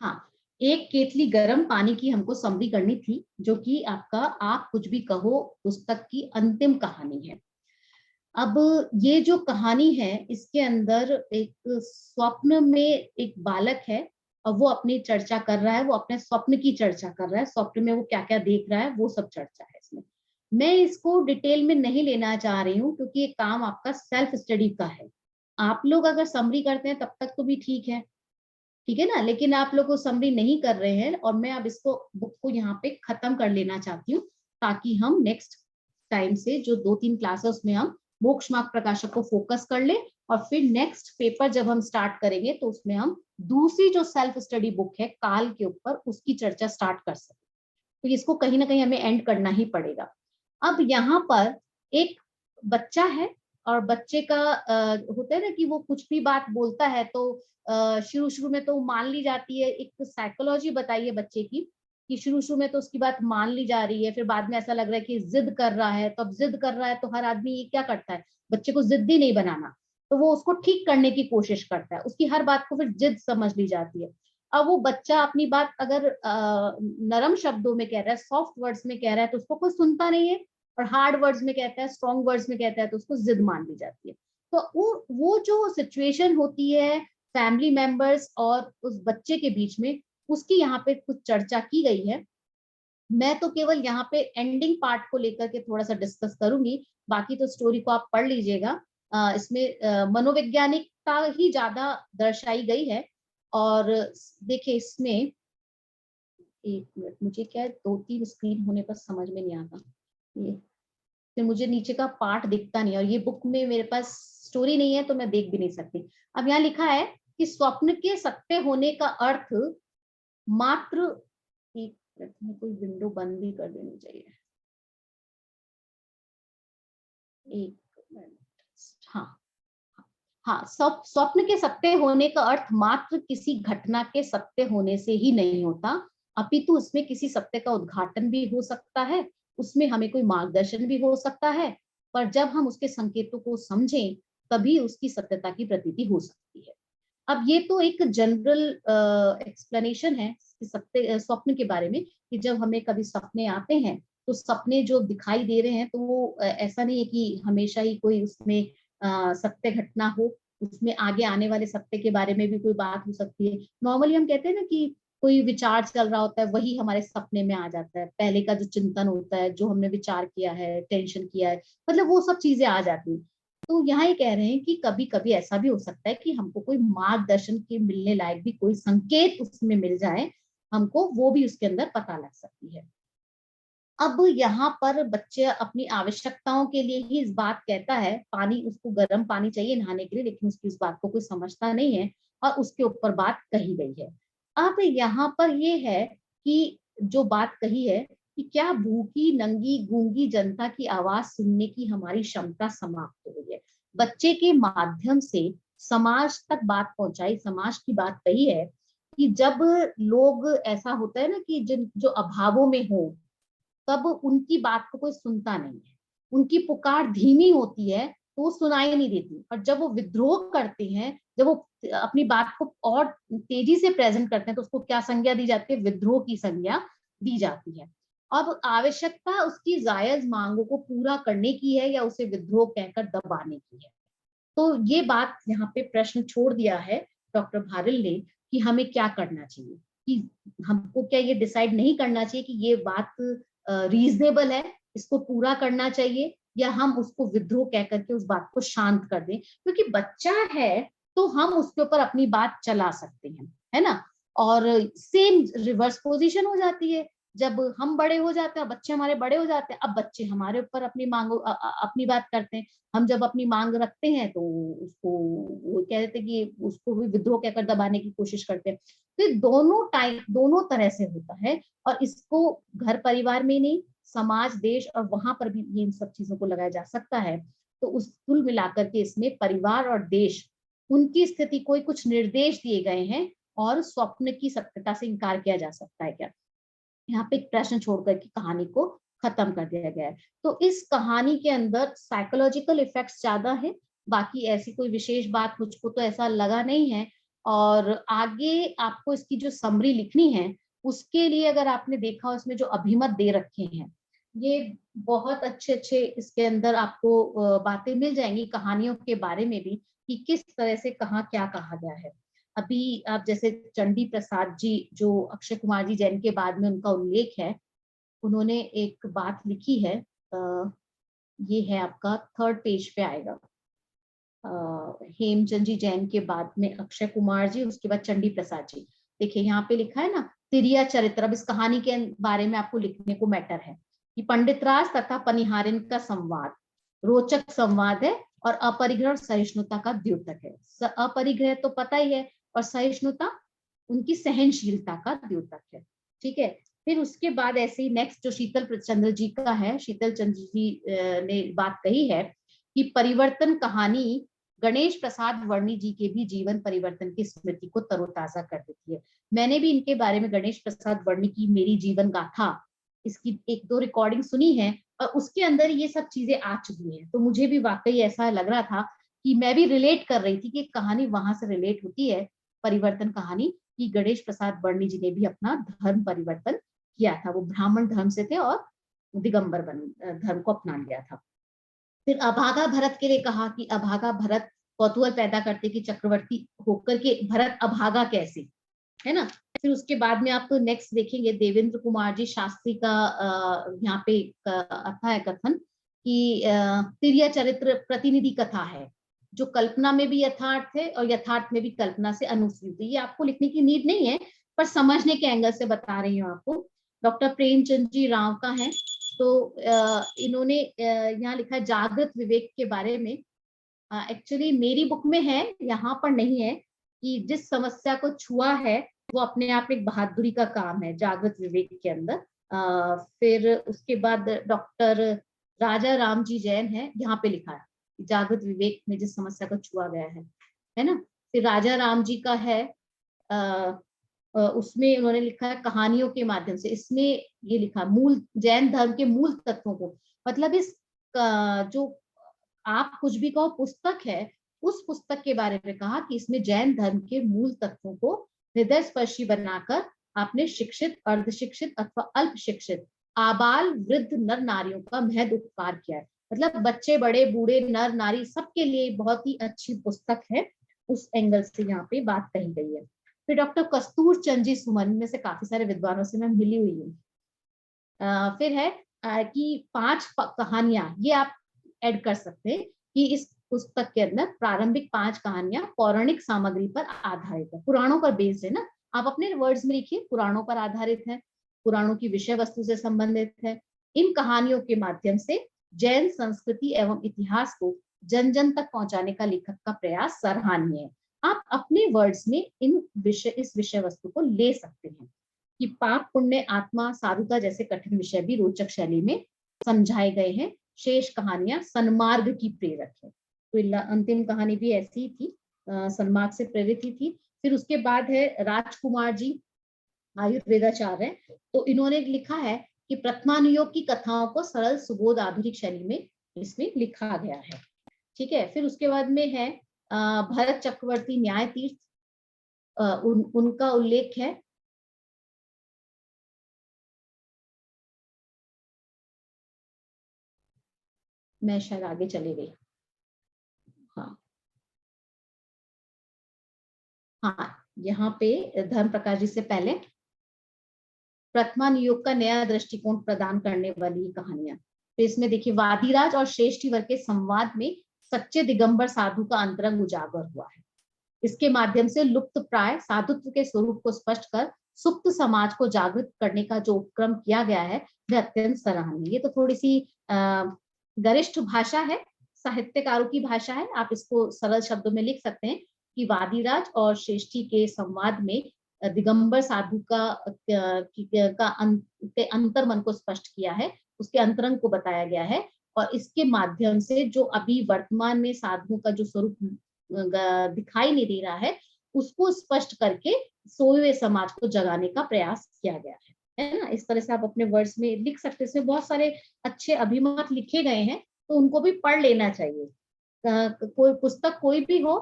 हाँ, एक केतली गर्म पानी की हमको समरी करनी थी, जो कि आपका आप कुछ भी कहो पुस्तक की अंतिम कहानी है। अब ये जो कहानी है, इसके अंदर एक स्वप्न में एक बालक है और वो अपनी चर्चा कर रहा है, वो अपने स्वप्न की चर्चा कर रहा है, स्वप्न में वो क्या क्या देख रहा है, वो सब चर्चा है इसमें। मैं इसको डिटेल में नहीं लेना चाह रही हूँ, क्योंकि ये काम आपका सेल्फ स्टडी का है। आप लोग अगर समरी करते हैं तब तक तो भी ठीक है, ठीक है ना, लेकिन आप लोग को समरी नहीं कर रहे हैं, और मैं अब इसको बुक को यहाँ पे खत्म कर लेना चाहती हूँ, ताकि हम नेक्स्ट टाइम से जो 2-3 क्लासेस में हम मोक्ष मार्ग प्रकाशक को फोकस कर ले, और फिर नेक्स्ट पेपर जब हम स्टार्ट करेंगे तो उसमें हम दूसरी जो सेल्फ स्टडी बुक है काल के ऊपर, उसकी चर्चा स्टार्ट कर सकें। तो इसको कहीं ना कहीं हमें एंड करना ही पड़ेगा। अब यहाँ पर एक बच्चा है, और बच्चे का होता है ना कि वो कुछ भी बात बोलता है तो शुरू शुरू में तो मान ली जाती है, एक साइकोलॉजी बताइए बच्चे की कि शुरू शुरू में तो उसकी बात मान ली जा रही है, फिर बाद में ऐसा लग रहा है कि जिद कर रहा है, तो अब जिद कर रहा है तो हर आदमी ये क्या करता है, बच्चे को जिद्दी नहीं बनाना, तो वो उसको ठीक करने की कोशिश करता है, उसकी हर बात को फिर जिद समझ ली जाती है। अब वो बच्चा अपनी बात अगर नरम शब्दों में कह रहा है, सॉफ्ट वर्ड्स में कह रहा है, तो उसको कोई सुनता नहीं है, और हार्ड वर्ड्स में कहता है, स्ट्रॉन्ग वर्ड्स में कहता है, तो उसको जिद मान ली जाती है। तो वो जो सिचुएशन होती है फैमिली मेंबर्स और उस बच्चे के बीच में, उसकी यहाँ पे कुछ चर्चा की गई है। मैं तो केवल यहाँ पे एंडिंग पार्ट को लेकर के थोड़ा सा डिस्कस करूंगी, बाकी तो स्टोरी को आप पढ़ लीजिएगा। इसमें मनोवैज्ञानिकता ही ज्यादा दर्शाई गई है। और देखिए इसमें, एक मिनट, मुझे क्या है 2-3 स्क्रीन होने पर समझ में नहीं आता, ये फिर मुझे नीचे का पार्ट दिखता नहीं, और ये बुक में मेरे पास स्टोरी नहीं है तो मैं देख भी नहीं सकती। अब यहाँ लिखा है कि स्वप्न के सत्य होने का अर्थ मात्र, एक मिनट में कोई विंडो बंद भी कर देनी चाहिए, एक मिनट, हाँ हाँ, स्वप्न के सत्य होने का अर्थ मात्र किसी घटना के सत्य होने से ही नहीं होता, अपितु उसमें किसी सत्य का उद्घाटन भी हो सकता है, उसमें हमें कोई मार्गदर्शन भी हो सकता है, पर जब हम उसके संकेतों को समझें तभी उसकी सत्यता की प्रतीति हो सकती है। अब ये तो एक जनरल एक्सप्लेनेशन है कि सत्य स्वप्न के बारे में, कि जब हमें कभी सपने आते हैं तो सपने जो दिखाई दे रहे हैं तो वो ऐसा नहीं है कि हमेशा ही कोई उसमें सत्य घटना हो, उसमें आगे आने वाले सत्य के बारे में भी कोई बात हो सकती है। नॉर्मली हम कहते हैं ना कि कोई विचार चल रहा होता है, वही हमारे सपने में आ जाता है, पहले का जो चिंतन होता है, जो हमने विचार किया है, टेंशन किया है, मतलब वो सब चीजें आ जाती हैं। तो यहाँ ये कह रहे हैं कि कभी कभी ऐसा भी हो सकता है कि हमको कोई मार्गदर्शन के मिलने लायक भी कोई संकेत उसमें मिल जाए, हमको वो भी उसके अंदर पता लग सकती है। अब यहाँ पर बच्चे अपनी आवश्यकताओं के लिए ही इस बात कहता है, पानी उसको गर्म पानी चाहिए नहाने के लिए, लेकिन उसकी इस बात को कोई समझता नहीं है और उसके ऊपर बात कही गई है। अब यहाँ पर ये है कि जो बात कही है कि क्या भूखी नंगी गूंगी जनता की आवाज सुनने की हमारी क्षमता समाप्त हो गई है। बच्चे के माध्यम से समाज तक बात पहुंचाई, समाज की बात कही है कि जब लोग, ऐसा होता है ना कि जिन जो अभावों में हो तब उनकी बात को कोई सुनता नहीं है, उनकी पुकार धीमी होती है तो वो सुनाई नहीं देती, और जब वो विद्रोह करते हैं, जब वो अपनी बात को और तेजी से प्रेजेंट करते हैं तो उसको क्या संज्ञा दी जाती है, विद्रोह की संज्ञा दी जाती है। अब आवश्यकता उसकी जायज मांगों को पूरा करने की है या उसे विद्रोह कहकर दबाने की है। तो ये बात यहाँ पे प्रश्न छोड़ दिया है डॉक्टर भारिल ने कि हमें क्या करना चाहिए, कि हमको क्या ये डिसाइड नहीं करना चाहिए कि ये बात रीजनेबल है, इसको पूरा करना चाहिए, या हम उसको विद्रोह कह करके उस बात को शांत कर दें, क्योंकि बच्चा है तो हम उसके ऊपर अपनी बात चला सकते हैं, है ना। और सेम रिवर्स पोजीशन हो जाती है जब हम बड़े हो जाते हैं, बच्चे हमारे बड़े हो जाते हैं, अब बच्चे हमारे ऊपर अपनी मांगो अपनी बात करते हैं। हम जब अपनी मांग रखते हैं तो उसको वो कह देते हैं कि उसको भी विद्रोह कहकर दबाने की कोशिश करते हैं। तो दोनों तरह से होता है, और इसको घर परिवार में नहीं, समाज देश और वहां पर भी ये इन सब चीजों को लगाया जा सकता है। तो उस कुल मिलाकर के इसमें परिवार और देश, उनकी स्थिति को कुछ निर्देश दिए गए हैं, और स्वप्न की सत्यता से इनकार किया जा सकता है क्या, यहाँ पे एक प्रश्न छोड़कर की कहानी को खत्म कर दिया गया है। तो इस कहानी के अंदर साइकोलॉजिकल इफेक्ट्स ज्यादा है, बाकी ऐसी कोई विशेष बात मुझको तो ऐसा लगा नहीं है। और आगे आपको इसकी जो समरी लिखनी है उसके लिए अगर आपने देखा उसमें जो अभिमत दे रखे हैं, ये बहुत अच्छे अच्छे इसके अंदर आपको बातें मिल जाएंगी कहानियों के बारे में भी, कि किस तरह से कहाँ क्या कहा गया है। अभी आप जैसे चंडी प्रसाद जी, जो अक्षय कुमार जी जैन के बाद में उनका उल्लेख है, उन्होंने एक बात लिखी है, ये है आपका 3rd पेज पे आएगा। हेमचंद जी जैन के बाद में अक्षय कुमार जी, उसके बाद चंडी प्रसाद जी। देखिए यहाँ पे लिखा है ना, तिरिया चरित्र। अब इस कहानी के बारे में आपको लिखने को मैटर है कि पंडित राज तथा पनिहारिन का संवाद रोचक संवाद है और अपरिग्रह और सहिष्णुता का द्योतक है। अपरिग्रह तो पता ही है, और सहिष्णुता उनकी सहनशीलता का द्योतक है। ठीक है, फिर उसके बाद ऐसे ही नेक्स्ट जो शीतल चंद्र जी का है, शीतल चंद्र जी ने बात कही है कि परिवर्तन कहानी गणेश प्रसाद वर्णी जी के भी जीवन परिवर्तन की स्मृति को तरोताजा कर देती है। मैंने भी इनके बारे में, गणेश प्रसाद वर्णी की मेरी जीवन गाथा, इसकी 1-2 रिकॉर्डिंग सुनी है और उसके अंदर ये सब चीजें आ चुकी हैं। तो मुझे भी वाकई ऐसा लग रहा था कि मैं भी रिलेट कर रही थी कि कहानी वहां से रिलेट होती है, परिवर्तन कहानी, कि गणेश प्रसाद वर्णी जी ने भी अपना धर्म परिवर्तन किया था। वो ब्राह्मण धर्म से थे और दिगंबर धर्म को अपना लिया था। फिर अभागा भरत के लिए कहा कि अभागा भरत कौतूहल पैदा करते कि चक्रवर्ती होकर के भरत अभागा कैसे, है ना। फिर उसके बाद में आप तो नेक्स्ट देखेंगे देवेंद्र कुमार जी शास्त्री का यहाँ पे आता है कथन कि तिर्य चरित्र प्रतिनिधि कथा है, जो कल्पना में भी यथार्थ है और यथार्थ में भी कल्पना से अनुसूचित है। ये आपको लिखने की नीड नहीं है, पर समझने के एंगल से बता रही हूँ आपको। डॉक्टर प्रेमचंद जी राव का है, तो इन्होंने यहाँ लिखा है जागृत विवेक के बारे में। एक्चुअली मेरी बुक में है, यहाँ पर नहीं है, कि जिस समस्या को छुआ है वो अपने आप एक बहादुरी का काम है, जागृत विवेक के अंदर। फिर उसके बाद डॉक्टर राजा राम जी जैन है, यहाँ पे लिखा है जागृत विवेक में जिस समस्या को छुआ गया है ना। फिर राजा राम जी का है, उसमें उन्होंने लिखा है कहानियों के माध्यम से। इसमें ये लिखा मूल जैन धर्म के मूल तत्वों को, मतलब इस जो आप कुछ भी कहो पुस्तक है, उस पुस्तक के बारे में कहा कि इसमें जैन धर्म के मूल तत्वों को हृदय स्पर्शी बनाकर आपने शिक्षित, अर्धशिक्षित अथवा अल्प शिक्षित, आबाल वृद्ध नर नारियों का महद उपकार किया है। मतलब बच्चे बड़े बूढ़े नर नारी सबके लिए बहुत ही अच्छी पुस्तक है, उस एंगल से यहाँ पे बात कही गई है। फिर डॉक्टर कस्तूर चंद जी सुमन में से काफी सारे विद्वानों से मैं मिली हुई हूँ। फिर है कि 5 कहानियां, ये आप ऐड कर सकते हैं कि इस पुस्तक के अंदर प्रारंभिक 5 कहानियां पौराणिक सामग्री पर आधारित है, पुराणों पर बेस्ड है ना। आप अपने वर्ड्स में लिखिए, पुराणों पर आधारित है, पुराणों की विषय वस्तु से संबंधित है। इन कहानियों के माध्यम से जैन संस्कृति एवं इतिहास को जन जन तक पहुंचाने का लेखक का प्रयास सराहनीय है। आप अपने वर्ड्स में इस विषय वस्तु को ले सकते हैं कि पाप पुण्य आत्मा साधुता जैसे कठिन विषय भी रोचक शैली में समझाए गए हैं। शेष कहानियां सन्मार्ग की प्रेरक है। तो अंतिम कहानी भी ऐसी ही थी, सन्मार्ग से प्रेरित ही थी। फिर उसके बाद है राजकुमार जी, आयुर्वेदाचार्य है, तो इन्होंने लिखा है कि प्रथमानुयोग की कथाओं को सरल सुबोध आधुनिक शैली में इसमें लिखा गया है। ठीक है। फिर उसके बाद में है भरत चक्रवर्ती न्याय तीर्थ, उनका उल्लेख है। मैं शायद आगे चली गई। हाँ, यहाँ पे धर्म प्रकाश जी से पहले प्रथमा नियोग का नया दृष्टिकोण प्रदान करने वाली कहानियां। तो इसमें देखिए वादिराज और श्रेष्ठी वर्ग के संवाद में सच्चे दिगंबर साधु का अंतरंग उजागर हुआ है। इसके माध्यम से लुप्त प्राय साधुत्व के स्वरूप को स्पष्ट कर सुप्त समाज को जागृत करने का जो उपक्रम किया गया है वह अत्यंत सराहनीय। ये तो थोड़ी सी गरिष्ठ भाषा है, साहित्यकारों की भाषा है। आप इसको सरल शब्दों में लिख सकते हैं कि वादिराज और श्रेष्ठी के संवाद में दिगंबर साधु का अंतर मन को स्पष्ट किया है, उसके अंतरंग को बताया गया है। और इसके माध्यम से जो अभी वर्तमान में साधुओं का जो स्वरूप दिखाई नहीं दे रहा है, उसको स्पष्ट करके सोए हुए समाज को जगाने का प्रयास किया गया है ना। इस तरह से आप अपने वर्ड्स में लिख सकते हैं। इसमें बहुत सारे अच्छे अभिमत लिखे गए हैं, तो उनको भी पढ़ लेना चाहिए। कोई पुस्तक कोई भी हो,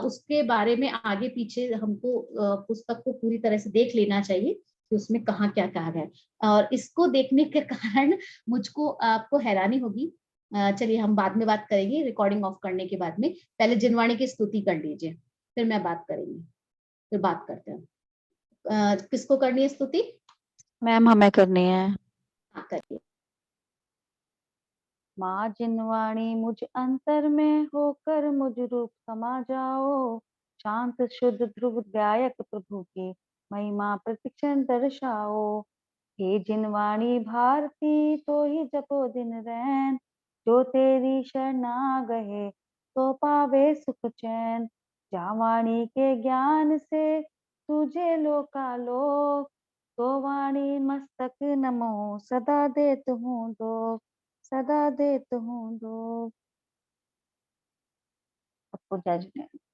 उसके बारे में आगे पीछे हमको पुस्तक को पूरी तरह से देख लेना चाहिए कि उसमें कहाँ क्या कहा गया है। और इसको देखने के कारण मुझको आपको हैरानी होगी। चलिए हम बाद में बात करेंगे, रिकॉर्डिंग ऑफ करने के बाद में। पहले जिनवाणी की स्तुति कर लीजिए, फिर मैं बात करेंगे, फिर बात करते हैं। किसको करनी है स्तुति? मैम हमें करनी है। हाँ करिए। माँ जिनवाणी मुझ अंतर में होकर मुझ रूप समा जाओ, शांत शुद्ध ध्रुव गायक प्रभु की महिमा प्रतिक्षण दर्शाओ। हे जिनवाणी भारती तो ही जपो दिन रैन, जो तेरी शरणा गए तो पावे सुख चैन। जावाणी के ज्ञान से तुझे लोकालोक, तो वाणी मस्तक नमो सदा देत हूँ दो, सदा देत हूँ दो। सबको जय जिनेन्द्र।